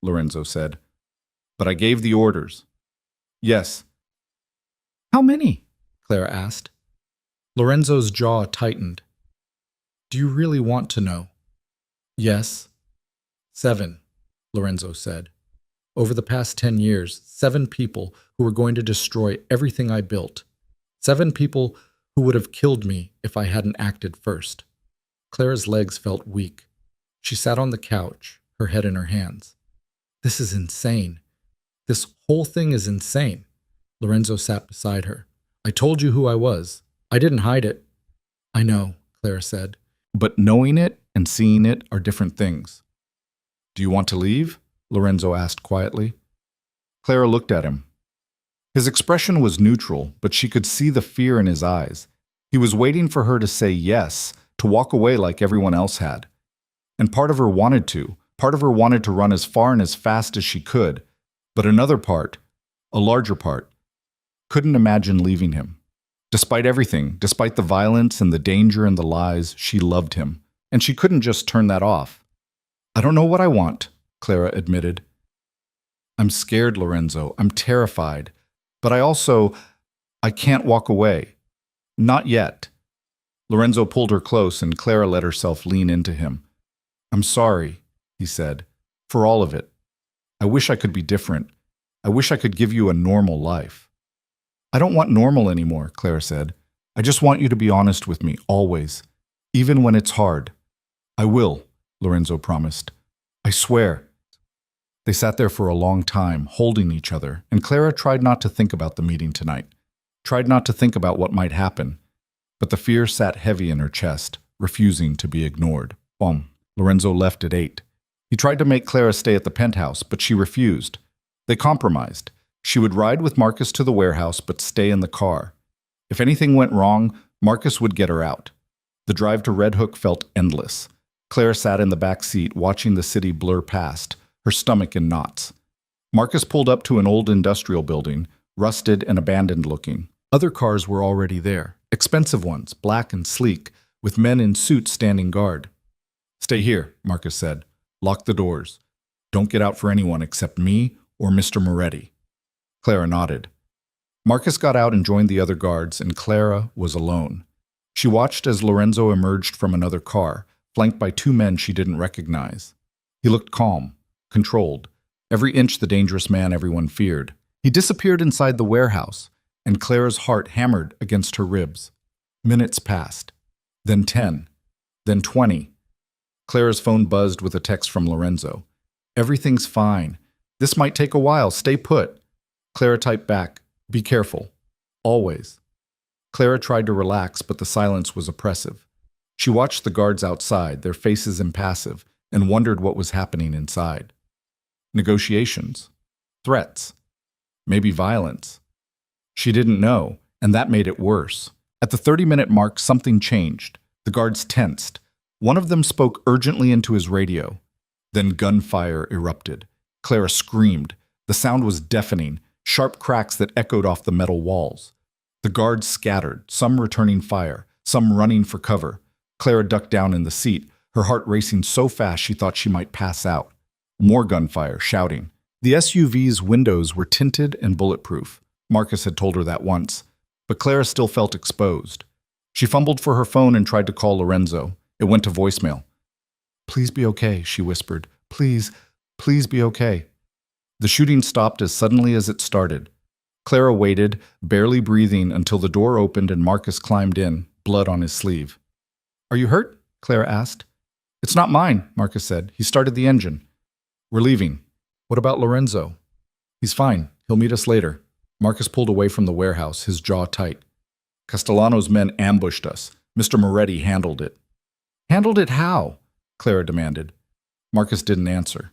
Lorenzo said. But I gave the orders. Yes. How many? Clara asked. Lorenzo's jaw tightened. Do you really want to know? Yes. 7, Lorenzo said. Over the past 10 years, 7 people who were going to destroy everything I built. 7 people who would have killed me if I hadn't acted first. Clara's legs felt weak. She sat on the couch, her head in her hands. This is insane. This whole thing is insane. Lorenzo sat beside her. I told you who I was. I didn't hide it. I know, Clara said. But knowing it and seeing it are different things. Do you want to leave? Lorenzo asked quietly. Clara looked at him. His expression was neutral, but she could see the fear in his eyes. He was waiting for her to say yes, to walk away like everyone else had. And part of her wanted to. Part of her wanted to run as far and as fast as she could. But another part, a larger part, couldn't imagine leaving him. Despite everything, despite the violence and the danger and the lies, she loved him. And she couldn't just turn that off. I don't know what I want, Clara admitted. I'm scared, Lorenzo. I'm terrified. But I can't walk away. Not yet. Lorenzo pulled her close and Clara let herself lean into him. I'm sorry, he said, for all of it. I wish I could be different. I wish I could give you a normal life. I don't want normal anymore, Clara said. I just want you to be honest with me, always, even when it's hard. I will, Lorenzo promised. I swear. They sat there for a long time, holding each other, and Clara tried not to think about the meeting tonight, tried not to think about what might happen, but the fear sat heavy in her chest, refusing to be ignored. Lorenzo left at 8. He tried to make Clara stay at the penthouse, but she refused. They compromised. She would ride with Marcus to the warehouse, but stay in the car. If anything went wrong, Marcus would get her out. The drive to Red Hook felt endless. Clara sat in the back seat, watching the city blur past, her stomach in knots. Marcus pulled up to an old industrial building, rusted and abandoned looking. Other cars were already there, expensive ones, black and sleek, with men in suits standing guard. Stay here, Marcus said. Lock the doors. Don't get out for anyone except me or Mr. Moretti. Clara nodded. Marcus got out and joined the other guards, and Clara was alone. She watched as Lorenzo emerged from another car, flanked by 2 men she didn't recognize. He looked calm, controlled, every inch the dangerous man everyone feared. He disappeared inside the warehouse, and Clara's heart hammered against her ribs. Minutes passed, then 10, then 20. Clara's phone buzzed with a text from Lorenzo. Everything's fine. This might take a while. Stay put. Clara typed back, be careful. Always. Clara tried to relax, but the silence was oppressive. She watched the guards outside, their faces impassive, and wondered what was happening inside. Negotiations. Threats. Maybe violence. She didn't know, and that made it worse. At the 30-minute mark, something changed. The guards tensed. One of them spoke urgently into his radio. Then gunfire erupted. Clara screamed. The sound was deafening, sharp cracks that echoed off the metal walls. The guards scattered, some returning fire, some running for cover. Clara ducked down in the seat, her heart racing so fast she thought she might pass out. More gunfire, shouting. The SUV's windows were tinted and bulletproof. Marcus had told her that once, but Clara still felt exposed. She fumbled for her phone and tried to call Lorenzo. It went to voicemail. Please be okay, she whispered. Please be okay. The shooting stopped as suddenly as it started. Clara waited, barely breathing, until the door opened and Marcus climbed in, blood on his sleeve. Are you hurt? Clara asked. It's not mine, Marcus said. He started the engine. We're leaving. What about Lorenzo? He's fine. He'll meet us later. Marcus pulled away from the warehouse, his jaw tight. Castellano's men ambushed us. Mr. Moretti handled it. Handled it how? Clara demanded. Marcus didn't answer.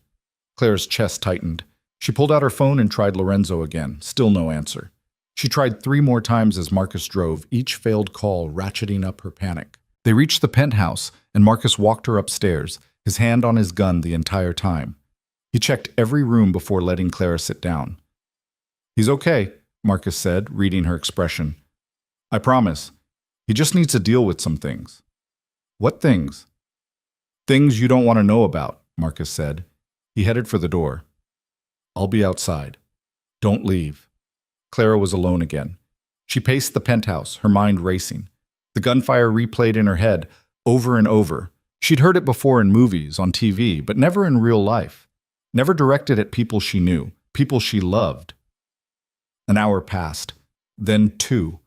Clara's chest tightened. She pulled out her phone and tried Lorenzo again. Still no answer. She tried 3 more times as Marcus drove, each failed call ratcheting up her panic. They reached the penthouse, and Marcus walked her upstairs, his hand on his gun the entire time. He checked every room before letting Clara sit down. He's okay, Marcus said, reading her expression. I promise. He just needs to deal with some things. What things? Things you don't want to know about, Marcus said. He headed for the door. I'll be outside. Don't leave. Clara was alone again. She paced the penthouse, her mind racing. The gunfire replayed in her head, over and over. She'd heard it before in movies, on TV, but never in real life. Never directed at people she knew, people she loved. An hour passed, then 2.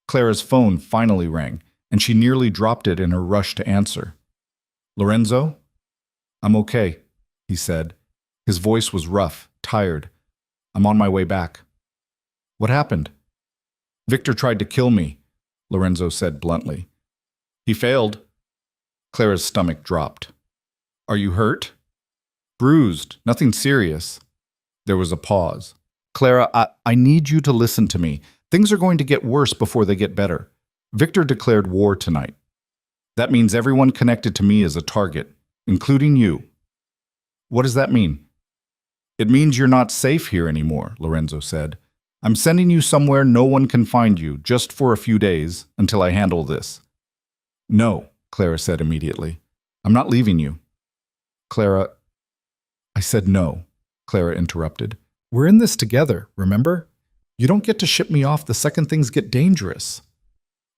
Clara's phone finally rang, and she nearly dropped it in her rush to answer. Lorenzo? I'm okay. he said. His voice was rough, tired. I'm on my way back. What happened? Victor tried to kill me, Lorenzo said bluntly. He failed. Clara's stomach dropped. Are you hurt? Bruised, nothing serious. There was a pause. Clara, I need you to listen to me. Things are going to get worse before they get better. Victor declared war tonight. That means everyone connected to me is a target, including you. What does that mean? It means you're not safe here anymore, Lorenzo said. I'm sending you somewhere no one can find you, just for a few days, until I handle this. No, Clara said immediately. I'm not leaving you. Clara, I said no, Clara interrupted. We're in this together, remember? You don't get to ship me off the second things get dangerous.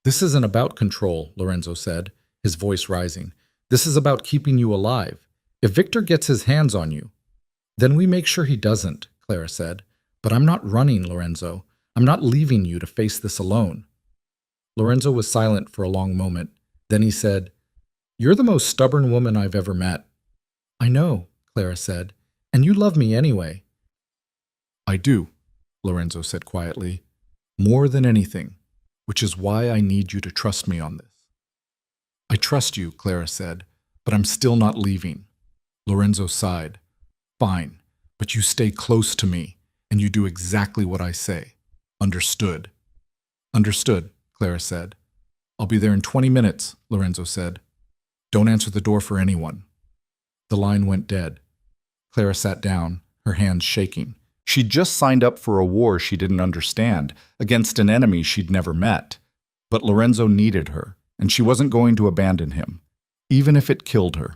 This isn't about control, Lorenzo said, his voice rising. This is about keeping you alive. If Victor gets his hands on you, then we make sure he doesn't, Clara said. But I'm not running, Lorenzo. I'm not leaving you to face this alone. Lorenzo was silent for a long moment. Then he said, You're the most stubborn woman I've ever met. I know, Clara said, and you love me anyway. I do, Lorenzo said quietly, more than anything, which is why I need you to trust me on this. I trust you, Clara said, but I'm still not leaving. Lorenzo sighed. Fine, but you stay close to me, and you do exactly what I say. Understood. Understood, Clara said. I'll be there in 20 minutes, Lorenzo said. Don't answer the door for anyone. The line went dead. Clara sat down, her hands shaking. She'd just signed up for a war she didn't understand, against an enemy she'd never met. But Lorenzo needed her, and she wasn't going to abandon him, even if it killed her.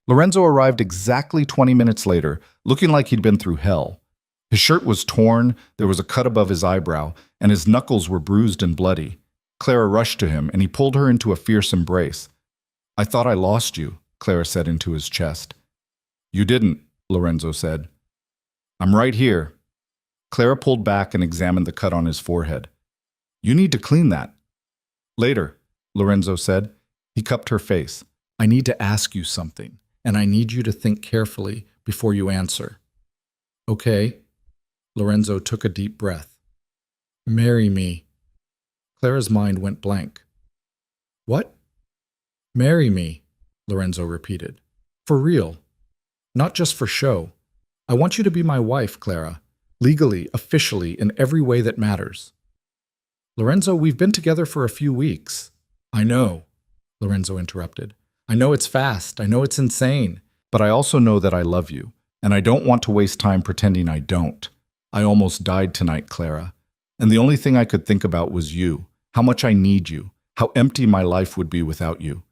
Lorenzo arrived exactly 20 minutes later, looking like he'd been through hell. His shirt was torn, there was a cut above his eyebrow, and his knuckles were bruised and bloody. Clara rushed to him, and he pulled her into a fierce embrace. I thought I lost you, Clara said into his chest. You didn't, Lorenzo said. I'm right here. Clara pulled back and examined the cut on his forehead. You need to clean that. Later, Lorenzo said. He cupped her face. I need to ask you something, and I need you to think carefully before you answer. Okay. Lorenzo took a deep breath. Marry me. Clara's mind went blank. What? Marry me, Lorenzo repeated. For real. Not just for show. I want you to be my wife, Clara. Legally, officially, in every way that matters. Lorenzo, we've been together for a few weeks. I know, Lorenzo interrupted. I know it's fast. I know it's insane. But I also know that I love you, and I don't want to waste time pretending I don't. I almost died tonight, Clara. And the only thing I could think about was you, how much I need you, how empty my life would be without you.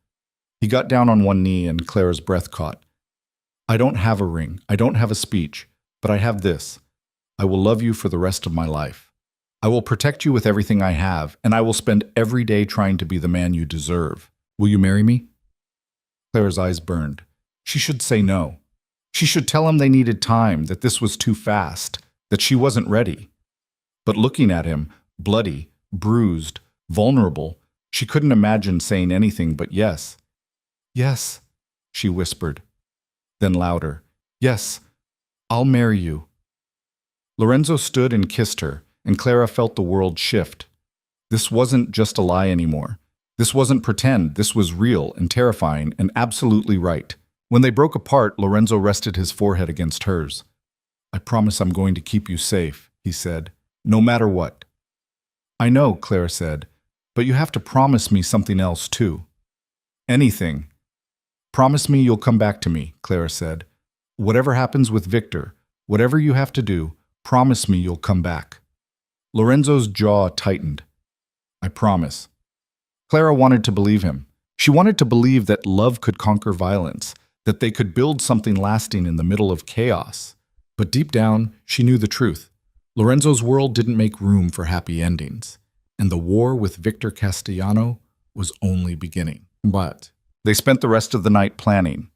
He got down on one knee and Clara's breath caught. I don't have a ring, I don't have a speech, but I have this. I will love you for the rest of my life. I will protect you with everything I have, and I will spend every day trying to be the man you deserve. Will you marry me? Clara's eyes burned. She should say no. She should tell him they needed time, that this was too fast, that she wasn't ready. But looking at him, bloody, bruised, vulnerable, she couldn't imagine saying anything but yes. Yes, she whispered. Then louder, yes, I'll marry you. Lorenzo stood and kissed her, and Clara felt the world shift. This wasn't just a lie anymore. This wasn't pretend, this was real and terrifying and absolutely right. When they broke apart, Lorenzo rested his forehead against hers. I promise I'm going to keep you safe, he said, no matter what. I know, Clara said, but you have to promise me something else too. Anything. Promise me you'll come back to me, Clara said. Whatever happens with Victor, whatever you have to do, promise me you'll come back. Lorenzo's jaw tightened. I promise. Clara wanted to believe him. She wanted to believe that love could conquer violence, that they could build something lasting in the middle of chaos. But deep down, she knew the truth. Lorenzo's world didn't make room for happy endings, and the war with Victor Castellano was only beginning. But they spent the rest of the night planning.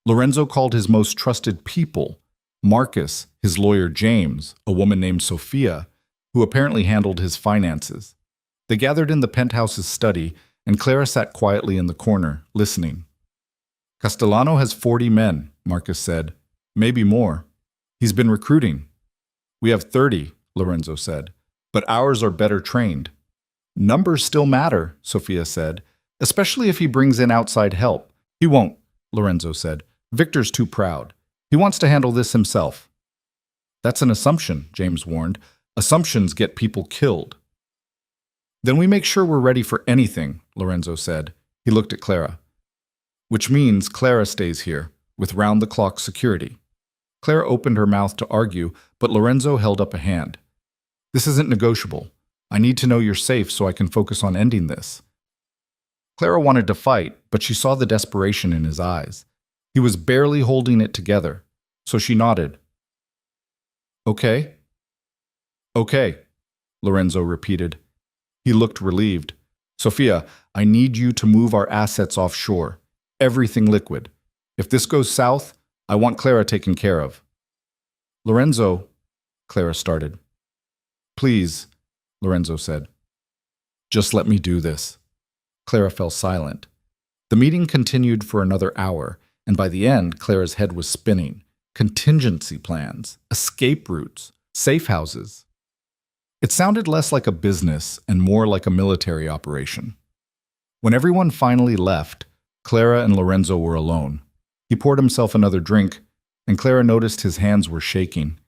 Lorenzo called his most trusted people, Marcus, his lawyer James, a woman named Sophia, who apparently handled his finances. They gathered in the penthouse's study, and Clara sat quietly in the corner, listening. Castellano has 40 men, Marcus said. Maybe more. He's been recruiting. We have 30, Lorenzo said, but ours are better trained. Numbers still matter, Sophia said, especially if he brings in outside help. He won't, Lorenzo said. Victor's too proud. He wants to handle this himself. That's an assumption, James warned. Assumptions get people killed. Then we make sure we're ready for anything, Lorenzo said. He looked at Clara. Which means Clara stays here, with round-the-clock security. Clara opened her mouth to argue, but Lorenzo held up a hand. This isn't negotiable. I need to know you're safe so I can focus on ending this. Clara wanted to fight, but she saw the desperation in his eyes. He was barely holding it together, so she nodded. Okay. Okay, Lorenzo repeated. He looked relieved. Sophia, I need you to move our assets offshore. Everything liquid. If this goes south, I want Clara taken care of. Lorenzo, Clara started. Please, Lorenzo said. Just let me do this. Clara fell silent. The meeting continued for another hour, and by the end, Clara's head was spinning. Contingency plans, escape routes, safe houses. It sounded less like a business and more like a military operation. When everyone finally left, Clara and Lorenzo were alone. He poured himself another drink, and Clara noticed his hands were shaking.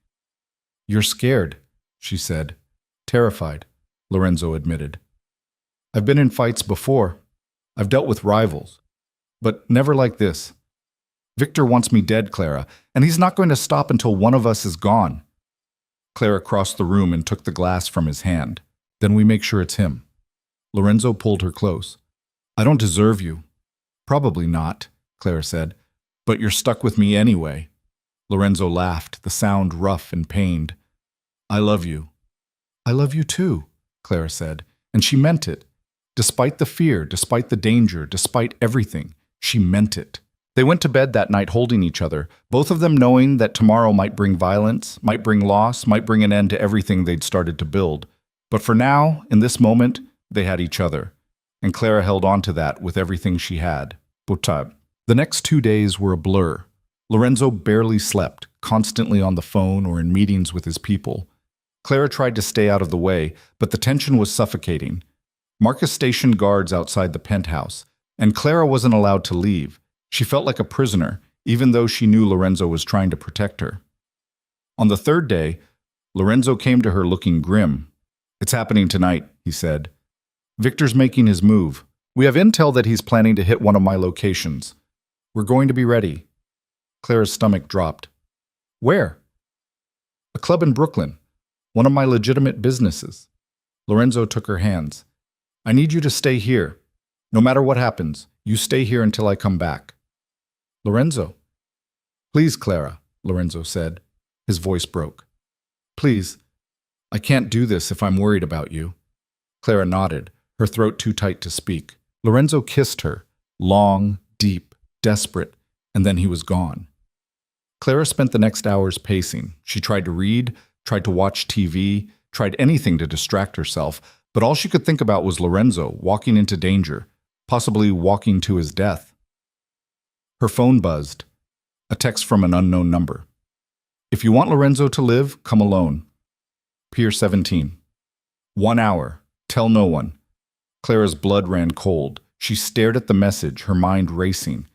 You're scared, she said. Terrified, Lorenzo admitted. I've been in fights before. I've dealt with rivals. But never like this. Victor wants me dead, Clara, and he's not going to stop until one of us is gone. Clara crossed the room and took the glass from his hand. Then we make sure it's him. Lorenzo pulled her close. I don't deserve you. Probably not, Clara said. But you're stuck with me anyway. Lorenzo laughed, the sound rough and pained. I love you. I love you too, Clara said, and she meant it. Despite the fear, despite the danger, despite everything, she meant it. They went to bed that night holding each other, both of them knowing that tomorrow might bring violence, might bring loss, might bring an end to everything they'd started to build. But for now, in this moment, they had each other. And Clara held on to that with everything she had. Botab. The next 2 days were a blur. Lorenzo barely slept, constantly on the phone or in meetings with his people. Clara tried to stay out of the way, but the tension was suffocating. Marcus stationed guards outside the penthouse, and Clara wasn't allowed to leave. She felt like a prisoner, even though she knew Lorenzo was trying to protect her. On the third day, Lorenzo came to her looking grim. It's happening tonight, he said. Victor's making his move. We have intel that he's planning to hit one of my locations. We're going to be ready. Clara's stomach dropped. Where? A club in Brooklyn. One of my legitimate businesses. Lorenzo took her hands. I need you to stay here. No matter what happens, you stay here until I come back. Lorenzo. Please, Clara, Lorenzo said. His voice broke. Please. I can't do this if I'm worried about you. Clara nodded, her throat too tight to speak. Lorenzo kissed her, long, deep, desperate, and then he was gone. Clara spent the next hours pacing. She tried to read, tried to watch TV, tried anything to distract herself, but all she could think about was Lorenzo walking into danger, possibly walking to his death. Her phone buzzed. A text from an unknown number. If you want Lorenzo to live, come alone. Pier 17. 1 hour. Tell no one. Clara's blood ran cold. She stared at the message, her mind racing.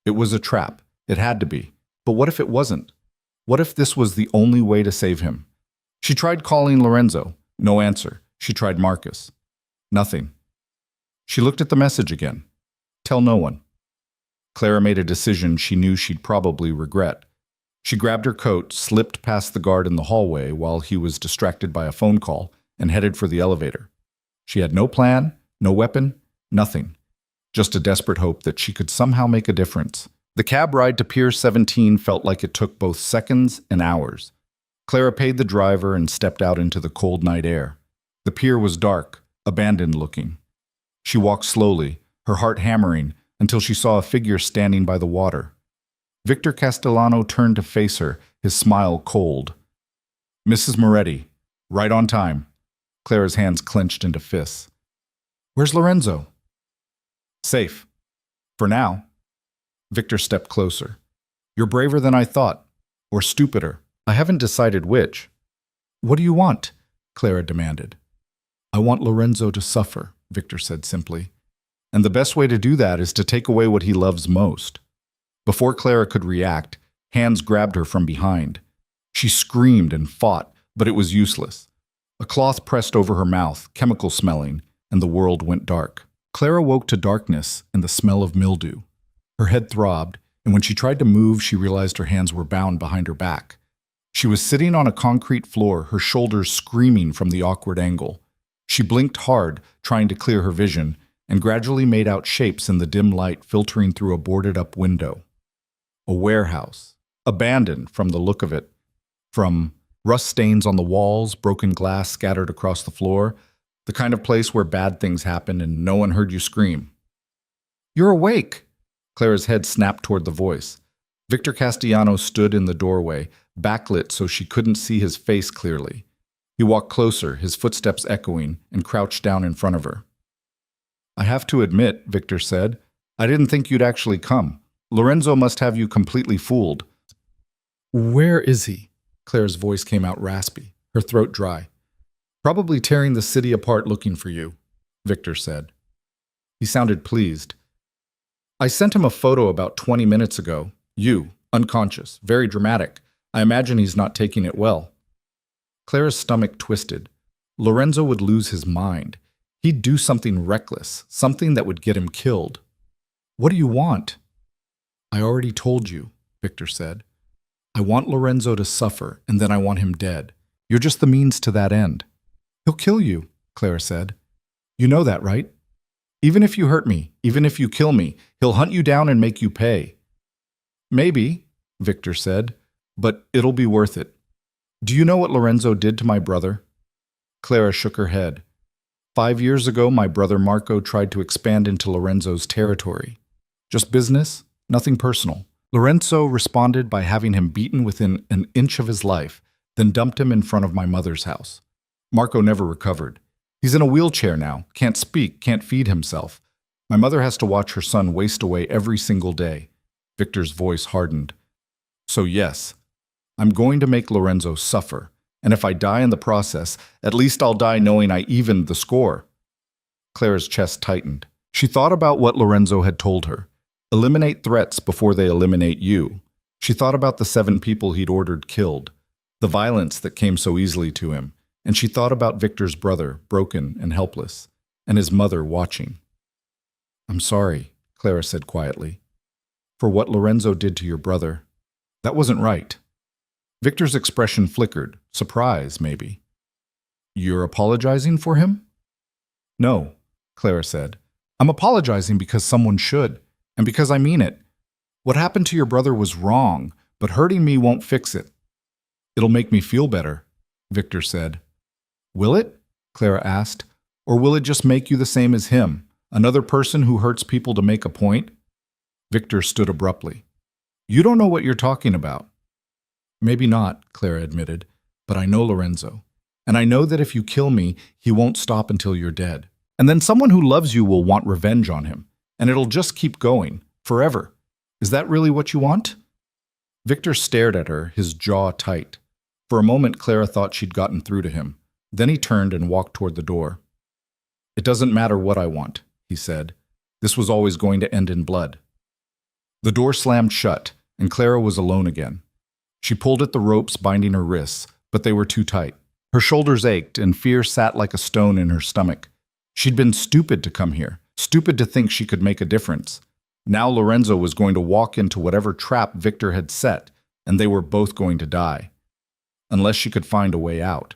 It was a trap. It had to be. But what if it wasn't? What if this was the only way to save him? She tried calling Lorenzo. No answer. She tried Marcus. Nothing. She looked at the message again. Tell no one. Clara made a decision she knew she'd probably regret. She grabbed her coat, slipped past the guard in the hallway while he was distracted by a phone call, and headed for the elevator. She had no plan, no weapon, nothing. Just a desperate hope that she could somehow make a difference. The cab ride to Pier 17 felt like it took both seconds and hours. Clara paid the driver and stepped out into the cold night air. The pier was dark, abandoned looking. She walked slowly, her heart hammering, until she saw a figure standing by the water. Victor Castellano turned to face her, his smile cold. Mrs. Moretti, right on time. Clara's hands clenched into fists. Where's Lorenzo? Safe. For now. Victor stepped closer. You're braver than I thought. or stupider. I haven't decided which. What do you want? Clara demanded. I want Lorenzo to suffer, Victor said simply. And the best way to do that is to take away what he loves most. Before Clara could react, hands grabbed her from behind. She screamed and fought, but it was useless. A cloth pressed over her mouth, chemical smelling, and the world went dark. Clara woke to darkness and the smell of mildew. Her head throbbed, and when she tried to move, she realized her hands were bound behind her back. She was sitting on a concrete floor, her shoulders screaming from the awkward angle. She blinked hard, trying to clear her vision, and gradually made out shapes in the dim light filtering through a boarded-up window. A warehouse, abandoned from the look of it, from rust stains on the walls, broken glass scattered across the floor, the kind of place where bad things happen and no one heard you scream. You're awake! Clara's head snapped toward the voice. Victor Castellanos stood in the doorway, backlit so she couldn't see his face clearly. He walked closer, his footsteps echoing, and crouched down in front of her. I have to admit, Victor said, I didn't think you'd actually come. Lorenzo must have you completely fooled. Where is he? Clara's voice came out raspy, her throat dry. Probably tearing the city apart looking for you, Victor said. He sounded pleased. I sent him a photo about 20 minutes ago. You, unconscious, very dramatic. I imagine he's not taking it well. Clara's stomach twisted. Lorenzo would lose his mind. He'd do something reckless, something that would get him killed. What do you want? I already told you, Victor said. I want Lorenzo to suffer, and then I want him dead. You're just the means to that end. He'll kill you, Clara said. You know that, right? Even if you hurt me, even if you kill me, he'll hunt you down and make you pay. Maybe, Victor said, but it'll be worth it. Do you know what Lorenzo did to my brother? Clara shook her head. 5 years ago, my brother Marco tried to expand into Lorenzo's territory. Just business, nothing personal. Lorenzo responded by having him beaten within an inch of his life, then dumped him in front of my mother's house. Marco never recovered. He's in a wheelchair now, can't speak, can't feed himself. My mother has to watch her son waste away every single day. Victor's voice hardened. So yes, I'm going to make Lorenzo suffer, and if I die in the process, at least I'll die knowing I evened the score. Clara's chest tightened. She thought about what Lorenzo had told her. Eliminate threats before they eliminate you. She thought about the 7 people he'd ordered killed, the violence that came so easily to him, and she thought about Victor's brother, broken and helpless, and his mother watching. I'm sorry, Clara said quietly, for what Lorenzo did to your brother. That wasn't right. Victor's expression flickered, surprise, maybe. You're apologizing for him? No, Clara said. I'm apologizing because someone should, and because I mean it. What happened to your brother was wrong, but hurting me won't fix it. It'll make me feel better, Victor said. Will it? Clara asked. Or will it just make you the same as him, another person who hurts people to make a point? Victor stood abruptly. You don't know what you're talking about. Maybe not, Clara admitted, but I know Lorenzo. And I know that if you kill me, he won't stop until you're dead. And then someone who loves you will want revenge on him. And it'll just keep going, forever. Is that really what you want? Victor stared at her, his jaw tight. For a moment, Clara thought she'd gotten through to him. Then he turned and walked toward the door. It doesn't matter what I want, he said. This was always going to end in blood. The door slammed shut, and Clara was alone again. She pulled at the ropes binding her wrists, but they were too tight. Her shoulders ached, and fear sat like a stone in her stomach. She'd been stupid to come here, stupid to think she could make a difference. Now Lorenzo was going to walk into whatever trap Victor had set, and they were both going to die. Unless she could find a way out.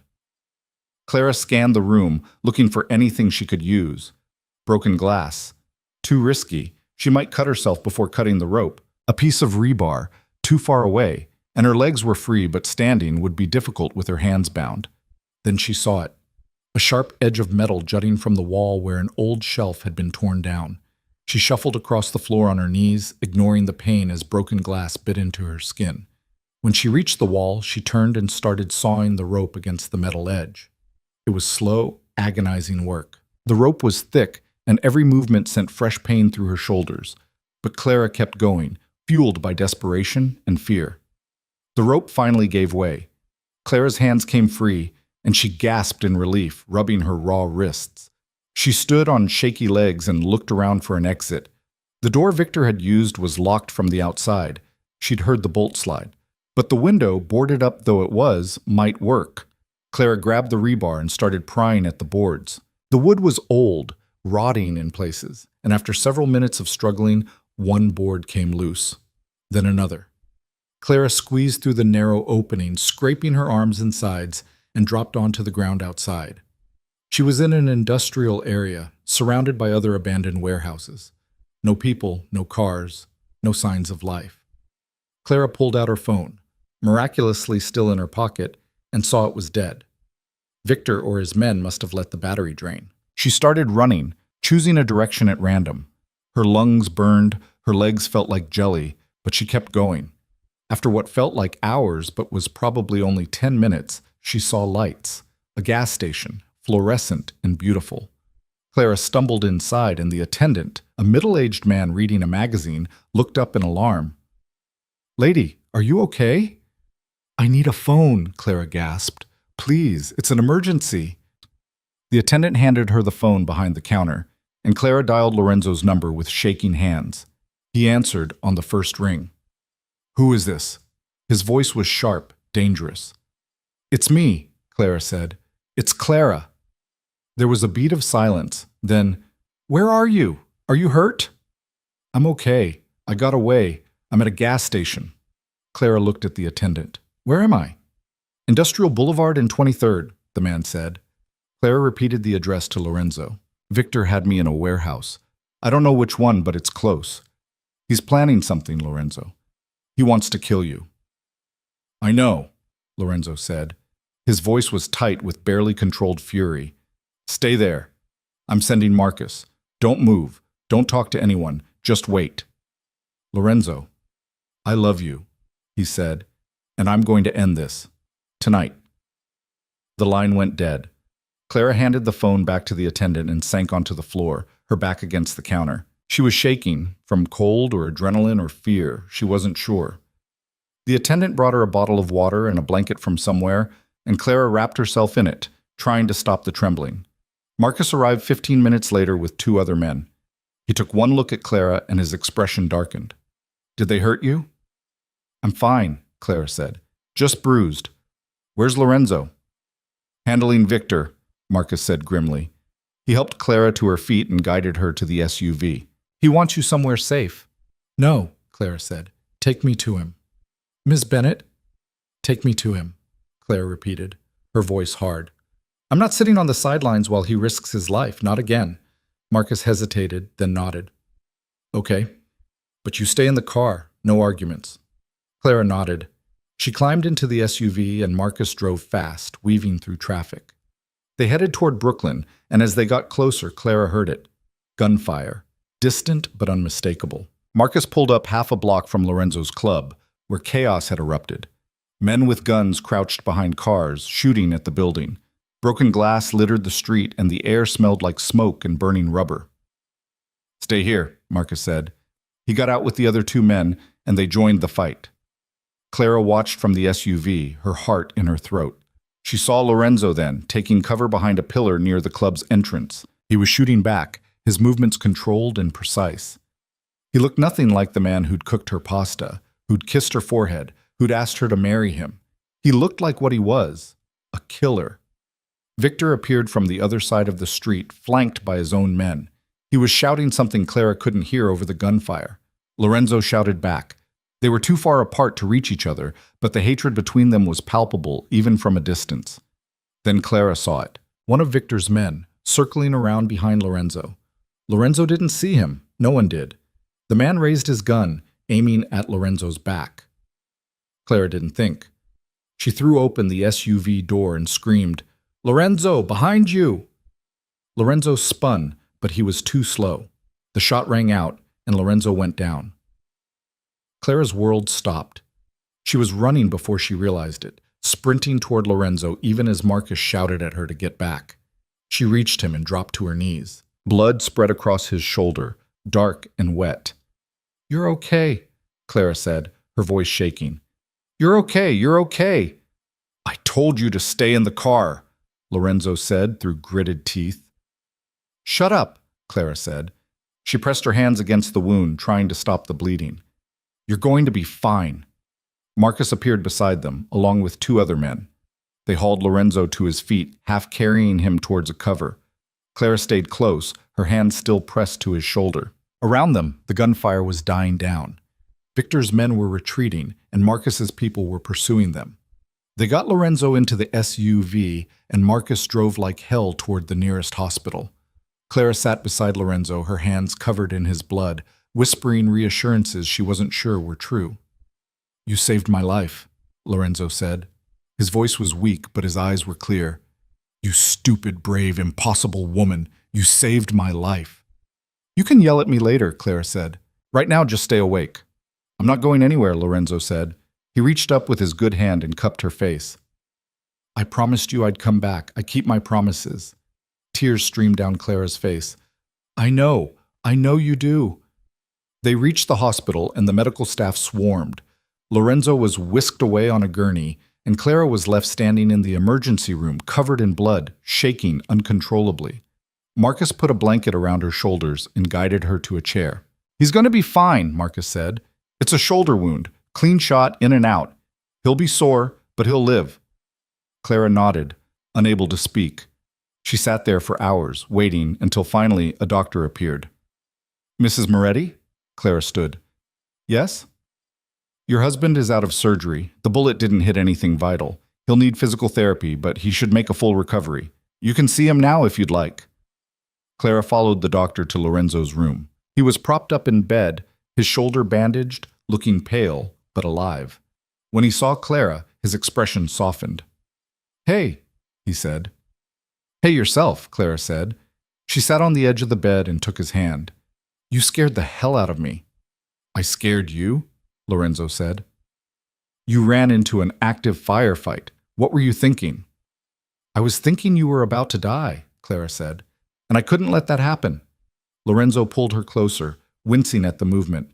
Clara scanned the room, looking for anything she could use. Broken glass. Too risky. She might cut herself before cutting the rope. A piece of rebar, too far away, and her legs were free, but standing would be difficult with her hands bound. Then she saw it. A sharp edge of metal jutting from the wall where an old shelf had been torn down. She shuffled across the floor on her knees, ignoring the pain as broken glass bit into her skin. When she reached the wall, she turned and started sawing the rope against the metal edge. It was slow, agonizing work. The rope was thick, and every movement sent fresh pain through her shoulders. But Clara kept going, fueled by desperation and fear. The rope finally gave way. Clara's hands came free, and she gasped in relief, rubbing her raw wrists. She stood on shaky legs and looked around for an exit. The door Victor had used was locked from the outside. She'd heard the bolt slide. But the window, boarded up though it was, might work. Clara grabbed the rebar and started prying at the boards. The wood was old, rotting in places, and after several minutes of struggling, one board came loose. Then another. Clara squeezed through the narrow opening, scraping her arms and sides, and dropped onto the ground outside. She was in an industrial area, surrounded by other abandoned warehouses. No people, no cars, no signs of life. Clara pulled out her phone, miraculously still in her pocket, and saw it was dead. Victor or his men must have let the battery drain. She started running, choosing a direction at random. Her lungs burned, her legs felt like jelly, but she kept going. After what felt like hours but was probably only 10 minutes, she saw lights. A gas station, fluorescent and beautiful. Clara stumbled inside and the attendant, a middle-aged man reading a magazine, looked up in alarm. "Lady, are you okay?" "I need a phone," Clara gasped. "Please, it's an emergency." The attendant handed her the phone behind the counter, and Clara dialed Lorenzo's number with shaking hands. He answered on the first ring. "Who is this?" His voice was sharp, dangerous. "It's me," Clara said. "It's Clara." There was a beat of silence. Then, "Where are you? Are you hurt?" "I'm okay. I got away. I'm at a gas station." Clara looked at the attendant. "Where am I?" "Industrial Boulevard and 23rd, the man said. Clara repeated the address to Lorenzo. "Victor had me in a warehouse. I don't know which one, but it's close. He's planning something, Lorenzo. He wants to kill you." "I know," Lorenzo said. His voice was tight with barely controlled fury. "Stay there. I'm sending Marcus. Don't move. Don't talk to anyone. Just wait." "Lorenzo, I love you," he said, "and I'm going to end this. Tonight." The line went dead. Clara handed the phone back to the attendant and sank onto the floor, her back against the counter. She was shaking, from cold or adrenaline or fear, she wasn't sure. The attendant brought her a bottle of water and a blanket from somewhere, and Clara wrapped herself in it, trying to stop the trembling. Marcus arrived 15 minutes later with 2 other men. He took one look at Clara and his expression darkened. "Did they hurt you?" "I'm fine," Clara said. "Just bruised. Where's Lorenzo?" "Handling Victor," Marcus said grimly. He helped Clara to her feet and guided her to the SUV. "He wants you somewhere safe." "No," Clara said. "Take me to him." "Miss Bennett?" "Take me to him," Clara repeated, her voice hard. "I'm not sitting on the sidelines while he risks his life, not again." Marcus hesitated, then nodded. "Okay, but you stay in the car, no arguments." Clara nodded. She climbed into the SUV and Marcus drove fast, weaving through traffic. They headed toward Brooklyn, and as they got closer, Clara heard it. Gunfire. Distant but unmistakable. Marcus pulled up half a block from Lorenzo's club, where chaos had erupted. Men with guns crouched behind cars, shooting at the building. Broken glass littered the street, and the air smelled like smoke and burning rubber. "Stay here," Marcus said. He got out with the other 2 men, and they joined the fight. Clara watched from the SUV, her heart in her throat. She saw Lorenzo then, taking cover behind a pillar near the club's entrance. He was shooting back, his movements controlled and precise. He looked nothing like the man who'd cooked her pasta, who'd kissed her forehead, who'd asked her to marry him. He looked like what he was, a killer. Victor appeared from the other side of the street, flanked by his own men. He was shouting something Clara couldn't hear over the gunfire. Lorenzo shouted back. They were too far apart to reach each other, but the hatred between them was palpable, even from a distance. Then Clara saw it. One of Victor's men, circling around behind Lorenzo. Lorenzo didn't see him. No one did. The man raised his gun, aiming at Lorenzo's back. Clara didn't think. She threw open the SUV door and screamed, "Lorenzo, behind you!" Lorenzo spun, but he was too slow. The shot rang out, and Lorenzo went down. Clara's world stopped. She was running before she realized it, sprinting toward Lorenzo even as Marcus shouted at her to get back. She reached him and dropped to her knees. Blood spread across his shoulder, dark and wet. "You're okay," Clara said, her voice shaking. You're okay, you're okay. I told you to stay in the car, Lorenzo said through gritted teeth. Shut up, Clara said. She pressed her hands against the wound, trying to stop the bleeding. You're going to be fine. Marcus appeared beside them, along with two other men. They hauled Lorenzo to his feet, half carrying him towards a cover. Clara stayed close, her hand still pressed to his shoulder. Around them, the gunfire was dying down. Victor's men were retreating, and Marcus's people were pursuing them. They got Lorenzo into the SUV, and Marcus drove like hell toward the nearest hospital. Clara sat beside Lorenzo, her hands covered in his blood, whispering reassurances she wasn't sure were true. You saved my life, Lorenzo said. His voice was weak, but his eyes were clear. You stupid, brave, impossible woman. You saved my life. You can yell at me later, Clara said. Right now, just stay awake. I'm not going anywhere, Lorenzo said. He reached up with his good hand and cupped her face. I promised you I'd come back. I keep my promises. Tears streamed down Clara's face. I know you do. They reached the hospital and the medical staff swarmed. Lorenzo was whisked away on a gurney, and Clara was left standing in the emergency room, covered in blood, shaking uncontrollably. Marcus put a blanket around her shoulders and guided her to a chair. He's going to be fine, Marcus said. It's a shoulder wound, clean shot in and out. He'll be sore, but he'll live. Clara nodded, unable to speak. She sat there for hours, waiting until finally a doctor appeared. Mrs. Moretti? Clara stood. Yes? Your husband is out of surgery. The bullet didn't hit anything vital. He'll need physical therapy, but he should make a full recovery. You can see him now if you'd like. Clara followed the doctor to Lorenzo's room. He was propped up in bed, his shoulder bandaged, looking pale, but alive. When he saw Clara, his expression softened. Hey, he said. Hey yourself, Clara said. She sat on the edge of the bed and took his hand. You scared the hell out of me. I scared you? Lorenzo said. You ran into an active firefight. What were you thinking? I was thinking you were about to die, Clara said, and I couldn't let that happen. Lorenzo pulled her closer, wincing at the movement.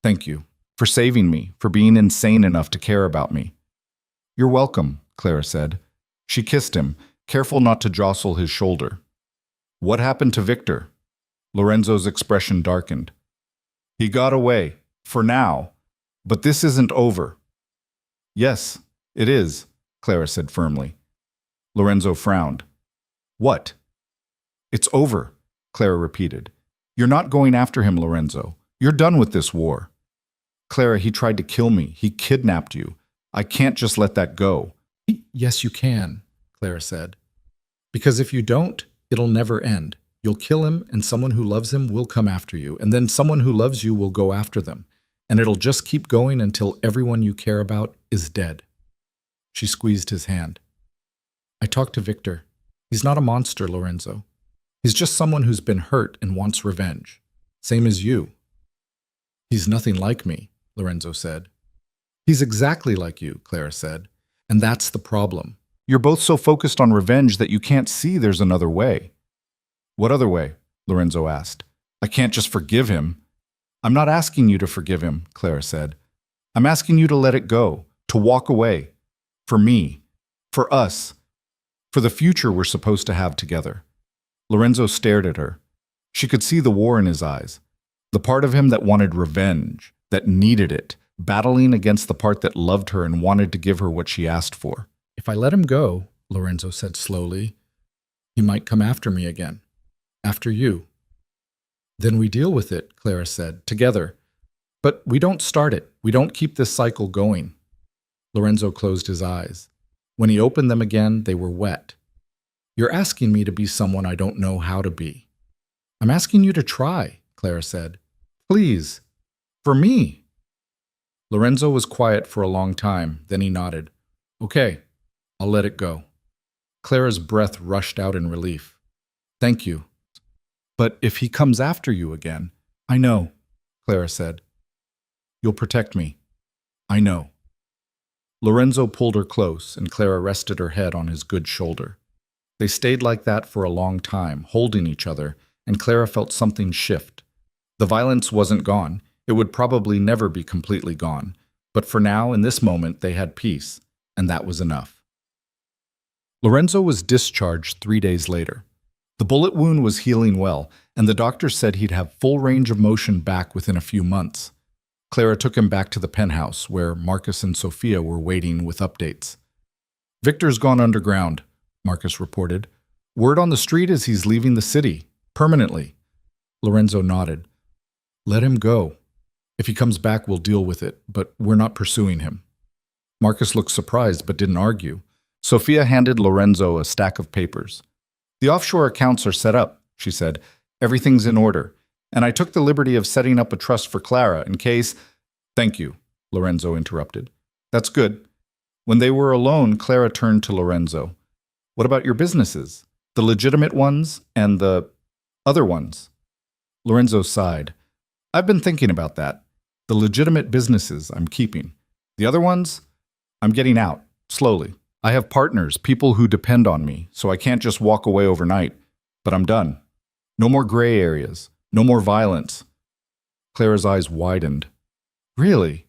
Thank you for saving me, for being insane enough to care about me. You're welcome, Clara said. She kissed him, careful not to jostle his shoulder. What happened to Victor? Lorenzo's expression darkened. He got away, for now, but this isn't over. Yes, it is, Clara said firmly. Lorenzo frowned. What? It's over, Clara repeated. You're not going after him, Lorenzo. You're done with this war. Clara, he tried to kill me. He kidnapped you. I can't just let that go. Yes, you can, Clara said. Because if you don't, it'll never end. You'll kill him, and someone who loves him will come after you, and then someone who loves you will go after them, and it'll just keep going until everyone you care about is dead. She squeezed his hand. I talked to Victor. He's not a monster, Lorenzo. He's just someone who's been hurt and wants revenge. Same as you. He's nothing like me, Lorenzo said. He's exactly like you, Clara said, and that's the problem. You're both so focused on revenge that you can't see there's another way. What other way? Lorenzo asked. I can't just forgive him. I'm not asking you to forgive him, Clara said. I'm asking you to let it go, to walk away. For me. For us. For the future we're supposed to have together. Lorenzo stared at her. She could see the war in his eyes. The part of him that wanted revenge, that needed it, battling against the part that loved her and wanted to give her what she asked for. If I let him go, Lorenzo said slowly, he might come after me again. After you. Then we deal with it, Clara said, together. But we don't start it. We don't keep this cycle going. Lorenzo closed his eyes. When he opened them again, they were wet. You're asking me to be someone I don't know how to be. I'm asking you to try, Clara said. Please. For me. Lorenzo was quiet for a long time, then he nodded. Okay, I'll let it go. Clara's breath rushed out in relief. Thank you. But if he comes after you again, I know, Clara said. You'll protect me. I know. Lorenzo pulled her close, and Clara rested her head on his good shoulder. They stayed like that for a long time, holding each other, and Clara felt something shift. The violence wasn't gone. It would probably never be completely gone. But for now, in this moment, they had peace, and that was enough. Lorenzo was discharged 3 days later. The bullet wound was healing well, and the doctor said he'd have full range of motion back within a few months. Clara took him back to the penthouse, where Marcus and Sophia were waiting with updates. "Victor's gone underground," Marcus reported. "Word on the street is he's leaving the city, permanently." Lorenzo nodded. "Let him go. If he comes back, we'll deal with it, but we're not pursuing him." Marcus looked surprised but didn't argue. Sophia handed Lorenzo a stack of papers. "The offshore accounts are set up," she said. "Everything's in order. And I took the liberty of setting up a trust for Clara in case—" "Thank you," Lorenzo interrupted. "That's good." When they were alone, Clara turned to Lorenzo. "What about your businesses? The legitimate ones and the other ones?" Lorenzo sighed. "I've been thinking about that. The legitimate businesses I'm keeping. The other ones, I'm getting out, slowly. I have partners, people who depend on me, so I can't just walk away overnight. But I'm done. No more gray areas. No more violence." Clara's eyes widened. "Really?"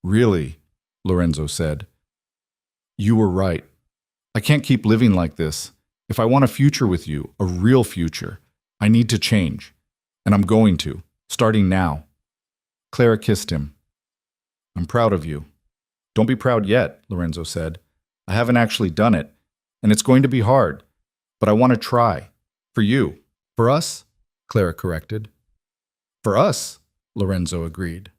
"Really," Lorenzo said. "You were right. I can't keep living like this. If I want a future with you, a real future, I need to change. And I'm going to, starting now." Clara kissed him. "I'm proud of you." "Don't be proud yet," Lorenzo said. "I haven't actually done it, and it's going to be hard. But I want to try. For you. For us," Clara corrected. "For us," Lorenzo agreed.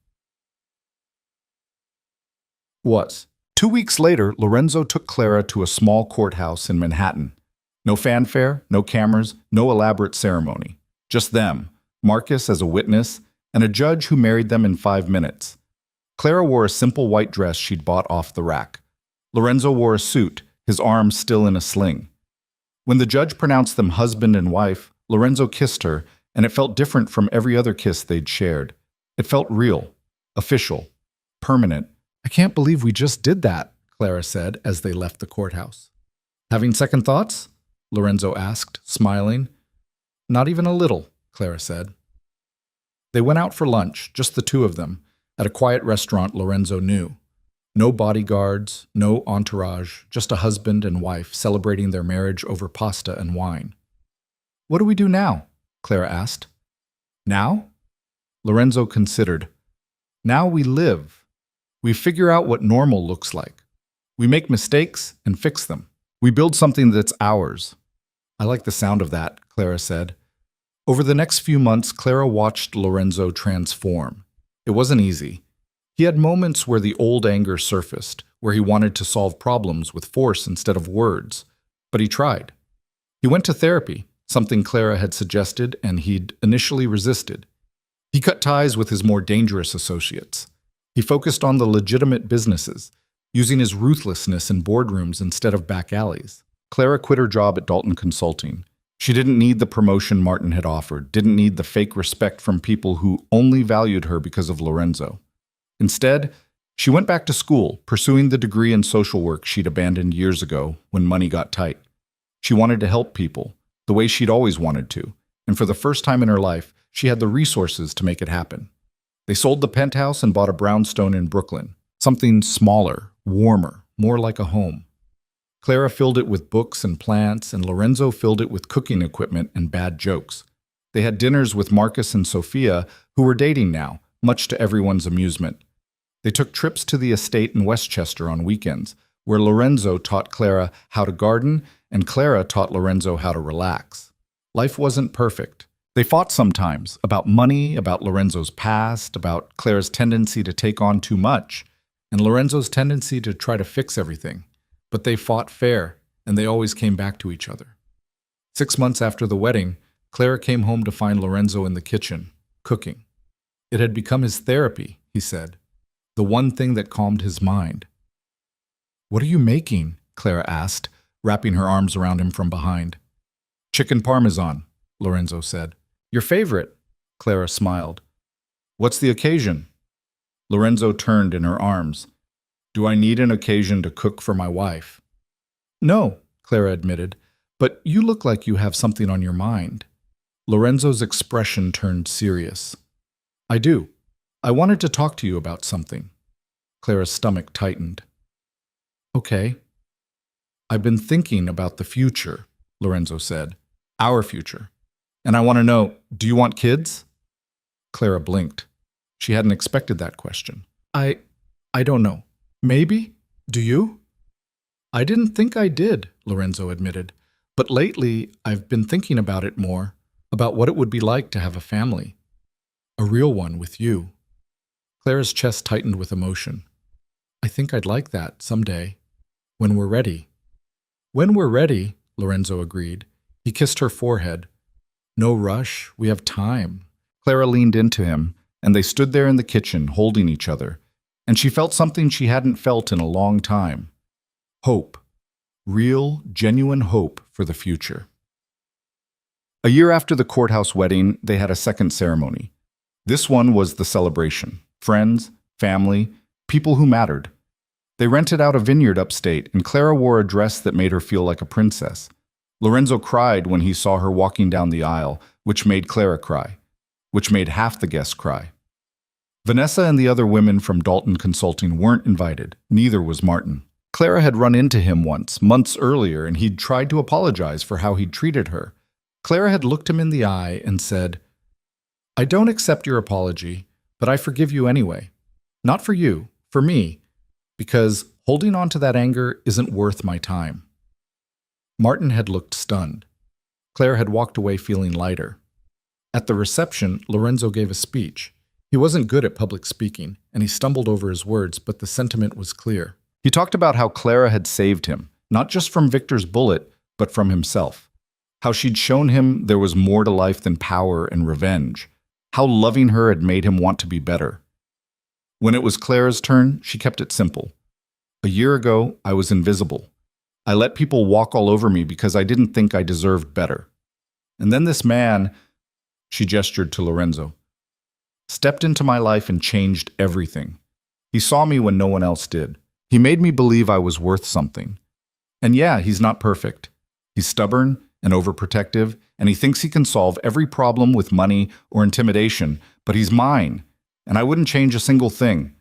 What? 2 weeks later, Lorenzo took Clara to a small courthouse in Manhattan. No fanfare, no cameras, no elaborate ceremony. Just them, Marcus as a witness, and a judge who married them in 5 minutes. Clara wore a simple white dress she'd bought off the rack. Lorenzo wore a suit, his arms still in a sling. When the judge pronounced them husband and wife, Lorenzo kissed her, and it felt different from every other kiss they'd shared. It felt real, official, permanent. "I can't believe we just did that," Clara said as they left the courthouse. "Having second thoughts?" Lorenzo asked, smiling. "Not even a little," Clara said. They went out for lunch, just the two of them, at a quiet restaurant Lorenzo knew. No bodyguards, no entourage, just a husband and wife celebrating their marriage over pasta and wine. "What do we do now?" Clara asked. "Now?" Lorenzo considered. "Now we live. We figure out what normal looks like. We make mistakes and fix them. We build something that's ours." "I like the sound of that," Clara said. Over the next few months, Clara watched Lorenzo transform. It wasn't easy. He had moments where the old anger surfaced, where he wanted to solve problems with force instead of words. But he tried. He went to therapy, something Clara had suggested and he'd initially resisted. He cut ties with his more dangerous associates. He focused on the legitimate businesses, using his ruthlessness in boardrooms instead of back alleys. Clara quit her job at Dalton Consulting. She didn't need the promotion Martin had offered, didn't need the fake respect from people who only valued her because of Lorenzo. Instead, she went back to school, pursuing the degree in social work she'd abandoned years ago when money got tight. She wanted to help people, the way she'd always wanted to, and for the first time in her life, she had the resources to make it happen. They sold the penthouse and bought a brownstone in Brooklyn, something smaller, warmer, more like a home. Clara filled it with books and plants, and Lorenzo filled it with cooking equipment and bad jokes. They had dinners with Marcus and Sophia, who were dating now, much to everyone's amusement. They took trips to the estate in Westchester on weekends, where Lorenzo taught Clara how to garden and Clara taught Lorenzo how to relax. Life wasn't perfect. They fought sometimes about money, about Lorenzo's past, about Clara's tendency to take on too much, and Lorenzo's tendency to try to fix everything. But they fought fair, and they always came back to each other. 6 months after the wedding, Clara came home to find Lorenzo in the kitchen, cooking. It had become his therapy, he said, the one thing that calmed his mind. "What are you making?" Clara asked, wrapping her arms around him from behind. "Chicken parmesan," Lorenzo said. "Your favorite," Clara smiled. "What's the occasion?" Lorenzo turned in her arms. "Do I need an occasion to cook for my wife?" "No," Clara admitted, "but you look like you have something on your mind." Lorenzo's expression turned serious. "I do. I wanted to talk to you about something." Clara's stomach tightened. Okay. I've been thinking about the future, Lorenzo said. Our future. And I want to know, do you want kids? Clara blinked. She hadn't expected that question. I don't know. Maybe? Do you? I didn't think I did, Lorenzo admitted. But lately, I've been thinking about it more, about what it would be like to have a family. A real one with you. Clara's chest tightened with emotion. I think I'd like that someday, when we're ready. When we're ready, Lorenzo agreed. He kissed her forehead. No rush, we have time. Clara leaned into him, and they stood there in the kitchen holding each other, and she felt something she hadn't felt in a long time. Hope. Real, genuine hope for the future. A year after the courthouse wedding, they had a second ceremony. This one was the celebration. Friends, family, people who mattered. They rented out a vineyard upstate, and Clara wore a dress that made her feel like a princess. Lorenzo cried when he saw her walking down the aisle, which made Clara cry, which made half the guests cry. Vanessa and the other women from Dalton Consulting weren't invited, neither was Martin. Clara had run into him once, months earlier, and he'd tried to apologize for how he'd treated her. Clara had looked him in the eye and said, I don't accept your apology, but I forgive you anyway. Not for you, for me, because holding on to that anger isn't worth my time. Martin had looked stunned. Claire had walked away feeling lighter. At the reception, Lorenzo gave a speech. He wasn't good at public speaking, and he stumbled over his words, but the sentiment was clear. He talked about how Clara had saved him, not just from Victor's bullet, but from himself. How she'd shown him there was more to life than power and revenge. How loving her had made him want to be better. When it was Clara's turn, she kept it simple. A year ago, I was invisible. I let people walk all over me because I didn't think I deserved better. And then this man, she gestured to Lorenzo, stepped into my life and changed everything. He saw me when no one else did. He made me believe I was worth something. And yeah, he's not perfect. He's stubborn and overprotective, and he thinks he can solve every problem with money or intimidation, but he's mine, and I wouldn't change a single thing.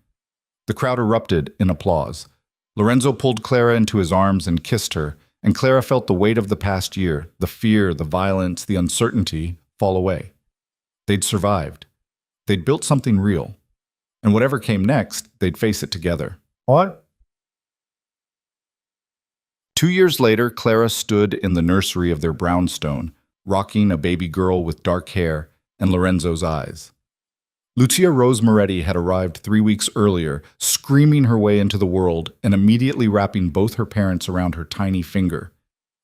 The crowd erupted in applause. Lorenzo pulled Clara into his arms and kissed her, and Clara felt the weight of the past year, the fear, the violence, the uncertainty, fall away. They'd survived. They'd built something real. And whatever came next, they'd face it together. What? 2 years later, Clara stood in the nursery of their brownstone, rocking a baby girl with dark hair and Lorenzo's eyes. Lucia Rose Moretti had arrived 3 weeks earlier, screaming her way into the world and immediately wrapping both her parents around her tiny finger.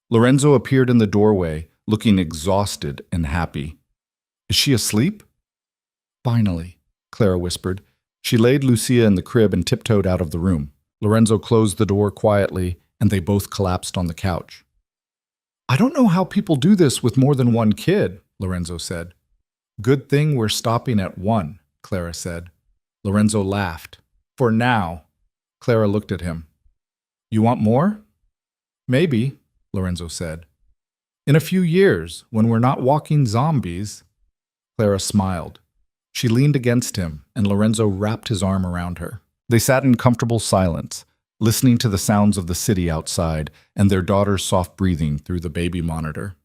Lorenzo appeared in the doorway, looking exhausted and happy. Is she asleep? Finally, Clara whispered. She laid Lucia in the crib and tiptoed out of the room. Lorenzo closed the door quietly, and they both collapsed on the couch. I don't know how people do this with more than one kid, Lorenzo said. Good thing we're stopping at 1, Clara said. Lorenzo laughed. For now. Clara looked at him. You want more? Maybe, Lorenzo said. In a few years, when we're not walking zombies. Clara smiled. She leaned against him, and Lorenzo wrapped his arm around her. They sat in comfortable silence, listening to the sounds of the city outside and their daughter's soft breathing through the baby monitor.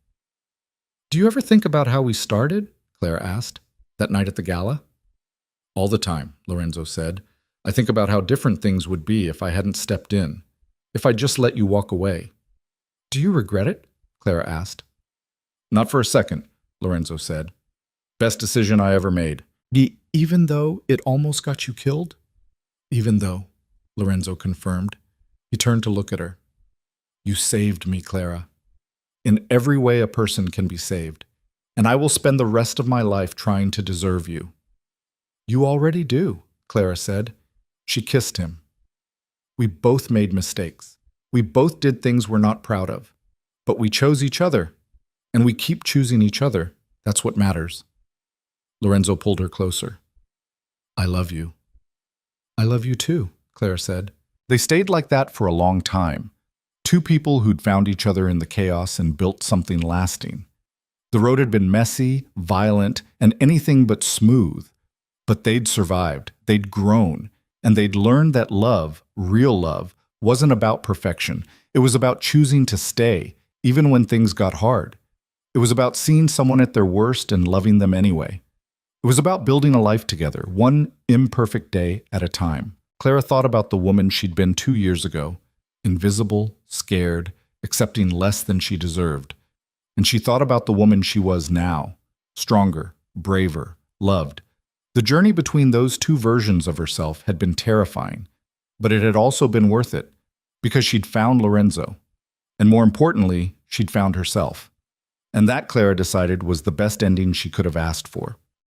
Do you ever think about how we started? Clara asked. That night at the gala? All the time, Lorenzo said. I think about how different things would be if I hadn't stepped in, if I just let you walk away. Do you regret it? Clara asked. Not for a second, Lorenzo said. Best decision I ever made. Even though it almost got you killed? Even though, Lorenzo confirmed. He turned to look at her. You saved me, Clara. In every way a person can be saved, and I will spend the rest of my life trying to deserve you. You already do, Clara said. She kissed him. We both made mistakes. We both did things we're not proud of. But we chose each other, and we keep choosing each other. That's what matters. Lorenzo pulled her closer. I love you. I love you too, Clara said. They stayed like that for a long time. Two people who'd found each other in the chaos and built something lasting. The road had been messy, violent, and anything but smooth. But they'd survived. They'd grown. And they'd learned that love, real love, wasn't about perfection. It was about choosing to stay, even when things got hard. It was about seeing someone at their worst and loving them anyway. It was about building a life together, one imperfect day at a time. Clara thought about the woman she'd been 2 years ago, invisible, scared, accepting less than she deserved. And she thought about the woman she was now, stronger, braver, loved. The journey between those two versions of herself had been terrifying, but it had also been worth it, because she'd found Lorenzo. And more importantly, she'd found herself. And that, Clara decided, was the best ending she could have asked for.